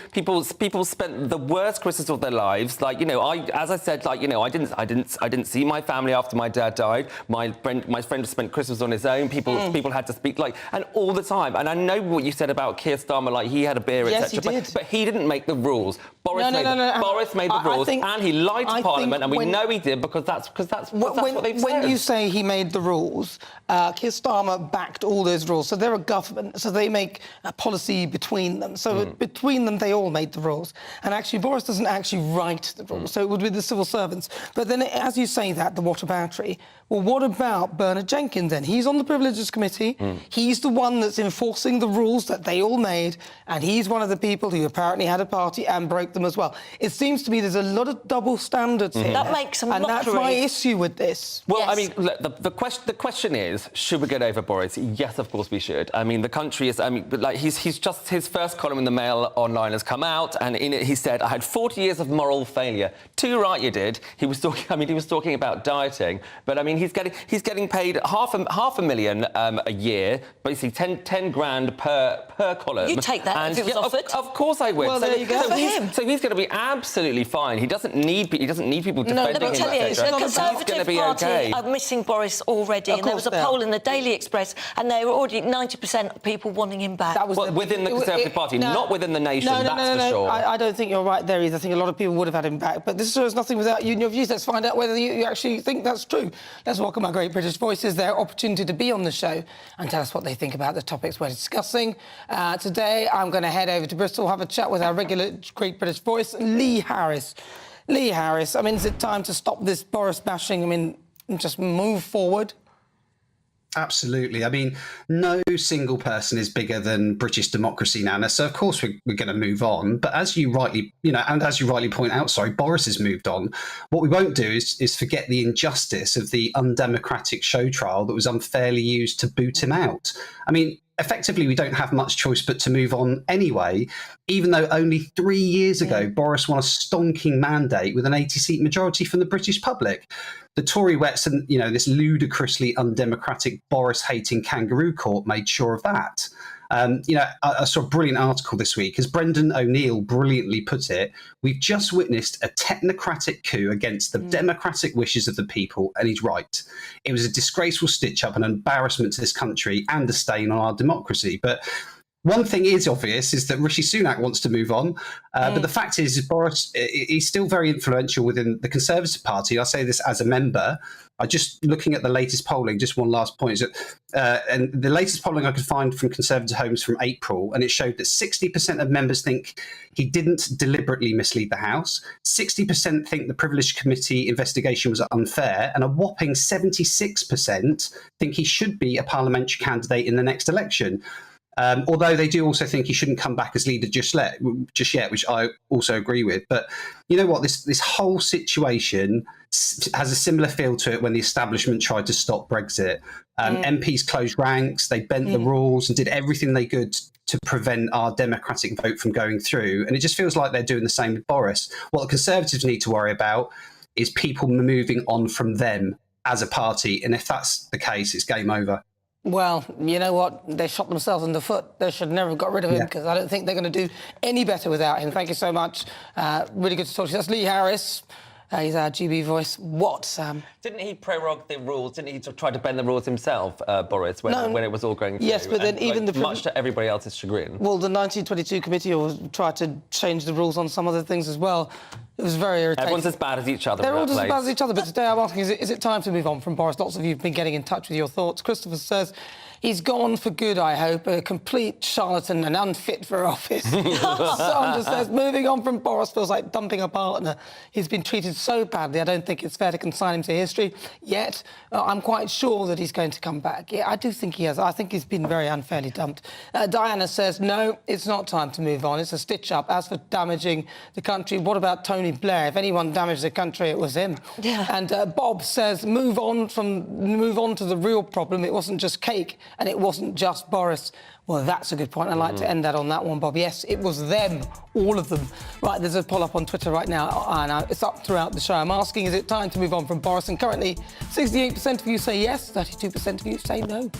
spent the worst Christmas of their lives. Like as I said, like I didn't see my family after my dad died. My friend spent Christmas on his own. People had to speak and all the time. And I know what you said about Keir Starmer, like he had a beer, yes, etc. He did. But he didn't make the rules. Boris made the rules. And he lied to Parliament, and we know he did because that's what they've said. When you say he made the rules, Keir Starmer backed all those rules. So they're a government, so they make a policy between them. So between them, they all made the rules. And actually, Boris doesn't actually write the rules, so it would be the civil servants. But then, as you say that, the whataboutery, well, what about Bernard Jenkins then? He's on the Privileges Committee. He's the one that's enforcing the rules that they all made, and he's one of the people who apparently had a party and broke them as well. It seems to me there's a lot of double standards here. That makes a mockery. And that's my issue with this. Well, yes. I mean, look, the question is, should we get over Boris? Yes, of course we should. I mean, the country is. I mean, like he's just his first column in the Mail Online has come out, and in it he said, "I had 40 years of moral failure." Too right, you did. He was talking. I mean, he was talking about dieting, but I mean, he's getting paid half a million a year, basically 10 grand per column. You take that if it was offered. Of course I would. Well, there you go. So he's going to be absolutely fine. He doesn't need people defending him. Let me tell you, the Conservative Party are missing Boris already, and there was a poll in the Daily Express, and they were already 90% of people wanting him back. That was within the Conservative Party, not within the nation. That's for sure. I don't think you're right there either. I think a lot of people would have had him back, but this shows nothing without you and your views. Let's find out whether you actually think that's true. Let's welcome our great British voices, their opportunity to be on the show and tell us what they think about the topics we're discussing. Today, I'm going to head over to Bristol, have a chat with our regular great British voice, Lee Harris. Lee Harris, I mean, is it time to stop this Boris bashing? I mean, just move forward? Absolutely. I mean, no single person is bigger than British democracy, Nana. So, of course, we're going to move on. But as you rightly, as you rightly point out, Boris has moved on. What we won't do is forget the injustice of the undemocratic show trial that was unfairly used to boot him out. I mean, effectively, we don't have much choice but to move on anyway, even though only 3 years ago, Boris won a stonking mandate with an 80-seat majority from the British public. The Tory Wets and, this ludicrously undemocratic Boris-hating kangaroo court made sure of that. I saw a brilliant article this week. As Brendan O'Neill brilliantly put it, we've just witnessed a technocratic coup against the democratic wishes of the people, and he's right. It was a disgraceful stitch-up, an embarrassment to this country and a stain on our democracy. But One thing is obvious is that Rishi Sunak wants to move on. But the fact is Boris, he's still very influential within the Conservative Party. I say this as a member. I just looking at the latest polling, just one last point, is that, and the latest polling I could find from Conservative Homes from April, and it showed that 60% of members think he didn't deliberately mislead the House, 60% think the Privilege Committee investigation was unfair, and a whopping 76% think he should be a parliamentary candidate in the next election. Although they do also think he shouldn't come back as leader just yet, which I also agree with. But you know what? This whole situation has a similar feel to it when the establishment tried to stop Brexit. MPs closed ranks, they bent the rules and did everything they could to prevent our democratic vote from going through. And it just feels like they're doing the same with Boris. What the Conservatives need to worry about is people moving on from them as a party. And if that's the case, it's game over. Well, you know what? They shot themselves in the foot. They should never have got rid of him because I don't think they're going to do any better without him. Thank you so much. Really good to talk to you. That's Lee Harris. He's our GB voice. What, Sam? Didn't he prorogue the rules? Didn't he try to bend the rules himself, Boris, when it was all going through? Yes, but then even much to everybody else's chagrin. Well, the 1922 committee tried to change the rules on some other things as well. It was very irritating. Everyone's as bad as each other. They're all just as bad as each other. But today I'm asking, is it time to move on from Boris? Lots of you have been getting in touch with your thoughts. Christopher says, he's gone for good, I hope. A complete charlatan and unfit for office. Sandra says, moving on from Boris feels like dumping a partner. He's been treated so badly, I don't think it's fair to consign him to history. Yet, I'm quite sure that he's going to come back. Yeah, I do think he has. I think he's been very unfairly dumped. Diana says, no, it's not time to move on. It's a stitch-up. As for damaging the country, what about Tony Blair? If anyone damaged the country, it was him. Yeah. And Bob says, move on to the real problem. It wasn't just cake. And it wasn't just Boris. Well, that's a good point. I'd like to end that on that one, Bob. Yes, it was them, all of them. Right, there's a poll up on Twitter right now, and it's up throughout the show. I'm asking, is it time to move on from Boris? And currently, 68% of you say yes, 32% of you say no.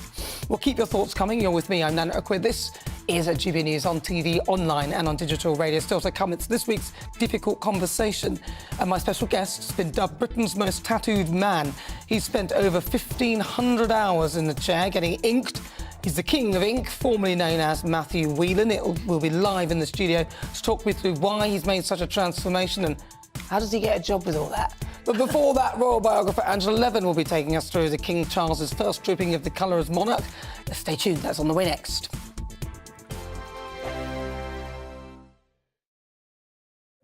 Well, keep your thoughts coming. You're with me. I'm Nana Akua. This is at GB News on TV, online and on digital radio. Still to come, it's this week's Difficult Conversation. And my special guest has been dubbed Britain's most tattooed man. He's spent over 1,500 hours in the chair getting inked. He's the king of ink, formerly known as Matthew Whelan. Will be live in the studio to talk me through why he's made such a transformation and how does he get a job with all that. But before that, royal biographer Angela Levin will be taking us through the King Charles's first trooping of the colour as monarch. Stay tuned, that's on the way next.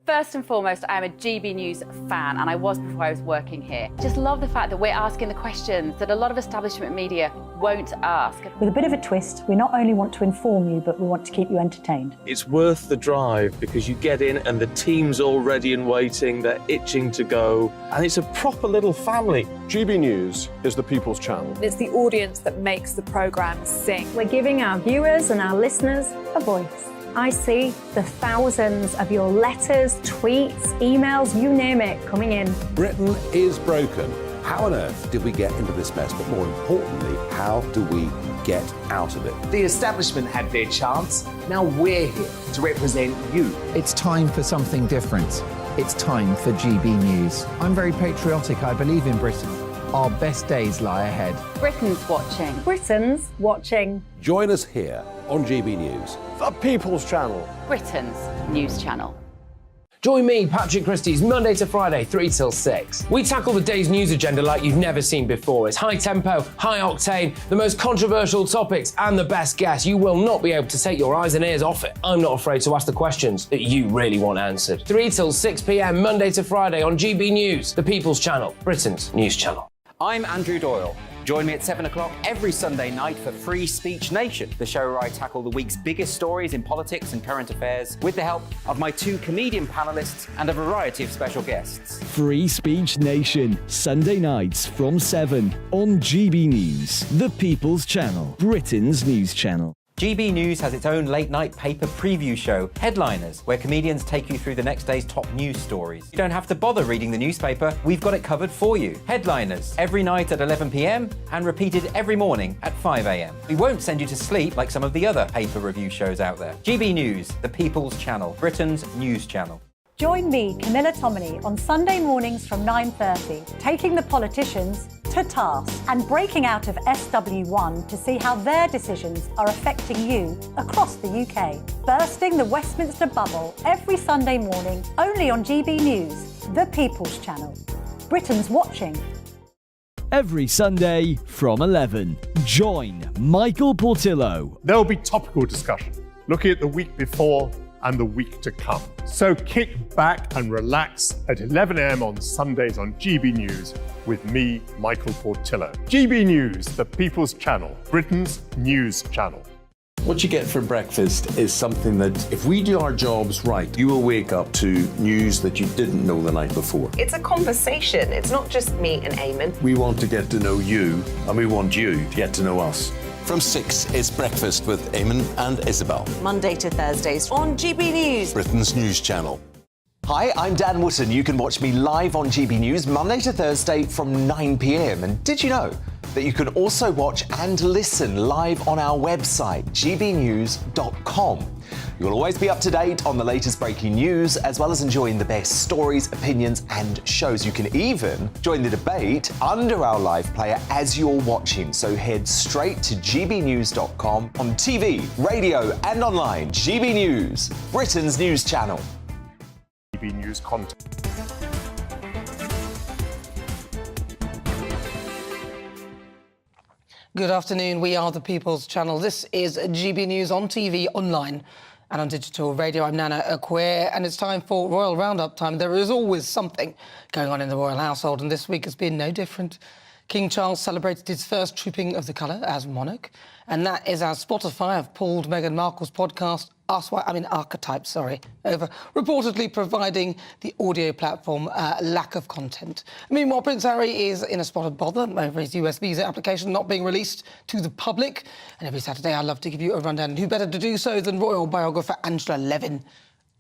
First and foremost, I am a GB News fan, and I was before I was working here. Just love the fact that we're asking the questions that a lot of establishment media won't ask. With a bit of a twist, we not only want to inform you, but we want to keep you entertained. It's worth the drive because you get in and the team's all ready and waiting, they're itching to go, and it's a proper little family. GB News is the People's Channel. It's the audience that makes the programme sing. We're giving our viewers and our listeners a voice. I see the thousands of your letters, tweets, emails, you name it, coming in. Britain is broken. How on earth did we get into this mess? But more importantly, how do we get out of it? The establishment had their chance. Now we're here to represent you. It's time for something different. It's time for GB News. I'm very patriotic. I believe in Britain. Our best days lie ahead. Britain's watching. Britain's watching. Join us here on GB News. The People's Channel. Britain's news channel. Join me, Patrick Christie's, Monday to Friday, 3 till 6. We tackle the day's news agenda like you've never seen before. It's high tempo, high octane, the most controversial topics and the best guests. You will not be able to take your eyes and ears off it. I'm not afraid to ask the questions that you really want answered. 3 till 6 p.m, Monday to Friday on GB News, the People's Channel, Britain's news channel. I'm Andrew Doyle. Join me at 7 o'clock every Sunday night for Free Speech Nation, the show where I tackle the week's biggest stories in politics and current affairs with the help of my 2 comedian panellists and a variety of special guests. Free Speech Nation, Sunday nights from 7 on GB News, the People's Channel, Britain's news channel. GB News has its own late-night paper preview show, Headliners, where comedians take you through the next day's top news stories. You don't have to bother reading the newspaper, we've got it covered for you. Headliners, every night at 11 p.m, and repeated every morning at 5 a.m. We won't send you to sleep like some of the other paper review shows out there. GB News, the People's Channel, Britain's news channel. Join me, Camilla Tominey, on Sunday mornings from 9:30, taking the politicians to task and breaking out of SW1 to see how their decisions are affecting you across the UK. Bursting the Westminster bubble every Sunday morning only on GB News, the People's Channel. Britain's watching. Every Sunday from 11, join Michael Portillo. There will be topical discussion, looking at the week before and the week to come. So kick back and relax at 11 a.m. on Sundays on GB News with me, Michael Portillo. GB News, the People's Channel, Britain's news channel. What you get for breakfast is something that, if we do our jobs right, you will wake up to news that you didn't know the night before. It's a conversation. It's not just me and Eamon. We want to get to know you, and we want you to get to know us. From 6, it's Breakfast with Eamon and Isabel. Monday to Thursdays on GB News, Britain's news channel. Hi, I'm Dan Wootton. You can watch me live on GB News Monday to Thursday from 9 p.m. And did you know that you can also watch and listen live on our website, gbnews.com? You'll always be up to date on the latest breaking news, as well as enjoying the best stories, opinions and shows. You can even join the debate under our live player as you're watching. So head straight to gbnews.com on TV, radio and online. GB News, Britain's news channel. GB News content. Good afternoon. We are the People's Channel. This is GB News on TV, online and on digital radio. I'm Nana Akua, and it's time for Royal Roundup time. There is always something going on in the royal household, and this week has been no different. King Charles celebrated his first trooping of the colour as monarch, and that is as Spotify have pulled Meghan Markle's podcast, Archetypes, over reportedly providing the audio platform lack of content. Meanwhile, Prince Harry is in a spot of bother over his US visa application not being released to the public. And every Saturday, I love to give you a rundown. And who better to do so than royal biographer Angela Levin.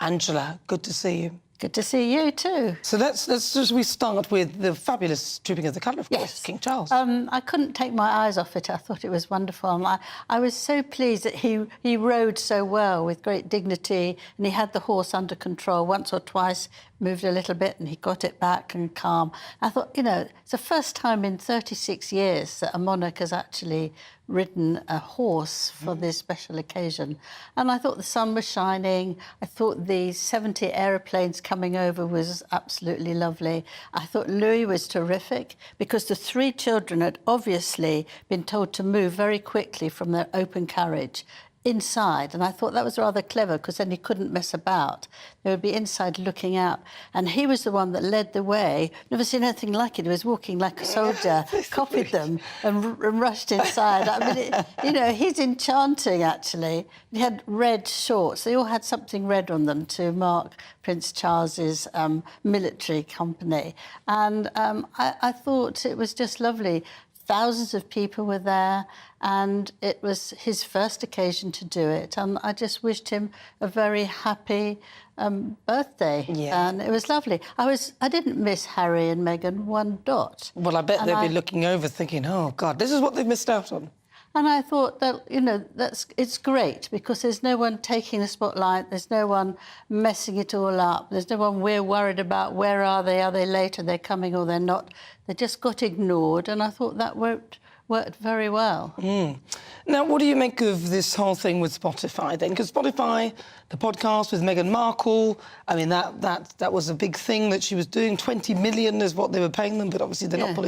Angela, good to see you. Good to see you too. So let's just start with the fabulous trooping of the colour, of course, King Charles. I couldn't take my eyes off it. I thought it was wonderful. And I was so pleased that he rode so well with great dignity, and he had the horse under control. Once or twice moved a little bit and he got it back and calm. I thought, it's the first time in 36 years that a monarch has actually ridden a horse for this special occasion. And I thought the sun was shining. I thought the 70 aeroplanes coming over was absolutely lovely. I thought Louis was terrific because the 3 children had obviously been told to move very quickly from their open carriage inside, and I thought that was rather clever because then he couldn't mess about. They would be inside looking out, and he was the one that led the way. Never seen anything like it. He was walking like a soldier, copied them and rushed inside. I mean, he's enchanting, actually. He had red shorts. They all had something red on them to mark Prince Charles's military company, and I thought it was just lovely. Thousands of people were there, and it was his first occasion to do it. And I just wished him a very happy birthday. Yeah. And it was lovely. I didn't miss Harry and Meghan one dot. Well, I bet they'd be looking over thinking, oh, God, this is what they've missed out on. And I thought that, it's great because there's no one taking the spotlight, there's no one messing it all up, there's no one we're worried about, where are they late, are they coming or they're not. They just got ignored, and I thought that worked very well. Now, what do you make of this whole thing with Spotify then? Because Spotify, the podcast with Meghan Markle, I mean, that was a big thing that she was doing. 20 million is what they were paying them, but obviously they're not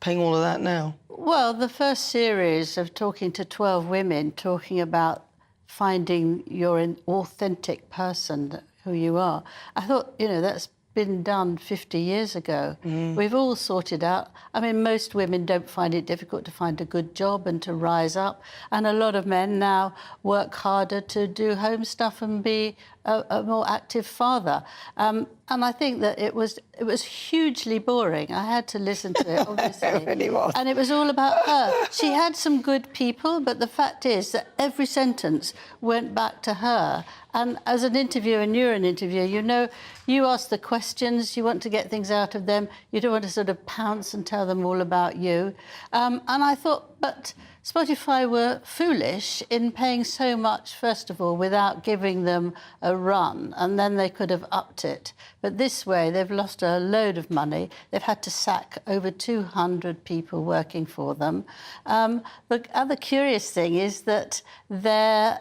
paying all of that now. Well, the first series of talking to 12 women, talking about finding your authentic person, who you are, I thought, that's been done 50 years ago. We've all sorted out. I mean, most women don't find it difficult to find a good job and to rise up. And a lot of men now work harder to do home stuff and be a more active father. And I think that it was hugely boring. I had to listen to it, obviously. It really was. And it was all about her. She had some good people, but the fact is that every sentence went back to her. And as an interviewer, and you're an interviewer, you ask the questions, you want to get things out of them, you don't want to sort of pounce and tell them all about you. And I thought, but Spotify were foolish in paying so much, first of all, without giving them a run, and then they could have upped it. But this way, they've lost a load of money. They've had to sack over 200 people working for them. The other curious thing is that their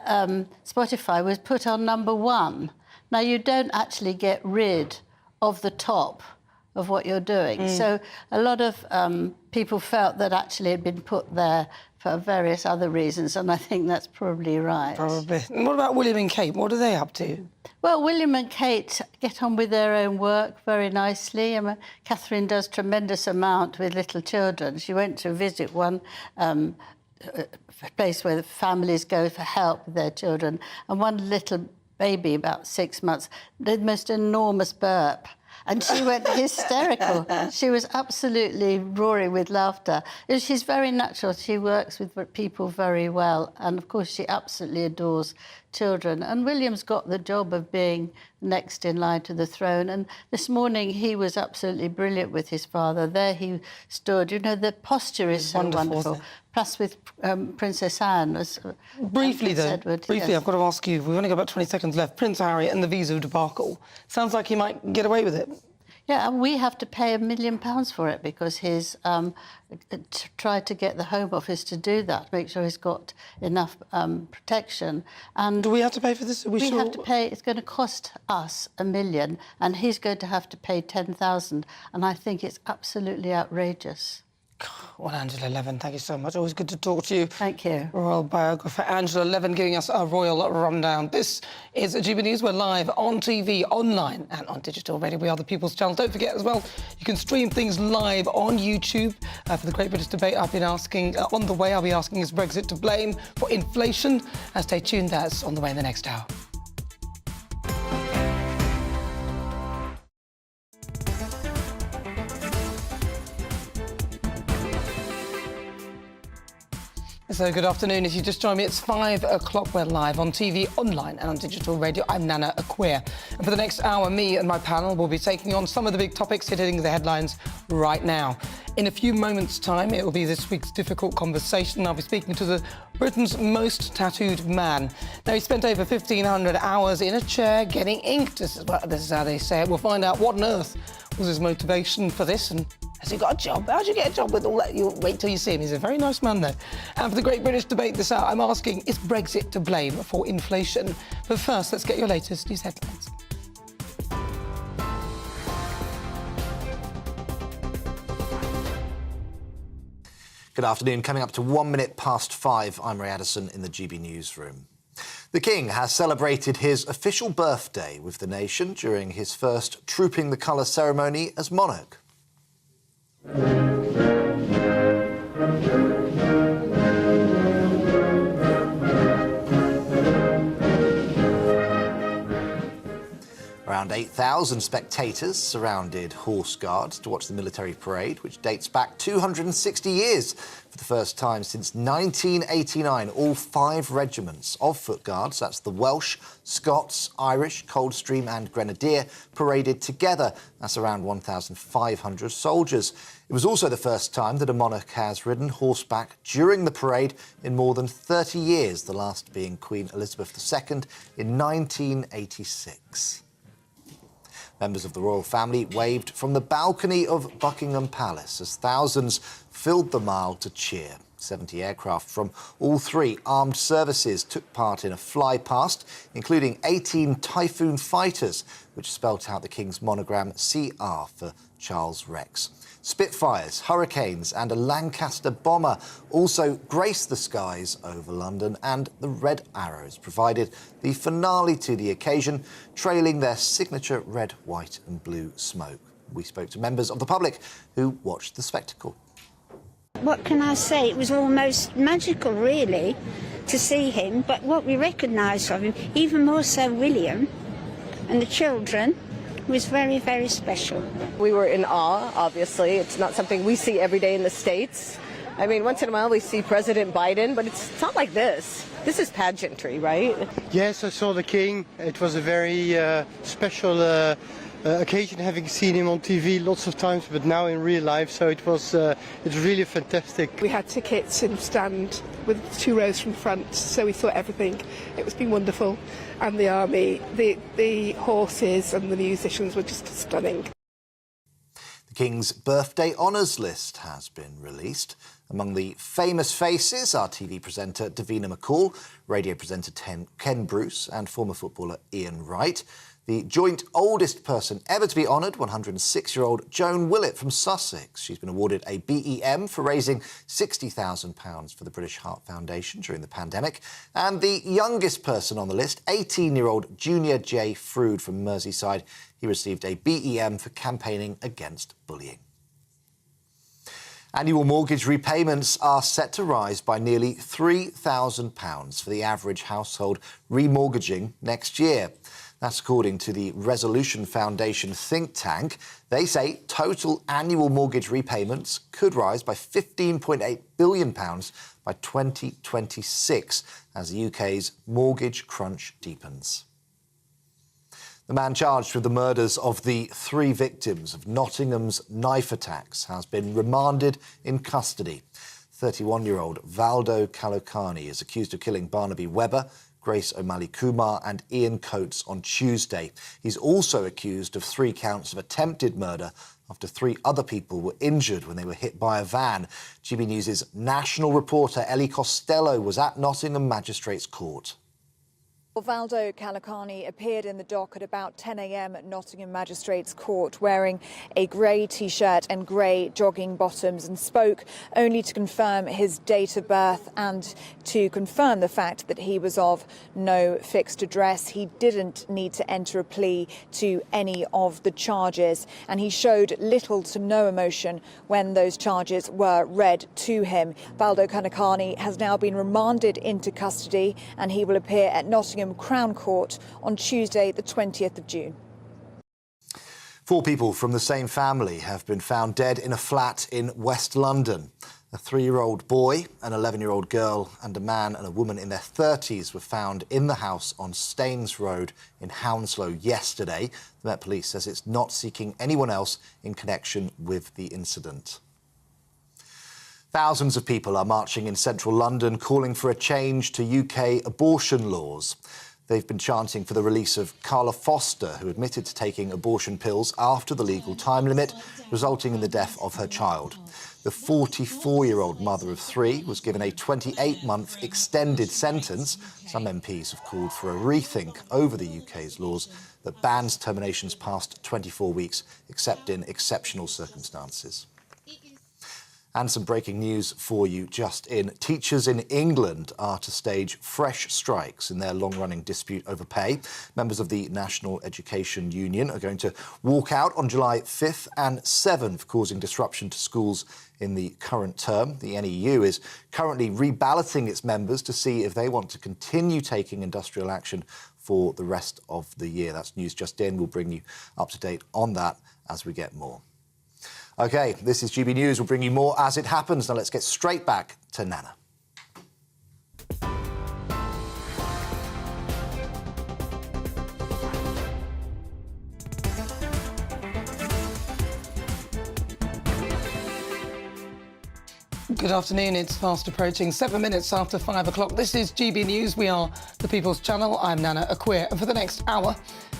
Spotify was put on #1. Now, you don't actually get rid of the top of what you're doing. So a lot of people felt that actually it had been put there for various other reasons, and I think that's probably right. Probably. And what about William and Kate? What are they up to? Well, William and Kate get on with their own work very nicely. I mean, Catherine does tremendous amount with little children. She went to visit one place where the families go for help with their children, and one little baby, about 6 months, did the most enormous burp. And she went hysterical. She was absolutely roaring with laughter. She's very natural. She works with people very well. And, of course, she absolutely adores children. And William's got the job of being next in line to the throne. And this morning, he was absolutely brilliant with his father. There he stood. You know, the posture is so wonderful. Plus with Princess Anne. Briefly, though, Edward, briefly, yes. I've got to ask you, we've only got about 20 seconds left. Prince Harry and the visa debacle. Sounds like he might get away with it. Yeah, and we have to pay £1 million for it because he's tried to get the Home Office to do that, make sure he's got enough protection. And do we have to pay for this? We have to pay. It's going to cost us £1 million, and he's going to have to pay 10,000. And I think it's absolutely outrageous. Well, Angela Levin, thank you so much. Always good to talk to you. Thank you. Royal biographer Angela Levin giving us a royal rundown. This is GB News. We're live on TV, online and on digital radio. We are the People's Channel. Don't forget as well, you can stream things live on YouTube. For the Great British Debate, I've been asking, on the way, I'll be asking, is Brexit to blame for inflation? Stay tuned, that's on the way in the next hour. So good afternoon. If you just joined me, it's 5 o'clock. We're live on TV, online and on digital radio. I'm Nana Akua. And for the next hour, me and my panel will be taking on some of the big topics hitting the headlines right now. In a few moments' time, it will be this week's difficult conversation. I'll be speaking to Britain's most tattooed man. Now, he spent over 1,500 hours in a chair getting inked. This is how they say it. We'll find out what on earth was his motivation for this, and has he got a job? How'd you get a job with all that? You'll wait till you see him. He's a very nice man, though. And for the Great British Debate this hour, I'm asking, is Brexit to blame for inflation? But first, let's get your latest news headlines. Good afternoon. Coming up to 1 minute past 5, I'm Ray Addison in the GB Newsroom. The King has celebrated his official birthday with the nation during his first Trooping the Colour ceremony as monarch. Around 8,000 spectators surrounded Horse Guards to watch the military parade, which dates back 260 years. For the first time since 1989, all 5 regiments of Foot Guards, that's the Welsh, Scots, Irish, Coldstream and Grenadier, paraded together. That's around 1,500 soldiers. It was also the first time that a monarch has ridden horseback during the parade in more than 30 years, the last being Queen Elizabeth II in 1986. Members of the royal family waved from the balcony of Buckingham Palace as thousands filled the mile to cheer. 70 aircraft from all 3 armed services took part in a fly-past, including 18 Typhoon fighters, which spelt out the King's monogram CR for Charles Rex. Spitfires, Hurricanes and a Lancaster bomber also graced the skies over London, and the Red Arrows provided the finale to the occasion, trailing their signature red, white and blue smoke. We spoke to members of the public who watched the spectacle. What can I say? It was almost magical, really, to see him. But what we recognised from him, even more so William and the children, was very, very special. We were in awe, obviously. It's not something we see every day in the States. I mean, once in a while we see President Biden, but it's not like this. This is pageantry, right? Yes, I saw the King. It was a very special occasion having seen him on TV lots of times, but now in real life, so it's really fantastic. We had tickets in stand with 2 rows from front, so we saw everything. It's been wonderful. And the army, the horses and the musicians were just stunning. The King's birthday honours list has been released. Among the famous faces are TV presenter Davina McCall, radio presenter Ken Bruce and former footballer Ian Wright. The joint oldest person ever to be honoured, 106-year-old Joan Willett from Sussex. She's been awarded a BEM for raising £60,000 for the British Heart Foundation during the pandemic. And the youngest person on the list, 18-year-old Junior J. Frood from Merseyside. He received a BEM for campaigning against bullying. Annual mortgage repayments are set to rise by nearly £3,000 for the average household remortgaging next year. That's according to the Resolution Foundation think tank. They say total annual mortgage repayments could rise by £15.8 billion by 2026 as the UK's mortgage crunch deepens. The man charged with the murders of the 3 victims of Nottingham's knife attacks has been remanded in custody. 31-year-old Valdo Kalokani is accused of killing Barnaby Webber, Grace O'Malley Kumar and Ian Coates on Tuesday. He's also accused of 3 counts of attempted murder after 3 other people were injured when they were hit by a van. GB News' national reporter Ellie Costello was at Nottingham Magistrates Court. Valdo Kalokani appeared in the dock at about 10 a.m. at Nottingham Magistrates Court wearing a grey T-shirt and grey jogging bottoms and spoke only to confirm his date of birth and to confirm the fact that he was of no fixed address. He didn't need to enter a plea to any of the charges and he showed little to no emotion when those charges were read to him. Valdo Kalokani has now been remanded into custody and he will appear at Nottingham Crown Court on Tuesday, the 20th of June. 4 people from the same family have been found dead in a flat in West London. A 3-year-old boy, an 11-year-old girl and a man and a woman in their 30s were found in the house on Staines Road in Hounslow yesterday. The Met Police says it's not seeking anyone else in connection with the incident. Thousands of people are marching in central London calling for a change to UK abortion laws. They've been chanting for the release of Carla Foster, who admitted to taking abortion pills after the legal time limit, resulting in the death of her child. The 44-year-old mother of 3 was given a 28-month extended sentence. Some MPs have called for a rethink over the UK's laws that bans terminations past 24 weeks, except in exceptional circumstances. And some breaking news for you just in. Teachers in England are to stage fresh strikes in their long-running dispute over pay. Members of the National Education Union are going to walk out on July 5th and 7th, causing disruption to schools in the current term. The NEU is currently reballoting its members to see if they want to continue taking industrial action for the rest of the year. That's news just in. We'll bring you up to date on that as we get more. OK, this is GB News. We'll bring you more as it happens. Now let's get straight back to Nana. Good afternoon. It's fast approaching 7 minutes after 5 o'clock. This is GB News. We are the People's Channel. I'm Nana Akua. And for the next hour,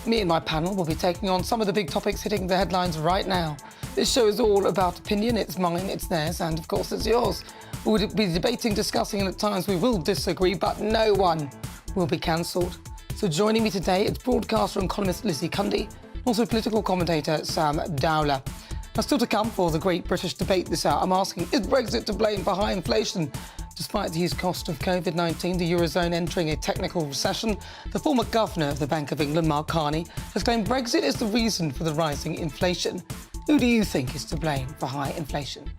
me and my panel will be taking on some of the big topics hitting the headlines right now. This show is all about opinion. It's mine, it's theirs, and of course it's yours. We'll be debating, discussing, and at times we will disagree, but no one will be cancelled. So joining me today, it's broadcaster and columnist Lizzie Cundy, also political commentator Sam Dowler. Now, still to come for the Great British Debate this hour, I'm asking, is Brexit to blame for high inflation? Despite the huge cost of COVID-19, the Eurozone entering a technical recession, the former governor of the Bank of England, Mark Carney, has claimed Brexit is the reason for the rising inflation. Who do you think is to blame for high inflation?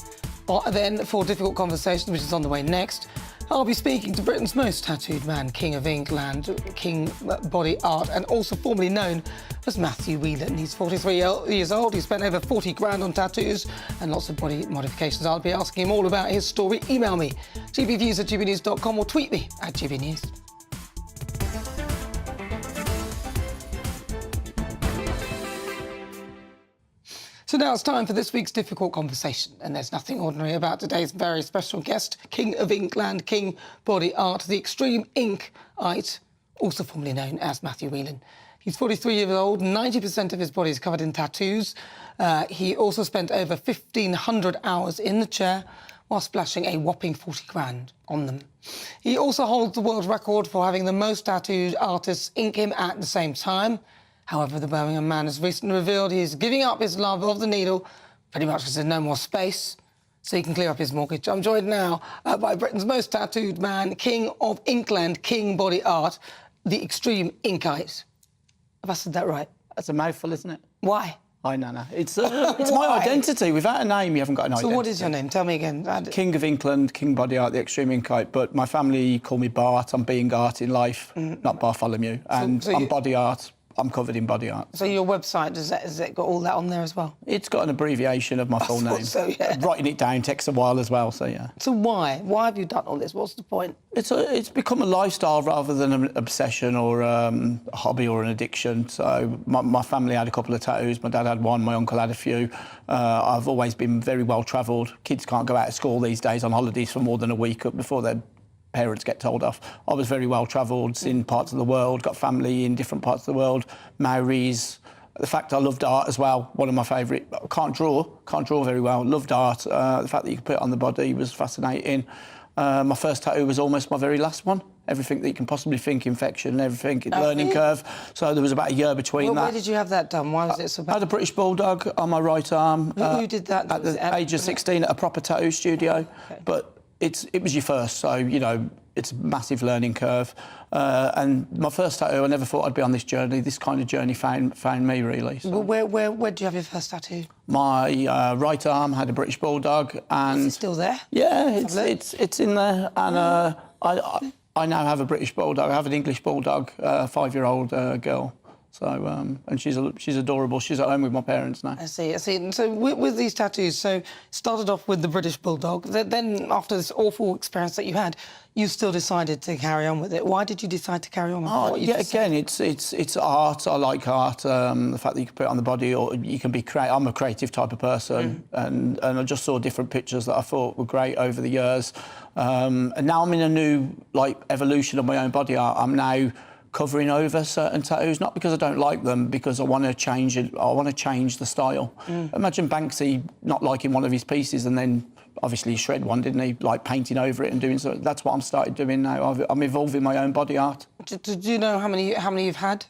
But then, for Difficult Conversation, which is on the way next, I'll be speaking to Britain's most tattooed man, King of England, King Body Art, and also formerly known as Matthew Whelan. He's 43 years old. He spent over 40 grand on tattoos and lots of body modifications. I'll be asking him all about his story. Email me, gbviews@gbnews.com, or tweet me at GBNews. So now it's time for this week's difficult conversation, and there's nothing ordinary about today's very special guest, King of Inkland, King Body Art, the extreme inkite, also formerly known as Matthew Whelan. He's 43 years old, 90% of his body is covered in tattoos. He also spent over 1,500 hours in the chair while splashing a whopping 40 grand on them. He also holds the world record for having the most tattooed artists ink him at the same time. However, the Birmingham man has recently revealed he is giving up his love of the needle, pretty much because there's no more space, so he can clear up his mortgage. I'm joined now by Britain's most tattooed man, King of Inkland, King Body Art, the extreme inkite. Have I said that right? That's a mouthful, isn't it? Why? Hi, Nana. It's my identity. Without a name, you haven't got an identity. So what is your name? Tell me again. King of Inkland, King Body Art, the extreme inkite. But my family call me Bart. I'm being Art in life, not Bartholomew. And I'm Body Art. I'm covered in body art. So your website, has it got all that on there as well? It's got an abbreviation of my full name. So, yeah. Writing it down takes a while as well, so yeah. So why? Why have you done all this? What's the point? It's become a lifestyle rather than an obsession or a hobby or an addiction. So my family had a couple of tattoos. My dad had one, my uncle had a few. I've always been very well travelled. Kids can't go out of school these days on holidays for more than a week before they're parents get told off. I was very well travelled, seen parts of the world, got family in different parts of the world, Maoris. The fact I loved art as well, one of my favourite. Can't draw very well, loved art. The fact that you could put it on the body was fascinating. My first tattoo was almost my very last one. Everything that you can possibly think, infection, everything, learning curve. So there was about a year between that. Where did you have that done? Why was it so bad? I had a British Bulldog on my right arm. Who did that? At the age of 16 at a proper tattoo studio. Okay. But it was your first, so, you know, it's a massive learning curve. And my first tattoo, I never thought I'd be on this journey. This kind of journey found me, really. So. Well, where did you have your first tattoo? My right arm had a British Bulldog. And is it still there? Yeah, it's in there. And I now have a British Bulldog. I have an English Bulldog, 5-year-old girl. So, and she's adorable. She's at home with my parents now. I see. And so with these tattoos, so started off with the British Bulldog. Then after this awful experience that you had, you still decided to carry on with it. Why did you decide to carry on with what you again, it's art. I like art. The fact that you can put it on the body, or you can be creative. I'm a creative type of person, and I just saw different pictures that I thought were great over the years. And now I'm in a new evolution of my own body art. I'm now covering over certain tattoos, not because I don't like them, because I want to change it. I want to change the style. Imagine Banksy not liking one of his pieces and then obviously he shred one, didn't he? Like painting over it and doing so. That's what I'm started doing now. I'm evolving my own body art. Do you know how many you've had?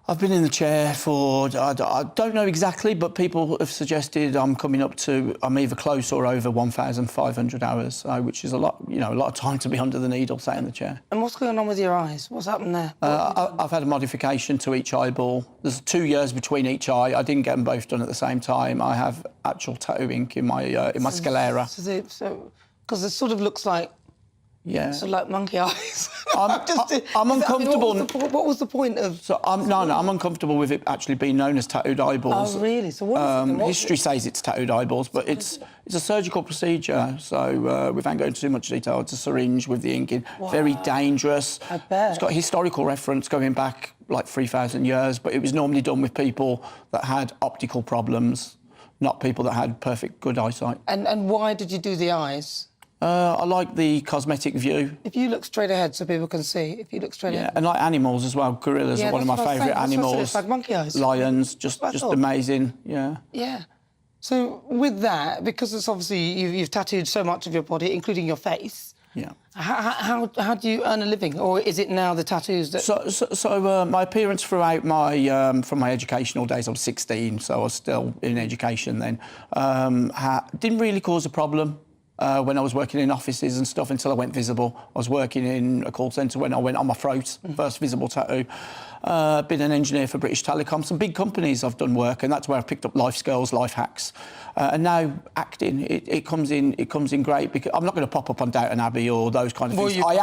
I've been in the chair for, I don't know exactly, but people have suggested I'm coming up to, I'm either close or over 1,500 hours, which is a lot of time to be under the needle, sat in the chair. And what's going on with your eyes? What's happened there? I've had a modification to each eyeball. There's 2 years between each eye. I didn't get them both done at the same time. I have actual tattoo ink in my sclera. So, because it sort of looks like, yeah, so like monkey eyes. I'm uncomfortable. What was the point of? So I'm uncomfortable with it actually being known as tattooed eyeballs. Oh, really? So what is it? History says it's tattooed eyeballs, but it's a surgical procedure. So without going into too much detail, it's a syringe with the ink in. Wow. Very dangerous. I bet. It's got historical reference going back like 3,000 years, but it was normally done with people that had optical problems, not people that had perfect good eyesight. And why did you do the eyes? I like the cosmetic view. If you look straight ahead so people can see, if you look straight ahead. And like animals as well. Gorillas are one of my favourite animals. It's like monkey eyes. Lions, just amazing, yeah. Yeah. So with that, because it's obviously you've tattooed so much of your body, including your face. Yeah. How do you earn a living, or is it now the tattoos that? So my appearance throughout my from my educational days, I was 16, so I was still in education then. Didn't really cause a problem. When I was working in offices and stuff until I went visible. I was working in a call centre when I went on my throat, first visible tattoo. Been an engineer for British Telecom, some big companies I've done work, and that's where I've picked up life skills, life hacks. And now acting, it comes in great, because I'm not going to pop up on Downton Abbey or those kind of things. I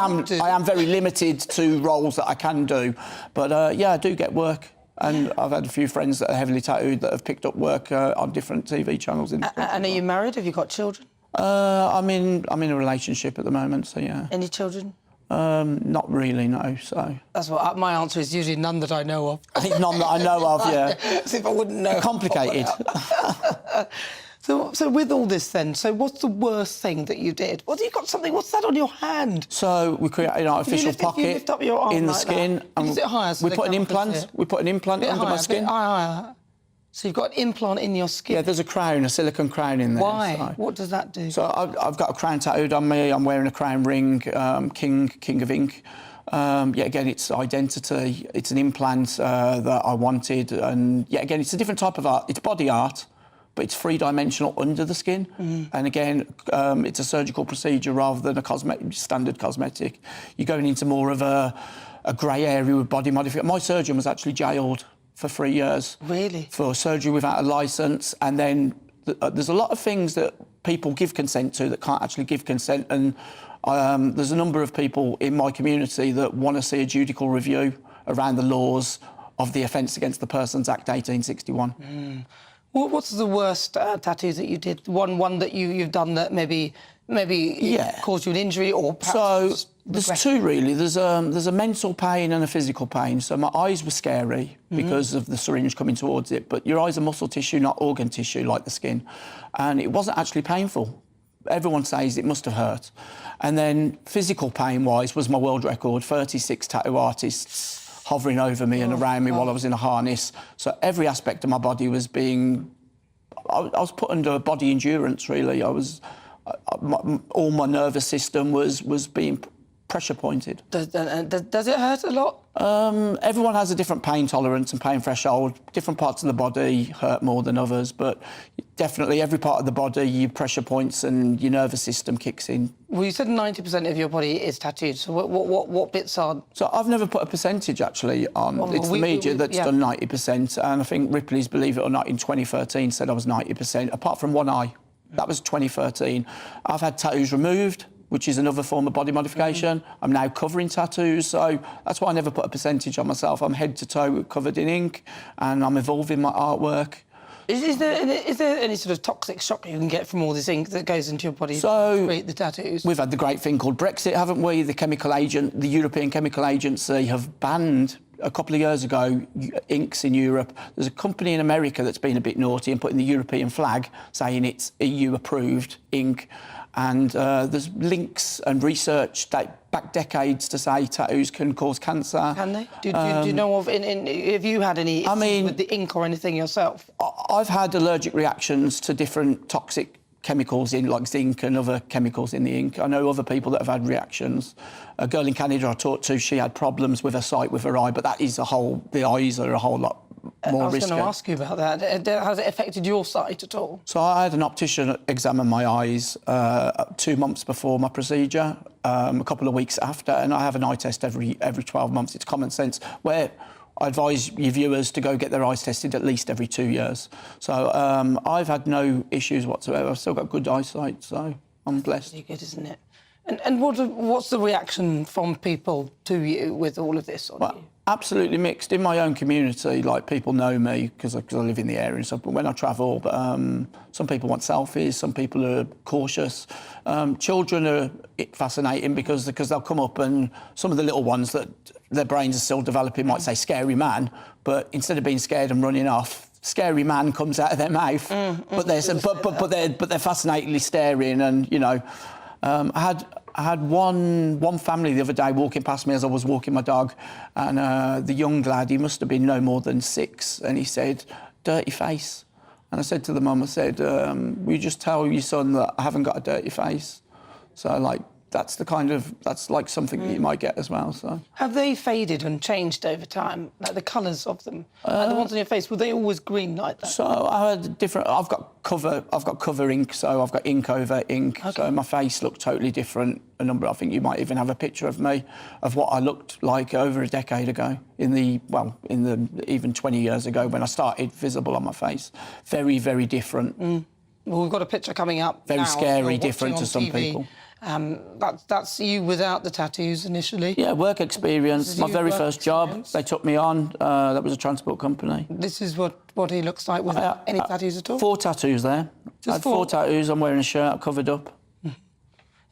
am very limited to roles that I can do, but yeah, I do get work. And I've had a few friends that are heavily tattooed that have picked up work on different TV channels. And are you married? Have you got children? I'm in a relationship at the moment, so yeah. Any children? Not really, no. So that's what my answer is. Usually none that I know of. I think none that I know of. Yeah. As if I wouldn't know. Complicated. So with all this then, so what's the worst thing that you did? Well, you got something. What's that on your hand? So we created an artificial pocket lift up your arm in the like skin. And is it higher? So we put an implant. We put an implant under my skin. Higher. So you've got an implant in your skin. Yeah, there's a crown, a silicone crown in there. Why? So. What does that do? So I've got a crown tattooed on me. I'm wearing a crown ring, King of Ink. Yeah, again, it's identity. It's an implant that I wanted, and yeah, again, it's a different type of art. It's body art, but it's three-dimensional under the skin. And again, it's a surgical procedure rather than a standard cosmetic. You're going into more of a grey area with body modification. My surgeon was actually jailed for 3 years. Really? For surgery without a licence, and then there's a lot of things that people give consent to that can't actually give consent, and there's a number of people in my community that want to see a judicial review around the laws of the Offence Against the Persons Act 1861. What's the worst tattoos that you did? One that you've done that maybe caused you an injury or perhaps... So there's two really. There's a mental pain and a physical pain. So my eyes were scary because of the syringe coming towards it, but your eyes are muscle tissue, not organ tissue like the skin. And it wasn't actually painful. Everyone says it must have hurt. And then physical pain-wise was my world record, 36 tattoo artists hovering over me and around me while I was in a harness. So every aspect of my body was being... I was put under body endurance, really. All my nervous system was being pressure pointed. Does it hurt a lot? Everyone has a different pain tolerance and pain threshold. Different parts of the body hurt more than others, but definitely every part of the body, your pressure points and your nervous system kicks in. Well, you said 90% of your body is tattooed, so what bits are... So I've never put a percentage, actually, on. It's the media that's done 90%, and I think Ripley's, believe it or not, in 2013 said I was 90%, apart from one eye. That was 2013. I've had tattoos removed, which is another form of body modification. I'm now covering tattoos, so that's why I never put a percentage on myself. I'm head to toe covered in ink, and I'm evolving my artwork. Is there any sort of toxic shock you can get from all this ink that goes into your body to create the tattoos? We've had the great thing called Brexit, haven't we? The European Chemical Agency have banned, a couple of years ago, inks in Europe. There's a company in America that's been a bit naughty and putting the European flag saying it's EU-approved ink. And there's links and research back decades to say tattoos can cause cancer. Can they? Do you know of... have you had any issues with the ink or anything yourself? I've had allergic reactions to different toxic chemicals in, like zinc and other chemicals in the ink. I know other people that have had reactions. A girl in Canada I talked to, she had problems with her sight with her eye, but that is the eyes are a whole lot more risky. I was going to ask you about that. Has it affected your sight at all? So I had an optician examine my eyes 2 months before my procedure, a couple of weeks after, and I have an eye test every 12 months. It's common sense, where I advise your viewers to go get their eyes tested at least every 2 years. So I've had no issues whatsoever. I've still got good eyesight, so I'm blessed. Pretty good, isn't it? And what's the reaction from people to you with all of this on you? Absolutely mixed. In my own community, like, people know me because I live in the area and stuff, but when I travel, some people want selfies, some people are cautious. Children are fascinating because they'll come up and some of the little ones that their brains are still developing might say scary man, but instead of being scared and running off, scary man comes out of their mouth. But they're fascinatingly staring, and, you know, I had one family the other day walking past me as I was walking my dog, and the young lad, he must have been no more than 6, and he said, "Dirty face." And I said to the mum, I said, "Will you just tell your son that I haven't got a dirty face?" So, like, that's like something that you might get as well. So have they faded and changed over time, like the colours of them? Like the ones on your face, were they always green like that? So I had different. I've got cover ink, so I've got ink over ink. Okay. So my face looked totally different. I think you might even have a picture of me, of what I looked like over a decade ago, even 20 years ago when I started visible on my face. Very, very different. Well, we've got a picture coming up. Very now, scary, different to some people. That's you without the tattoos initially? Yeah, work experience. My very first job, they took me on. That was a transport company. This is what he looks like without any tattoos at all? 4 tattoos there. I had 4 tattoos. I'm wearing a shirt covered up.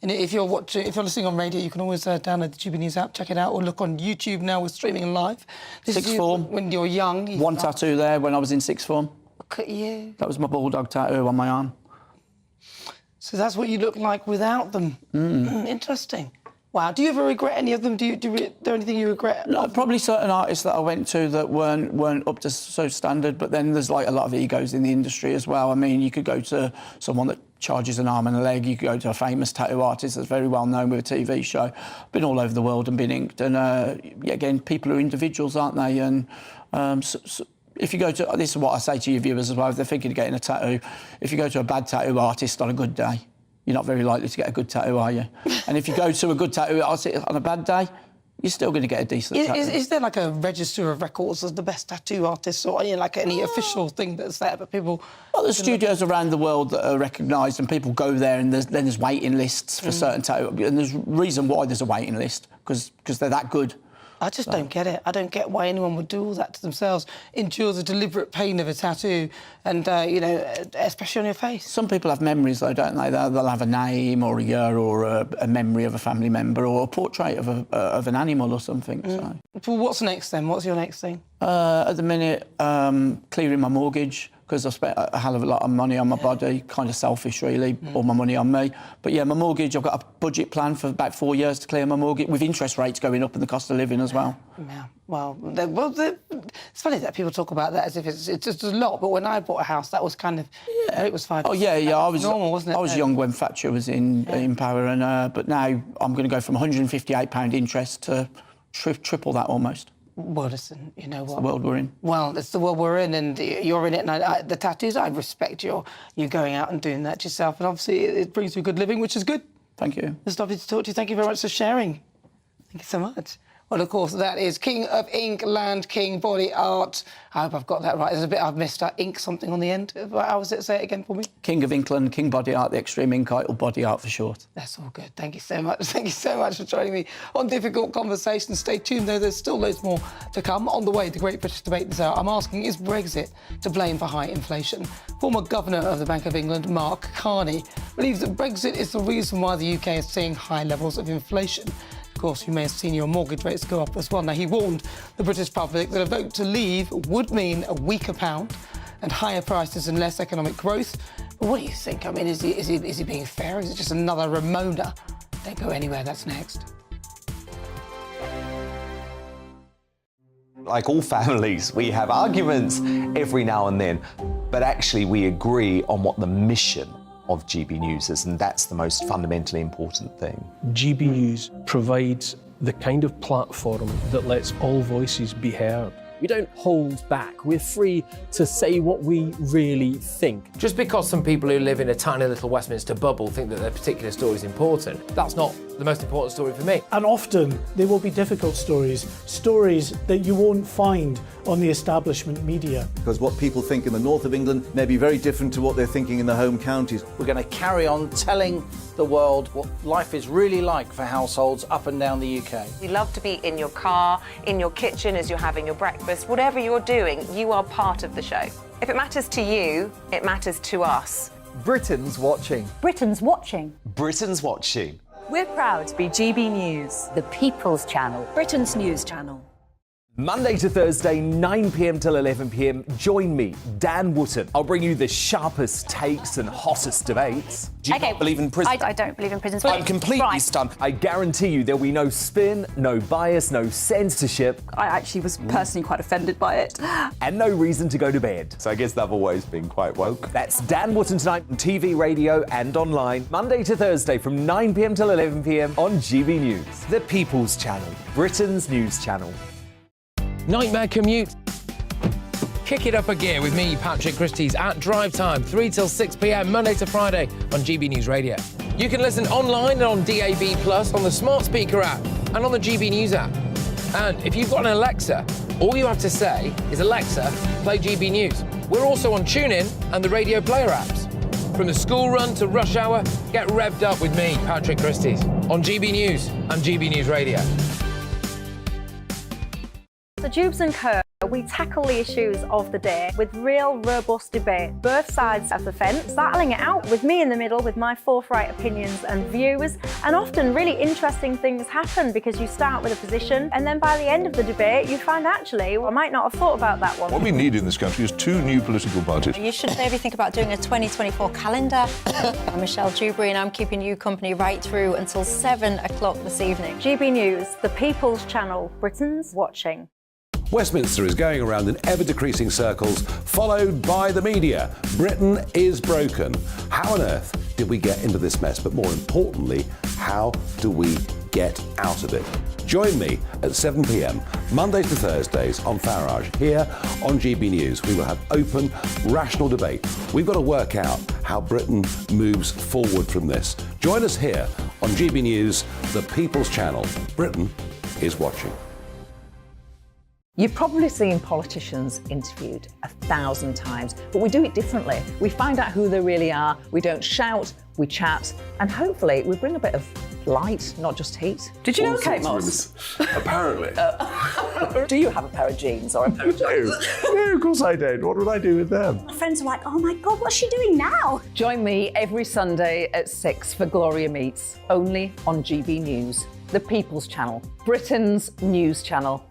And if you're listening on radio, you can always download the GB News app, check it out, or look on YouTube now. We're streaming live. Sixth form. When you're young. One tattoo there when I was in sixth form. Look at you. That was my bulldog tattoo on my arm. So that's what you look like without them. Interesting. Wow. Do you ever regret any of them? Is there anything you regret? No, probably certain artists that I went to that weren't up to so standard, but then there's like a lot of egos in the industry as well. I mean, you could go to someone that charges an arm and a leg, you could go to a famous tattoo artist that's very well known with a TV show. Been all over the world and been inked. And again, people are individuals, aren't they? And so if you go to, this is what I say to your viewers as well, if they're thinking of getting a tattoo, if you go to a bad tattoo artist on a good day, you're not very likely to get a good tattoo, are you? And if you go to a good tattoo artist on a bad day, you're still going to get a decent tattoo. Is there like a register of records as the best tattoo artists, or like any official thing that's there, but people... Well, there's studios around the world that are recognised and people go there, and then there's waiting lists for certain tattoo... And there's a reason why there's a waiting list, because they're that good. I just don't get it. I don't get why anyone would do all that to themselves, endure the deliberate pain of a tattoo and, especially on your face. Some people have memories, though, don't they? They'll have a name or a year or a memory of a family member or a portrait of an animal or something. So. Well, what's next, then? What's your next thing? At the minute, clearing my mortgage, because I've spent a hell of a lot of money on my body, kind of selfish, really, all my money on me. But, yeah, my mortgage, I've got a budget plan for about 4 years to clear my mortgage, with interest rates going up and the cost of living as well. Yeah, well, it's funny that people talk about that as if it's just a lot, but when I bought a house, that was kind of... Yeah. It was 5%. Oh, yeah, I was normal, wasn't it? I was young when Thatcher was in power, and but now I'm going to go from £158 interest to triple that almost. Well, listen, you know what? It's the world we're in. Well, it's the world we're in, and you're in it. And the tattoos, I respect you going out and doing that yourself. And obviously, it brings you a good living, which is good. Thank you. It's lovely to talk to you. Thank you very much for sharing. Thank you so much. Well, of course, that is King of Ink, Land King, Body Art. I hope I've got that right. There's a bit I've missed. Ink something on the end. How was it? Say it again for me. King of England, King Body Art, the extreme ink or Body Art for short. That's all good. Thank you so much. Thank you so much for joining me on Difficult Conversations. Stay tuned, though. There's still loads more to come. On the way, the Great British Debate this hour. I'm asking, is Brexit to blame for high inflation? Former Governor of the Bank of England, Mark Carney, believes that Brexit is the reason why the UK is seeing high levels of inflation. Of course, you may have seen your mortgage rates go up as well. Now, he warned the British public that a vote to leave would mean a weaker pound and higher prices and less economic growth. But what do you think? I mean, is he being fair? Is it just another Ramona? Don't go anywhere. That's next. Like all families, we have arguments every now and then, but actually we agree on what the mission of GB News is, and that's the most fundamentally important thing. GB News provides the kind of platform that lets all voices be heard. We don't hold back. We're free to say what we really think. Just because some people who live in a tiny little Westminster bubble think that their particular story is important, that's not the most important story for me. And often there will be difficult stories that you won't find on the establishment media. Because what people think in the north of England may be very different to what they're thinking in the home counties. We're going to carry on telling the world what life is really like for households up and down the UK. We love to be in your car, in your kitchen as you're having your breakfast. Whatever you're doing, you are part of the show. If it matters to you, it matters to us. Britain's watching. Britain's watching. Britain's watching. We're proud to be GB News, the People's Channel, Britain's news channel. Monday to Thursday, 9 p.m. till 11 p.m. Join me, Dan Wootton. I'll bring you the sharpest takes and hottest debates. Do you not believe in prison? I don't believe in prisons. I'm completely stunned. I guarantee you there'll be no spin, no bias, no censorship. I actually was personally quite offended by it. And no reason to go to bed. So I guess they've always been quite woke. That's Dan Wootton tonight on TV, radio and online. Monday to Thursday from 9 p.m. till 11 p.m. on GB News. The People's Channel, Britain's news channel. Nightmare commute. Kick it up a gear with me, Patrick Christie's, at drive time, 3 till 6 p.m, Monday to Friday on GB News Radio. You can listen online and on DAB+, on the smart speaker app and on the GB News app. And if you've got an Alexa, all you have to say is, Alexa, play GB News. We're also on TuneIn and the Radio Player apps. From the school run to rush hour, get revved up with me, Patrick Christie's, on GB News and GB News Radio. So Jubes & Co. we tackle the issues of the day with real, robust debate, both sides of the fence, battling it out with me in the middle with my forthright opinions and views. And often really interesting things happen because you start with a position and then by the end of the debate you find actually, I might not have thought about that one. What we need in this country is 2 new political parties. You should maybe think about doing a 2024 calendar. I'm Michelle Dewberry and I'm keeping you company right through until 7 o'clock this evening. GB News, the People's Channel, Britain's watching. Westminster is going around in ever-decreasing circles, followed by the media. Britain is broken. How on earth did we get into this mess? But more importantly, how do we get out of it? Join me at 7 p.m, Mondays to Thursdays on Farage, here on GB News. We will have open, rational debate. We've got to work out how Britain moves forward from this. Join us here on GB News, the People's Channel. Britain is watching. You've probably seen politicians interviewed 1,000 times, but we do it differently. We find out who they really are, we don't shout, we chat, and hopefully we bring a bit of light, not just heat. Did you know Kate Moss? Apparently. Do you have a pair of jeans or a pair of jeans? No, of course I don't. What would I do with them? My friends are like, oh my God, what's she doing now? Join me every Sunday at 6 for Gloria Meets, only on GB News, the People's Channel, Britain's news channel.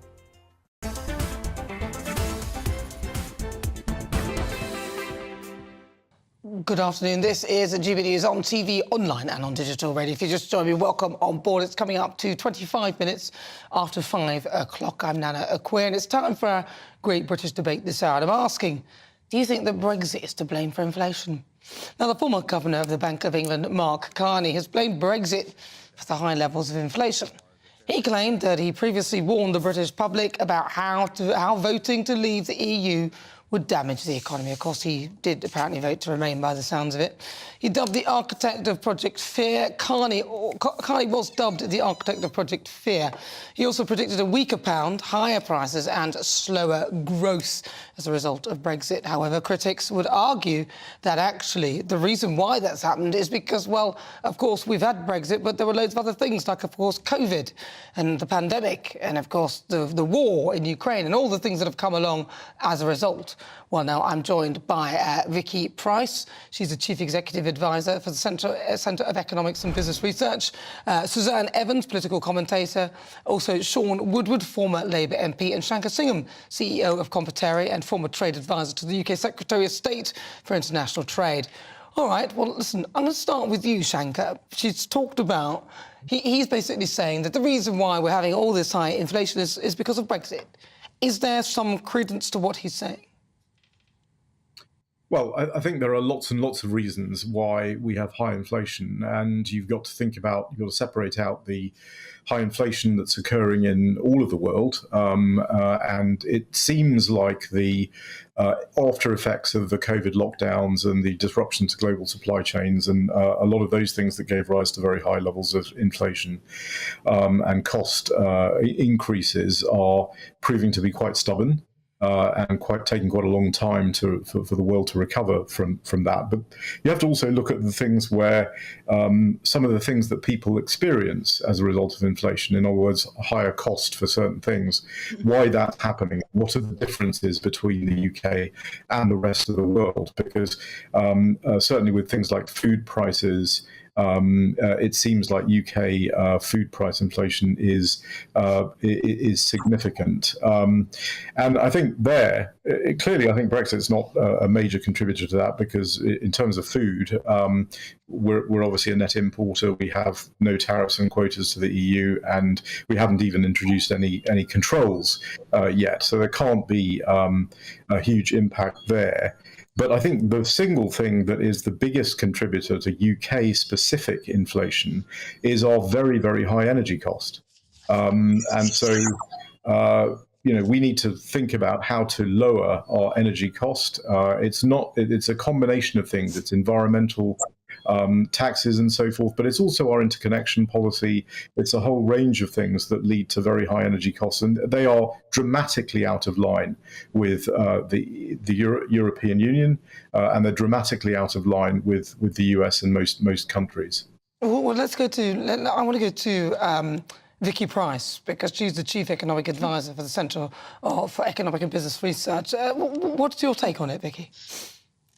Good afternoon. This is GB News on TV, online and on digital radio. If you just joined me, welcome on board. It's coming up to 25 minutes after 5 o'clock. I'm Nana Akua, and it's time for our great British debate this hour. I'm asking, do you think that Brexit is to blame for inflation? Now, the former governor of the Bank of England, Mark Carney, has blamed Brexit for the high levels of inflation. He claimed that he previously warned the British public about how voting to leave the EU would damage the economy. Of course, he did apparently vote to remain by the sounds of it. He dubbed the architect of Project Fear. Carney was dubbed the architect of Project Fear. He also predicted a weaker pound, higher prices and slower growth as a result of Brexit. However, critics would argue that actually the reason why that's happened is because, well, of course, we've had Brexit, but there were loads of other things like, of course, COVID and the pandemic and, of course, the war in Ukraine and all the things that have come along as a result. Well, now I'm joined by Vicky Price. She's the Chief Executive Advisor for the Centre of Economics and Business Research. Suzanne Evans, political commentator. Also Sean Woodward, former Labour MP. And Shankar Singham, CEO of Competeri and former trade advisor to the UK Secretary of State for International Trade. All right, well, listen, I'm going to start with you, Shankar. She's talked about... He's basically saying that the reason why we're having all this high inflation is because of Brexit. Is there some credence to what he's saying? Well, I think there are lots and lots of reasons why we have high inflation, and you've got to separate out the high inflation that's occurring in all of the world, and it seems like the after effects of the COVID lockdowns and the disruption to global supply chains and a lot of those things that gave rise to very high levels of inflation and cost increases are proving to be quite stubborn. And taking quite a long time for the world to recover from that. But you have to also look at the things where some of the things that people experience as a result of inflation, in other words, a higher cost for certain things, why that's happening, what are the differences between the UK and the rest of the world? Because certainly with things like food prices, it seems like UK food price inflation is significant, and I think clearly I think Brexit's not a major contributor to that, because in terms of food, we're obviously a net importer. We have no tariffs and quotas to the EU, and we haven't even introduced any controls yet, so there can't be a huge impact there. But I think the single thing that is the biggest contributor to UK-specific inflation is our very, very high energy cost. And so, we need to think about how to lower our energy cost. It's a combination of things. It's environmental taxes and so forth, but it's also our interconnection policy. It's a whole range of things that lead to very high energy costs, and they are dramatically out of line with the European Union, and they're dramatically out of line with the US and most countries. Well, let's go to. I want to go to Vicky Price, because she's the Chief Economic Advisor for the Centre for Economic and Business Research. What's your take on it, Vicky?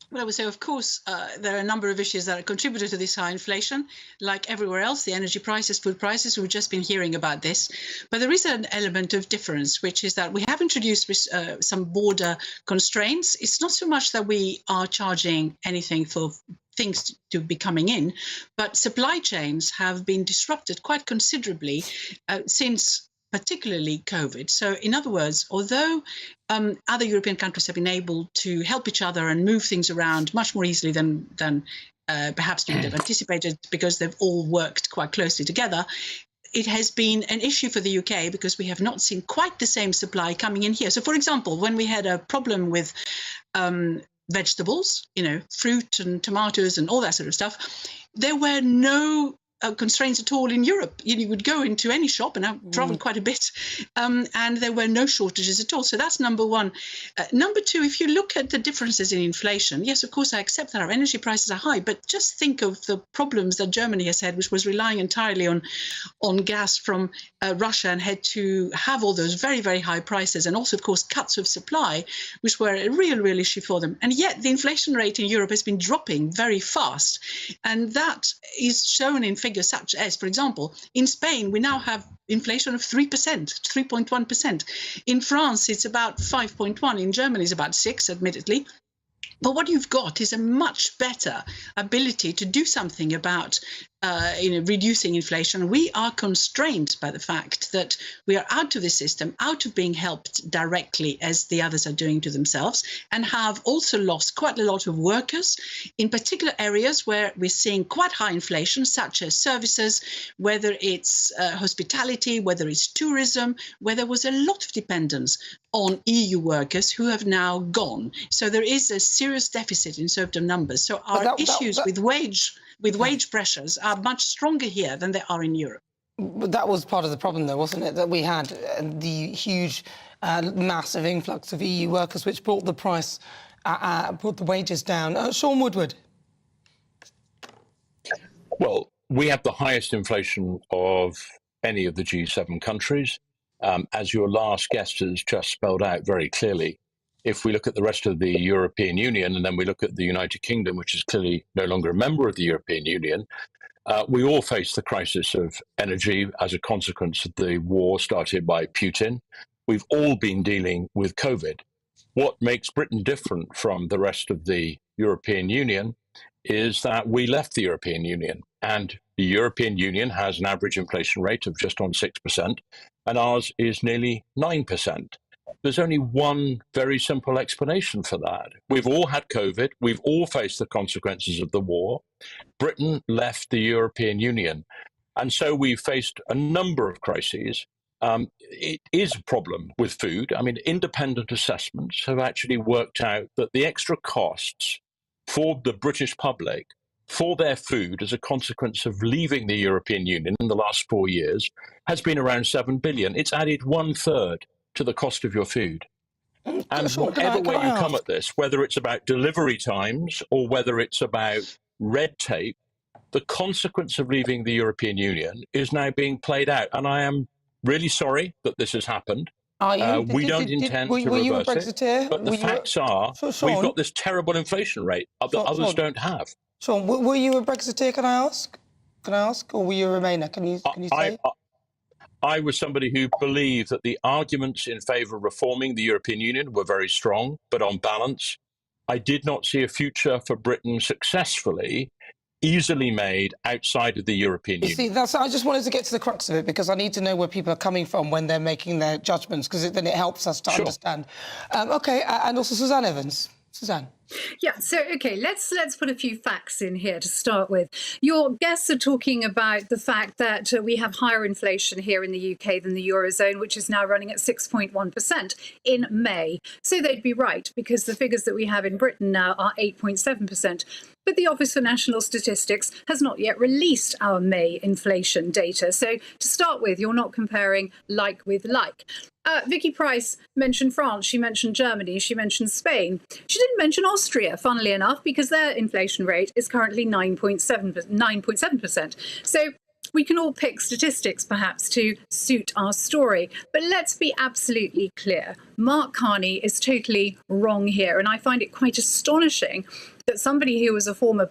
Well, I would say, of course, there are a number of issues that are contributed to this high inflation, like everywhere else, the energy prices, food prices. We've just been hearing about this. But there is an element of difference, which is that we have introduced some border constraints. It's not so much that we are charging anything for things to be coming in, but supply chains have been disrupted quite considerably since particularly COVID. So in other words, although other European countries have been able to help each other and move things around much more easily than perhaps we would have anticipated, because they've all worked quite closely together, it has been an issue for the UK because we have not seen quite the same supply coming in here. So, for example, when we had a problem with vegetables, fruit and tomatoes and all that sort of stuff, there were no constraints at all in Europe. You would go into any shop, and I've traveled quite a bit, and there were no shortages at all. So that's number one. Number two, if you look at the differences in inflation, yes, of course, I accept that our energy prices are high, but just think of the problems that Germany has had, which was relying entirely on gas from Russia, and had to have all those very, very high prices, and also, of course, cuts of supply, which were a real issue for them. And yet the inflation rate in Europe has been dropping very fast. And that is shown in figures such as, for example, in Spain, we now have inflation of 3%, 3.1%. In France, it's about 5.1. In Germany, it's about 6, admittedly. But what you've got is a much better ability to do something about reducing inflation. We are constrained by the fact that we are out of the system, out of being helped directly as the others are doing to themselves, and have also lost quite a lot of workers in particular areas where we're seeing quite high inflation, such as services, whether it's hospitality, whether it's tourism, where there was a lot of dependence on EU workers who have now gone. So there is a serious deficit in terms of numbers. So our issues with wage pressures are much stronger here than they are in Europe. But that was part of the problem, though, wasn't it? That we had the huge, massive influx of EU workers, which brought the price, brought the wages down. Sean Woodward. Well, we have the highest inflation of any of the G7 countries. As your last guest has just spelled out very clearly, if we look at the rest of the European Union, and then we look at the United Kingdom, which is clearly no longer a member of the European Union, we all face the crisis of energy as a consequence of the war started by Putin. We've all been dealing with COVID. What makes Britain different from the rest of the European Union is that we left the European Union, and the European Union has an average inflation rate of just on 6%, and ours is nearly 9%. There's only one very simple explanation for that. We've all had COVID. We've all faced the consequences of the war. Britain left the European Union. And so we've faced a number of crises. It is a problem with food. I mean, independent assessments have actually worked out that the extra costs for the British public for their food as a consequence of leaving the European Union in the last 4 years has been around 7 billion. It's added 1/3 to the cost of your food. And whatever way you come at this, whether it's about delivery times or whether it's about red tape, the consequence of leaving the European Union is now being played out. And I am really sorry that this has happened. We don't intend to reverse it. But the facts are, we've got this terrible inflation rate that others don't have. Sean, were you a Brexiteer, can I ask? Or were you a Remainer? Can you say? I was somebody who believed that the arguments in favour of reforming the European Union were very strong, but on balance, I did not see a future for Britain successfully, easily made outside of the European Union. See, I just wanted to get to the crux of it, because I need to know where people are coming from when they're making their judgments, because then it helps us to understand. OK, and also Suzanne Evans. Suzanne. Yeah, so, OK, let's put a few facts in here to start with. Your guests are talking about the fact that we have higher inflation here in the UK than the Eurozone, which is now running at 6.1% in May. So they'd be right, because the figures that we have in Britain now are 8.7%. But the Office for National Statistics has not yet released our May inflation data. So to start with, you're not comparing like with like. Vicky Price mentioned France, she mentioned Germany, she mentioned Spain. She didn't mention Austria, funnily enough, because their inflation rate is currently 9.7%. So We can all pick statistics perhaps to suit our story, but let's be absolutely clear. Mark Carney is totally wrong here, and I find it quite astonishing that somebody who was a former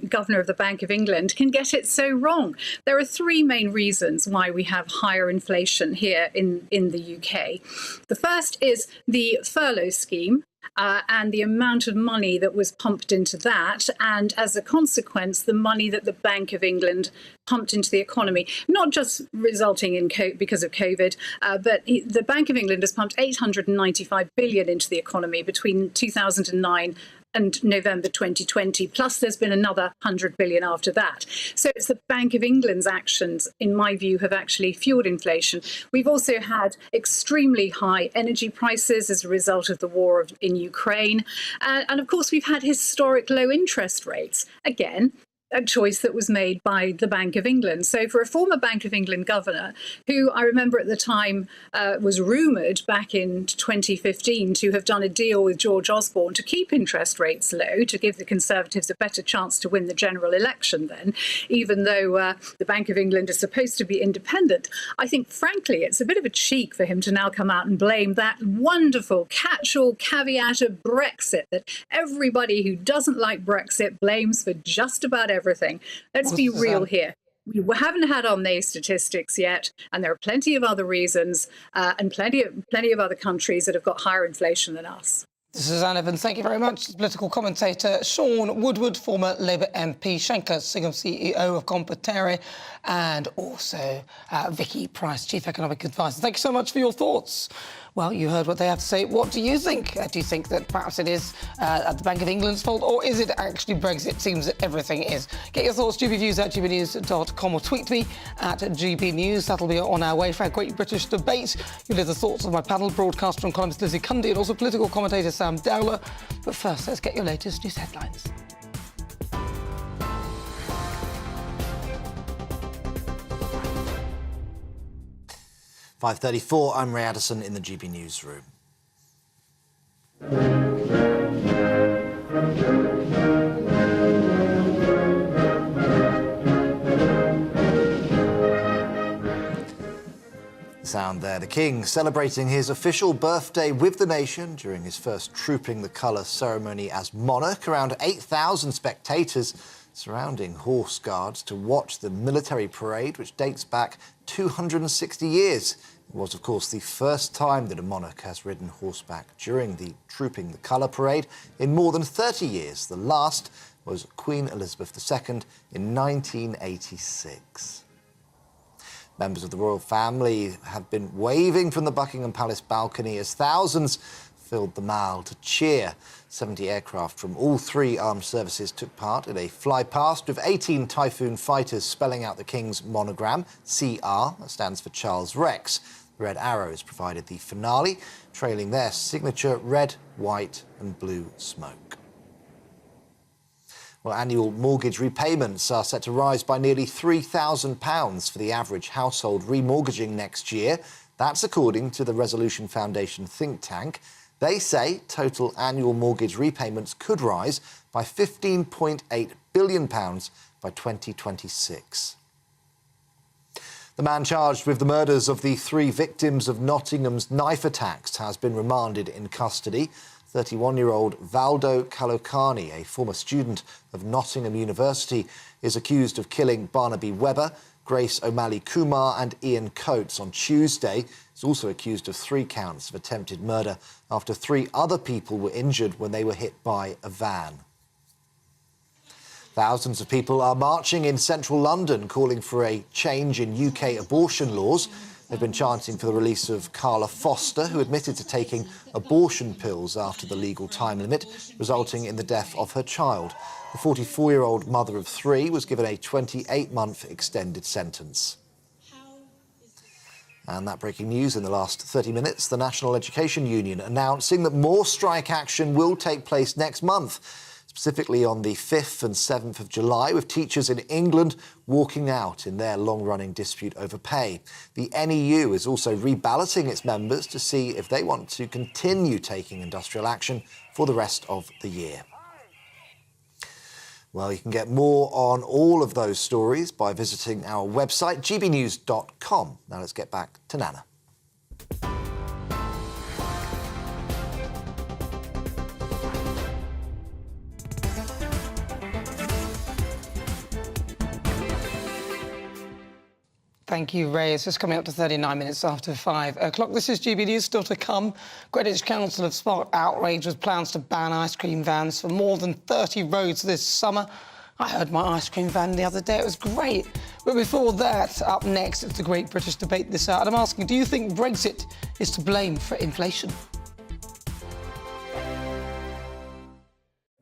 governor of the Bank of England can get it so wrong. There are three main reasons why we have higher inflation here in the UK. The first is the furlough scheme. And the amount of money that was pumped into that, and as a consequence, the money that the Bank of England pumped into the economy, not just resulting in because of COVID, but the Bank of England has pumped 895 billion into the economy between 2009 and November 2020, plus there's been another 100 billion after that. So it's the Bank of England's actions, in my view, have actually fueled inflation. We've also had extremely high energy prices as a result of the war in Ukraine. And of course, we've had historic low interest rates. Again, a choice that was made by the Bank of England. So for a former Bank of England governor, who I remember at the time was rumoured back in 2015 to have done a deal with George Osborne to keep interest rates low, to give the Conservatives a better chance to win the general election then, even though the Bank of England is supposed to be independent, I think, frankly, it's a bit of a cheek for him to now come out and blame that wonderful catch-all caveat of Brexit that everybody who doesn't like Brexit blames for just about everything. Let's be real here. We haven't had our May statistics yet, and there are plenty of other reasons and plenty of other countries that have got higher inflation than us. Suzanne Evans, thank you very much. Political commentator Sean Woodward, former Labour MP, Shankar Singham, CEO of Competere, and also Vicky Price, Chief Economic Advisor. Thank you so much for your thoughts. Well, you heard what they have to say. What do you think? Do you think that perhaps it is the Bank of England's fault, or is it actually Brexit? It seems that everything is. Get your thoughts, GBNews at gbnews.com, or tweet me at GBNews. That'll be on our way for our Great British Debate. You'll hear the thoughts of my panel, broadcaster and columnist Lizzie Cundy, and also political commentator Sam Dowler. But first, let's get your latest news headlines. .34, I'm Ray Addison in the GB Newsroom. Sound there, the King celebrating his official birthday with the nation during his first Trooping the Colour ceremony as monarch. Around 8,000 spectators surrounding Horse Guards to watch the military parade, which dates back 260 years. It was, of course, the first time that a monarch has ridden horseback during the Trooping the Colour parade in more than 30 years. The last was Queen Elizabeth II in 1986. Members of the royal family have been waving from the Buckingham Palace balcony as thousands filled the Mall to cheer. 70 aircraft from all three armed services took part in a flypast with 18 Typhoon fighters spelling out the King's monogram, CR, that stands for Charles Rex. The Red Arrows provided the finale, trailing their signature red, white and blue smoke. Well, annual mortgage repayments are set to rise by nearly £3,000 for the average household remortgaging next year. That's according to the Resolution Foundation think tank. They say total annual mortgage repayments could rise by £15.8 billion by 2026. The man charged with the murders of the three victims of Nottingham's knife attacks has been remanded in custody. 31-year-old Valdo Kalokani, a former student of Nottingham University, is accused of killing Barnaby Webber, Grace O'Malley Kumar and Ian Coates on Tuesday. He's also accused of 3 counts of attempted murder after 3 other people were injured when they were hit by a van. Thousands of people are marching in central London calling for a change in UK abortion laws. They've been chanting for the release of Carla Foster, who admitted to taking abortion pills after the legal time limit, resulting in the death of her child. The 44-year-old mother of 3 was given a 28-month extended sentence. And that breaking news in the last 30 minutes, the National Education Union announcing that more strike action will take place next month, specifically on the 5th and 7th of July, with teachers in England walking out in their long-running dispute over pay. The NEU is also reballoting its members to see if they want to continue taking industrial action for the rest of the year. Well, you can get more on all of those stories by visiting our website, gbnews.com. Now let's get back to Nana. Thank you, Ray. It's just coming up to 39 minutes after 5 o'clock. This is GB News. Still to come. Greenwich Council have sparked outrage with plans to ban ice cream vans for more than 30 roads this summer. I heard my ice cream van the other day. It was great. But before that, up next, it's the Great British Debate this hour. And I'm asking, do you think Brexit is to blame for inflation?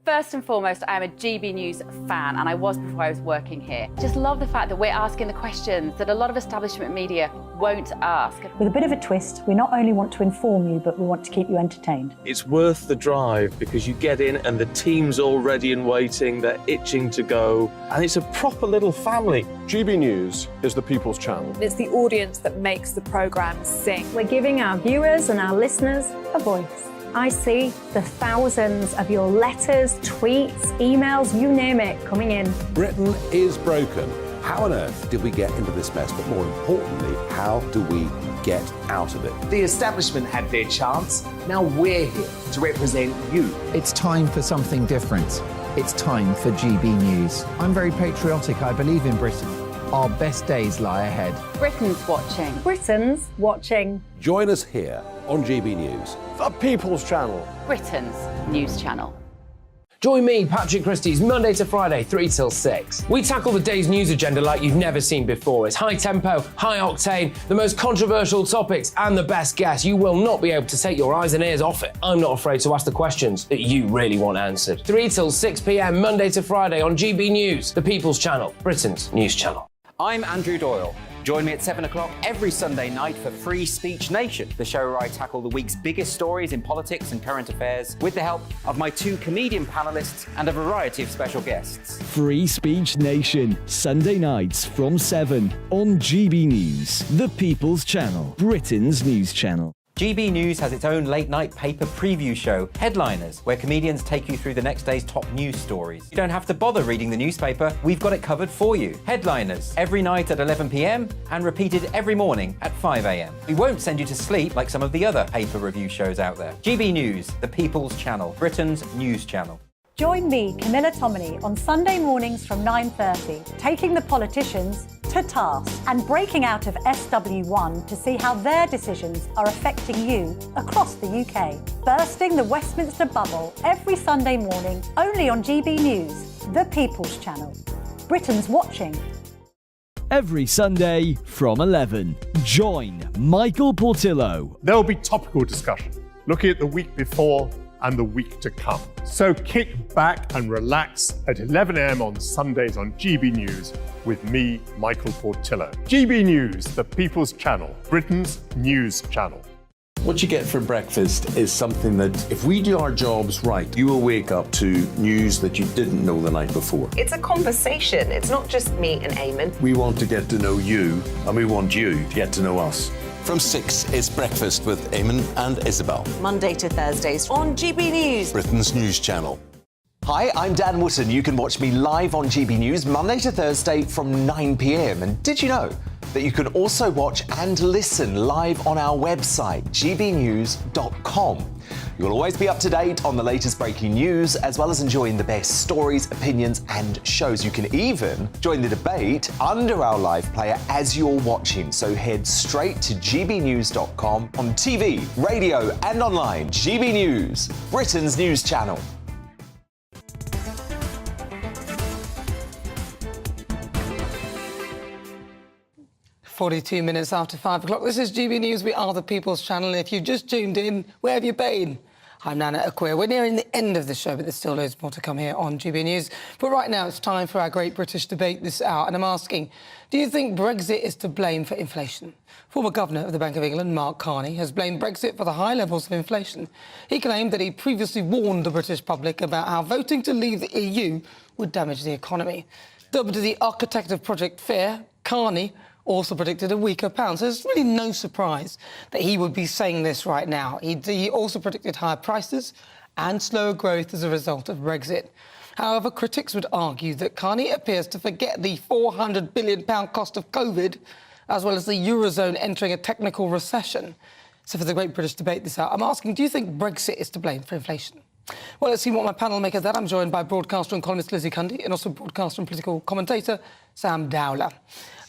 First and foremost, I'm a GB News fan, and I was before I was working here. Just love the fact that we're asking the questions that a lot of establishment media won't ask. With a bit of a twist, we not only want to inform you, but we want to keep you entertained. It's worth the drive because you get in and the team's all ready and waiting, they're itching to go, and it's a proper little family. GB News is the People's Channel. It's the audience that makes the programme sing. We're giving our viewers and our listeners a voice. I see the thousands of your letters, tweets, emails, you name it, coming in. Britain is broken. How on earth did we get into this mess? But more importantly, how do we get out of it? The establishment had their chance. Now we're here to represent you. It's time for something different. It's time for GB News. I'm very patriotic. I believe in Britain. Our best days lie ahead. Britain's watching. Britain's watching. Join us here on GB News. The People's Channel. Britain's news channel. Join me, Patrick Christie's, Monday to Friday, 3 till 6. We tackle the day's news agenda like you've never seen before. It's high tempo, high octane, the most controversial topics and the best guests. You will not be able to take your eyes and ears off it. I'm not afraid to ask the questions that you really want answered. 3 till 6 p.m, Monday to Friday on GB News, the People's Channel, Britain's news channel. I'm Andrew Doyle. Join me at 7 o'clock every Sunday night for Free Speech Nation, the show where I tackle the week's biggest stories in politics and current affairs with the help of my 2 comedian panellists and a variety of special guests. Free Speech Nation, Sunday nights from 7 on GB News, the People's Channel, Britain's news channel. GB News has its own late-night paper preview show, Headliners, where comedians take you through the next day's top news stories. You don't have to bother reading the newspaper, we've got it covered for you. Headliners, every night at 11 p.m. and repeated every morning at 5 a.m. We won't send you to sleep like some of the other paper review shows out there. GB News, the People's Channel, Britain's news channel. Join me, Camilla Tominey, on Sunday mornings from 9:30, taking the politicians to task and breaking out of SW1 to see how their decisions are affecting you across the UK. Bursting the Westminster bubble every Sunday morning, only on GB News, the People's Channel. Britain's watching. Every Sunday from 11, join Michael Portillo. There will be topical discussion, looking at the week before and the week to come. So kick back and relax at 11 a.m. on Sundays on GB News with me, Michael Portillo. GB News, the People's Channel, Britain's news channel. What you get for breakfast is something that, if we do our jobs right, you will wake up to news that you didn't know the night before. It's a conversation. It's not just me and Eamon. We want to get to know you, and we want you to get to know us. From 6, it's Breakfast with Eamon and Isabel. Monday to Thursdays on GB News, Britain's news channel. Hi, I'm Dan Wootton. You can watch me live on GB News Monday to Thursday from 9 p.m. And did you know that you can also watch and listen live on our website, gbnews.com? You'll always be up to date on the latest breaking news, as well as enjoying the best stories, opinions and shows. You can even join the debate under our live player as you're watching. So head straight to gbnews.com on TV, radio and online. GB News, Britain's news channel. "42 minutes after 5 o'clock. This is GB News. We are the People's Channel. If you've just tuned in, where have you been? I'm Nana Akua. We're nearing the end of the show, but there's still loads more to come here on GB News. But right now, it's time for our Great British Debate this hour. And I'm asking, do you think Brexit is to blame for inflation? Former Governor of the Bank of England, Mark Carney, has blamed Brexit for the high levels of inflation. He claimed that he previously warned the British public about how voting to leave the EU would damage the economy. Dubbed the architect of Project Fear, Carney also predicted a weaker pound. So it's really no surprise that he would be saying this right now. He also predicted higher prices and slower growth as a result of Brexit. However, critics would argue that Carney appears to forget the £400 billion cost of COVID, as well as the Eurozone entering a technical recession. So for the Great British Debate this hour, I'm asking, do you think Brexit is to blame for inflation? Well, let's see what my panel make of that. I'm joined by broadcaster and columnist Lizzie Cundy and also broadcaster and political commentator Sam Dowler.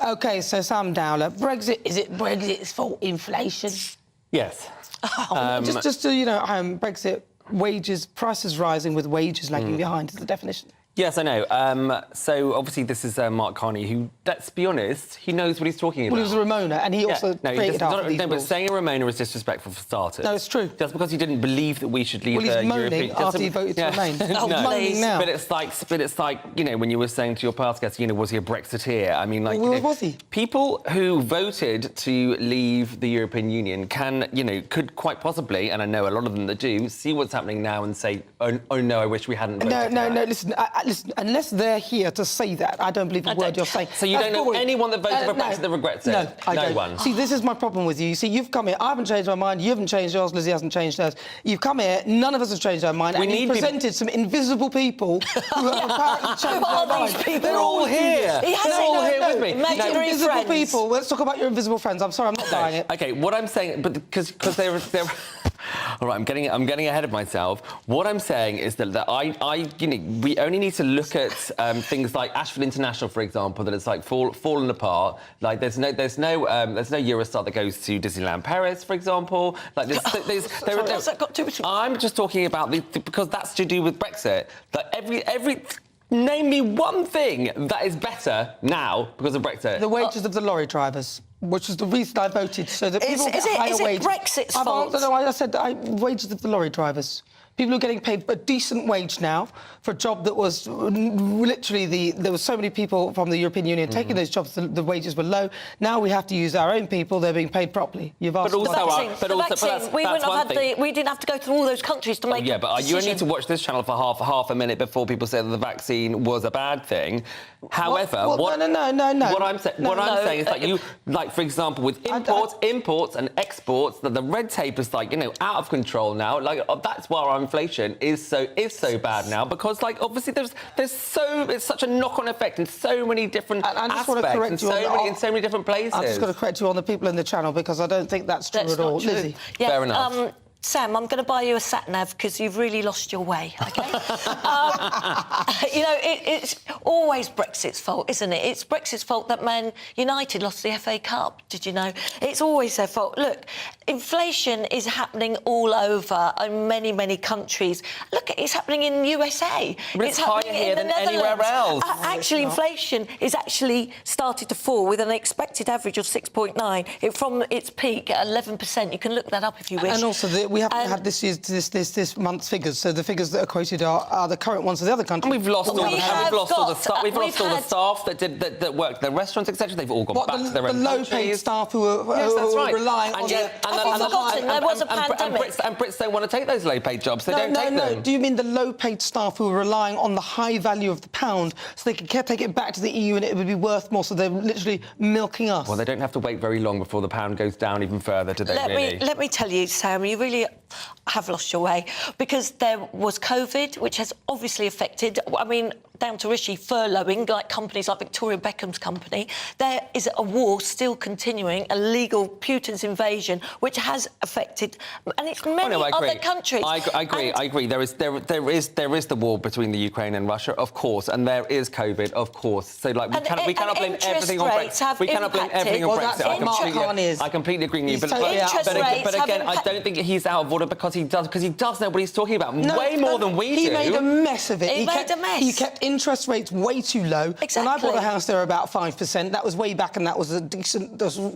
OK, so Sam Dowler, Brexit, is it Brexit's fault, inflation? Yes. Just to, you know, Brexit, wages, prices rising with wages lagging behind is the definition. Yes, I know. So, obviously, this is Mark Carney, who, let's be honest, he knows what he's talking about. Well, he was a Ramona, and he also created half of these No, but rules. saying a Ramona is disrespectful for starters. No, it's true. Just because he didn't believe that we should leave well, he's the moaning European... after he voted to remain. No, moaning now. But it's like, you know, when you were saying to your past guest, you know, was he a Brexiteer? I mean, like... Well, was he? People who voted to leave the European Union can, you know, could quite possibly, and I know a lot of them that do, see what's happening now and say, oh no, I wish we hadn't voted. No, listen, unless they're here to say that, I don't believe a word you're saying. So you don't know anyone that voted for Brexit that regrets it? No, I don't. One. See, this is my problem with you. You see, you've come here, I haven't changed my mind, you haven't changed yours, Lizzie hasn't changed hers. You've come here, none of us have changed our mind, and you've presented some invisible people who have apparently changed their mind. They're all here. They're all here with me. Imaginary Invisible friends. people. Let's talk about your invisible friends. I'm sorry, I'm not buying it. OK, what I'm saying, but because they're all right, I'm getting ahead of myself. What I'm saying is that you know, we only need to look at things like Ashford International, for example, that it's like fallen apart. Like there's no Eurostar that goes to Disneyland Paris, for example. Like what's that got to do? I'm just talking about because that's to do with Brexit. Like every. Name me one thing that is better now because of Brexit. The wages of the lorry drivers, which was the reason I voted, so that people get higher wages. Is it Brexit's fault? No, I said wages of the lorry drivers. People are getting paid a decent wage now for a job that was literally there were so many people from the European Union taking those jobs. The wages were low. Now we have to use our own people. They're being paid properly. You've asked. We didn't have to go through all those countries to make. Yeah, but you only need to watch this channel for half a minute before people say that the vaccine was a bad thing. However, no. What I'm saying is that for example, with imports and exports, that the red tape is like, you know, out of control now. Like that's why our inflation is so bad now, because like obviously it's such a knock-on effect in so many different aspects in so many different places. I've just got to correct you on the people in the channel because I don't think that's true at all. Lizzie. Yeah, fair enough. Sam, I'm going to buy you a sat-nav because you've really lost your way, OK? You know, it's always Brexit's fault, isn't it? It's Brexit's fault that Man United lost the FA Cup, did you know? It's always their fault. Look, inflation is happening all over in many, many countries. Look, it's happening in the USA. But it's higher here than anywhere else. Actually, inflation is actually started to fall with an expected average of 6.9 from its peak at 11%. You can look that up if you wish. And also, we haven't had this month's figures, so the figures that are quoted are the current ones of the other countries. And we've lost all the staff that worked in the restaurants, etc. They've all gone back to their own countries. The low-paid staff who are relying on there was a pandemic. And Brits don't want to take those low-paid jobs. They don't take them. Do you mean the low-paid staff who are relying on the high value of the pound so they can take it back to the EU and it would be worth more, so they're literally milking us? Well, they don't have to wait very long before the pound goes down even further, do they, Let me tell you, Sam, you really have lost your way, because there was COVID, which has obviously affected, I mean, down to Rishi furloughing, like companies like Victoria Beckham's company. There is a war still continuing, a legal Putin's invasion, which has affected, and it's many other countries. I agree. There is the war between the Ukraine and Russia, of course, and there is COVID, of course. So like we cannot blame everything on Brexit. We cannot blame everything on Brexit. I completely agree with you. But again, I don't think he's out of order because he does know what he's talking about way more than we do. He made a mess of it. He kept interest rates way too low. Exactly. When I bought a house, they were about 5%. That was way back, and that was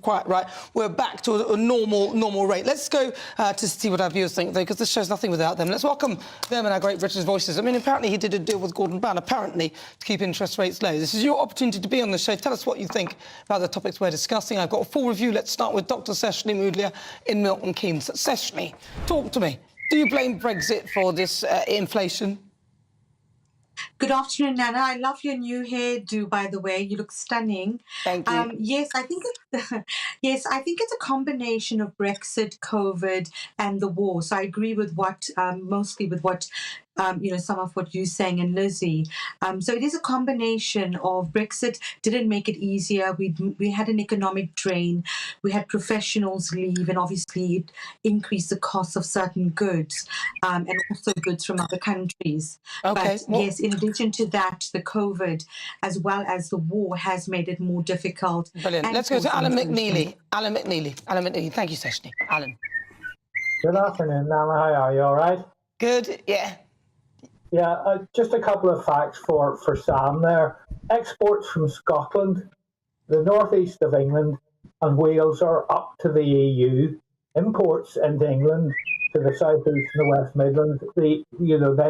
quite right. We're back to a normal rate. Let's go to see what our viewers think, though, because this show's nothing without them. Let's welcome them and our great British voices. I mean, apparently he did a deal with Gordon Brown, apparently, to keep interest rates low. This is your opportunity to be on the show. Tell us what you think about the topics we're discussing. I've got a full review. Let's start with Dr. Seshni Moodlia in Milton Keynes. Seshni, talk to me. Do you blame Brexit for this inflation? Good afternoon, Nana. I love your new hairdo, by the way. You look stunning. Thank you. Yes, I think it's a combination of Brexit, COVID, and the war. So I agree with mostly with what some of what you're saying, and Lizzie. So it is a combination of Brexit didn't make it easier. We had an economic drain. We had professionals leave, and obviously it increased the cost of certain goods and also goods from other countries. Okay. But yes, in addition to that, the COVID as well as the war has made it more difficult. Brilliant. Let's go to Alan McNeely. Alan McNeely. Thank you, Seshni. Alan. Good afternoon, Nana. How are you? All right? Good, yeah. Yeah, just a couple of facts for Sam there. Exports from Scotland, the northeast of England and Wales are up to the EU. Imports into England to the southeast and the West Midlands, they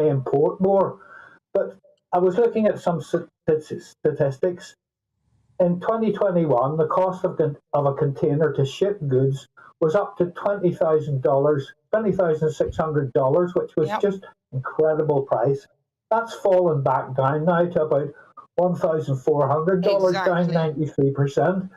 import more. But I was looking at some statistics. In 2021, the cost of a container to ship goods was up to $20,000, $20,600, which was just incredible price. That's fallen back down now to about $1,400, down 93%.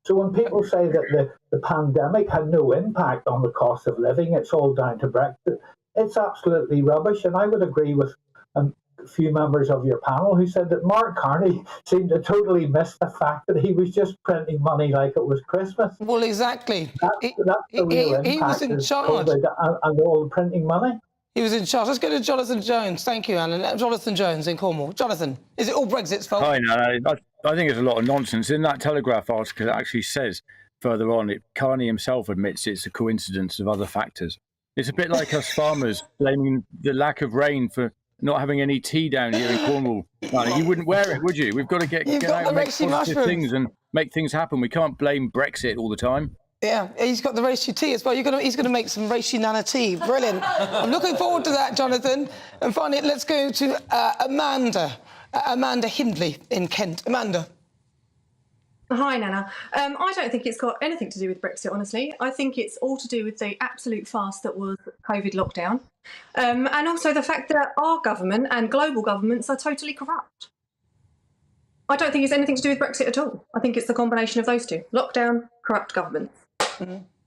So when people say that the pandemic had no impact on the cost of living, it's all down to Brexit, it's absolutely rubbish. And I would agree with a few members of your panel who said that Mark Carney seemed to totally miss the fact that he was just printing money like it was Christmas. Well, exactly. That's the real impact. He was in charge. And all the printing money. He was in charge. Let's go to Jonathan Jones. Thank you, Alan. Jonathan Jones in Cornwall. Jonathan, is it all Brexit's fault? Hi, Nana. I think it's a lot of nonsense. In that Telegraph article, it actually says further on, Carney himself admits it's a coincidence of other factors. It's a bit like us farmers blaming the lack of rain for not having any tea down here in Cornwall. You wouldn't wear it, would you? We've got to get out and make positive things and make things happen. We can't blame Brexit all the time. Yeah, he's got the reishi tea as well. He's going to make some reishi Nana tea. Brilliant. I'm looking forward to that, Jonathan. And finally, let's go to Amanda Hindley in Kent. Amanda. Hi, Nana. I don't think it's got anything to do with Brexit, honestly. I think it's all to do with the absolute farce that was COVID lockdown. And also the fact that our government and global governments are totally corrupt. I don't think it's anything to do with Brexit at all. I think it's the combination of those two. Lockdown, corrupt governments.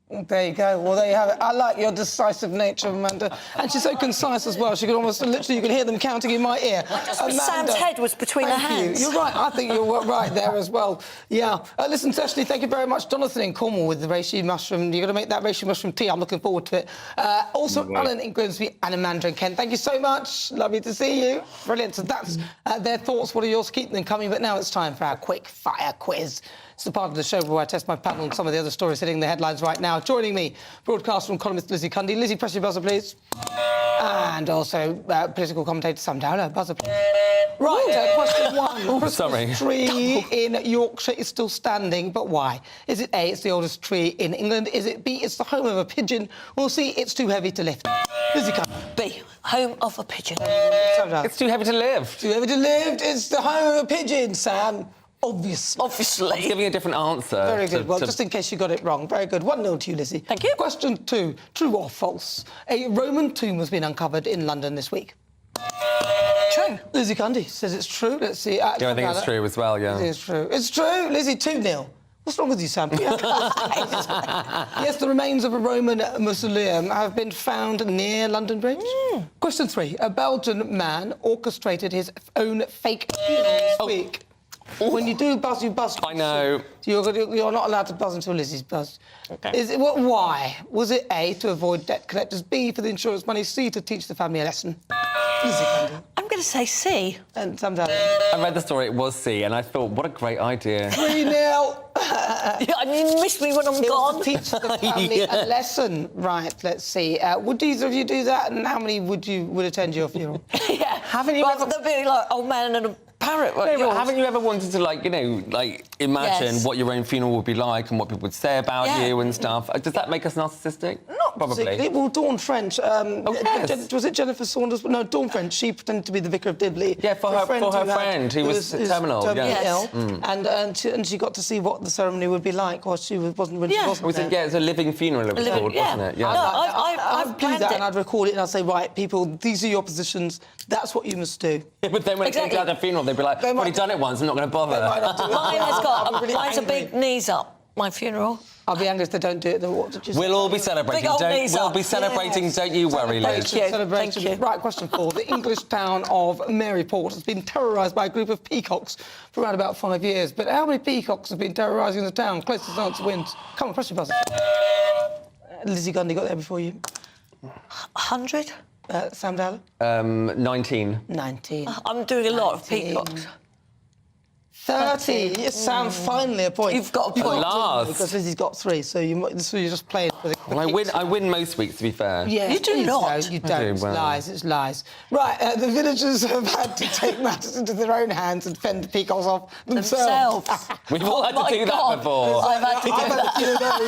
There you go. Well, there you have it. I like your decisive nature, Amanda. And she's so concise as well. She could almost, literally, you could hear them counting in my ear. Sam's head was between her hands. You're right. I think you're right there as well. Yeah. Listen, Seshni, thank you very much. Jonathan in Cornwall with the reishi mushroom. You're going to make that reishi mushroom tea. I'm looking forward to it. Also, Alan in Grimsby and Amanda in Kent. Thank you so much. Lovely to see you. Brilliant. So that's their thoughts. What are yours? Keep them coming. But now it's time for our quick fire quiz. It's the part of the show where I test my panel on some of the other stories hitting the headlines right now. Joining me, broadcaster and columnist Lizzie Cundy. Lizzie, press your buzzer, please. And also political commentator Sam Dowler. Buzzer, please. Right, question one. Christmas tree in Yorkshire is still standing, but why? Is it A, it's the oldest tree in England? Is it B, it's the home of a pigeon? Or C, it's too heavy to lift? Lizzie Cundy. B, home of a pigeon. It's too heavy to lift. Too heavy to lift. It's the home of a pigeon, Sam. Obviously. Obviously. I'm giving a different answer. Very good. Well, just in case you got it wrong. Very good. 1-0 to you, Lizzie. Thank you. Question 2. True or false? A Roman tomb has been uncovered in London this week. True. Lizzie Cundy says it's true. Let's see. Yeah, I think it's true as well, yeah. It's true. It's true. Lizzie, 2-0. What's wrong with you, Sam? Yes, the remains of a Roman mausoleum have been found near London Bridge. Question 3. A Belgian man orchestrated his own fake funeral this week. When you do buzz, you buzz. I know. You're not allowed to buzz until Lizzie's buzzed. Okay. Why? Was it A, to avoid debt collectors, B, for the insurance money, C, to teach the family a lesson? Lizzie Cundy. I'm going to say C. And sometimes. I read the story, it was C, and I thought, what a great idea. 3-0. You missed me when I'm gone. To teach the family a lesson. Right, let's see. Would either of you do that, and how many would attend your funeral? Yeah. Haven't you ever... They'll be like old man and a parrot. Haven't you ever wanted to, imagine what your own funeral would be like and what people would say about you and stuff? Does that make us narcissistic? Not probably. Well, Dawn French. Yes. Was it Jennifer Saunders? No, Dawn French. She pretended to be the vicar of Dibley. Yeah, for her friend who was terminal. Ill, and she got to see what the ceremony would be like, or she wasn't when she wasn't there. Yeah, it's a living funeral, it was called, wasn't it? Yeah. I'd do that, and I'd record it, and I'd say, right, people, these are your positions. That's what you must do. Yeah, but then when it came to have a funeral, they'd be like, I've already done it once, I'm not going to bother. Mine's a big knees up. My funeral. I'll be angry if they don't do it. What did you say? We'll all be celebrating. We'll be celebrating. Yes. Don't you worry, Liz. Celebration. Thank you. Right, question 4. The English town of Maryport has been terrorised by a group of peacocks for around about 5 years. But how many peacocks have been terrorising the town? Closest answer wins. Come on, press your buzzer. Lizzie Gundy got there before you. 100? Sam Dowler? 19. 19. I'm doing a lot of peacocks. 30. Sam, finally a point. You've got a point. Last. Because Lizzie's got 3, so you're just playing for the... Well, I win most weeks, to be fair. Yeah, You do not. You don't. It's well. lies. It's lies. Right, the villagers have had to take matters into their own hands and fend the peacocks off themselves. We've all had to do God. that before. I've had to do that.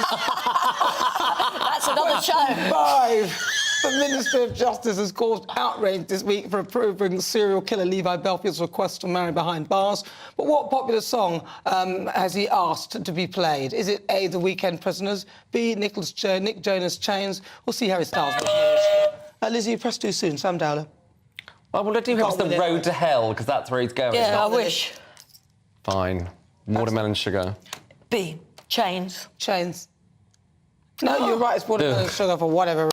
That's another show. 5. The Minister of Justice has caused outrage this week for approving serial killer Levi Belfield's request to marry behind bars. But what popular song has he asked to be played? Is it A, The Weekend Prisoners, B, Nick Jonas' Chains, or C, Harry Styles? Lizzie, you pressed too soon. Sam Dowler. Well, I do hope it's The Road to Hell, because that's where he's going. Yeah, I wish. Fine. Watermelon sugar. B, Chains. Chains. No, you're right. It's watermelon sugar for whatever reason.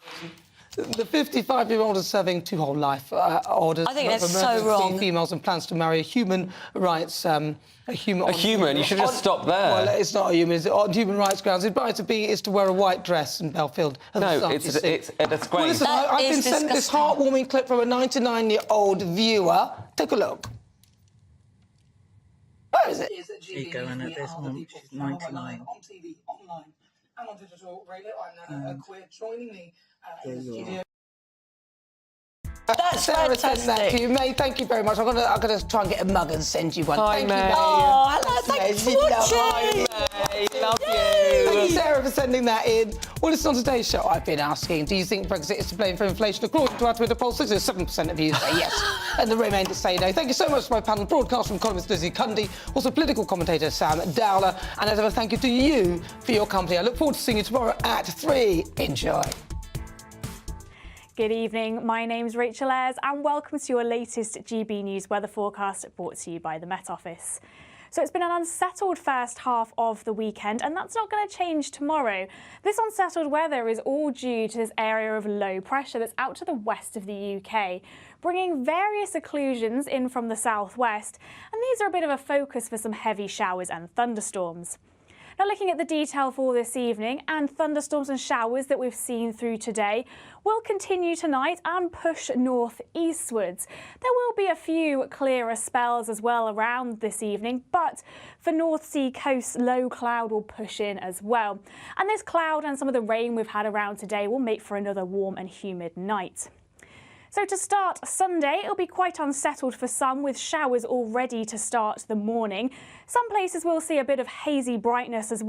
The 55-year-old is serving 2 whole life orders. I think that's for so wrong. Females and plans to marry a human rights... A human? You should just stop there. Well, it's not a human. It's on human rights grounds. His bride to be is to wear a white dress in Belfield. No, it's a disgrace. Well, listen, I've been sent this heartwarming clip from a 99-year-old viewer. Take a look. Where is it? She's going at this month. She's 99. On TV, online, and on digital radio. I'm Nana Akua. Joining me in the studio. That's Sarah fantastic. sent that to you, May. Thank you very much. I'm gonna try and get a mug and send you one. Hi, Thank May. you, May. Oh, hello. Thanks for watching. Hi, May. Love Thank you. you, Sarah, for sending that in. Well, listen, on today's show, I've been asking, do you think Brexit is to blame for inflation? According to our Twitter poll, 67% of you say yes, and the remainder say no. Thank you so much to my panel, broadcaster and columnist Lizzie Gundy, also political commentator Sam Dowler, and as ever, thank you to you for your company. I look forward to seeing you tomorrow at 3. Enjoy. Good evening, my name's Rachel Ayres and welcome to your latest GB News weather forecast brought to you by the Met Office. So it's been an unsettled first half of the weekend and that's not going to change tomorrow. This unsettled weather is all due to this area of low pressure that's out to the west of the UK, bringing various occlusions in from the southwest, and these are a bit of a focus for some heavy showers and thunderstorms. Now, looking at the detail for this evening, and thunderstorms and showers that we've seen through today will continue tonight and push north-eastwards. There will be a few clearer spells as well around this evening, but for North Sea coast, low cloud will push in as well. And this cloud and some of the rain we've had around today will make for another warm and humid night. So to start Sunday, it'll be quite unsettled for some, with showers already to start the morning. Some places will see a bit of hazy brightness as well.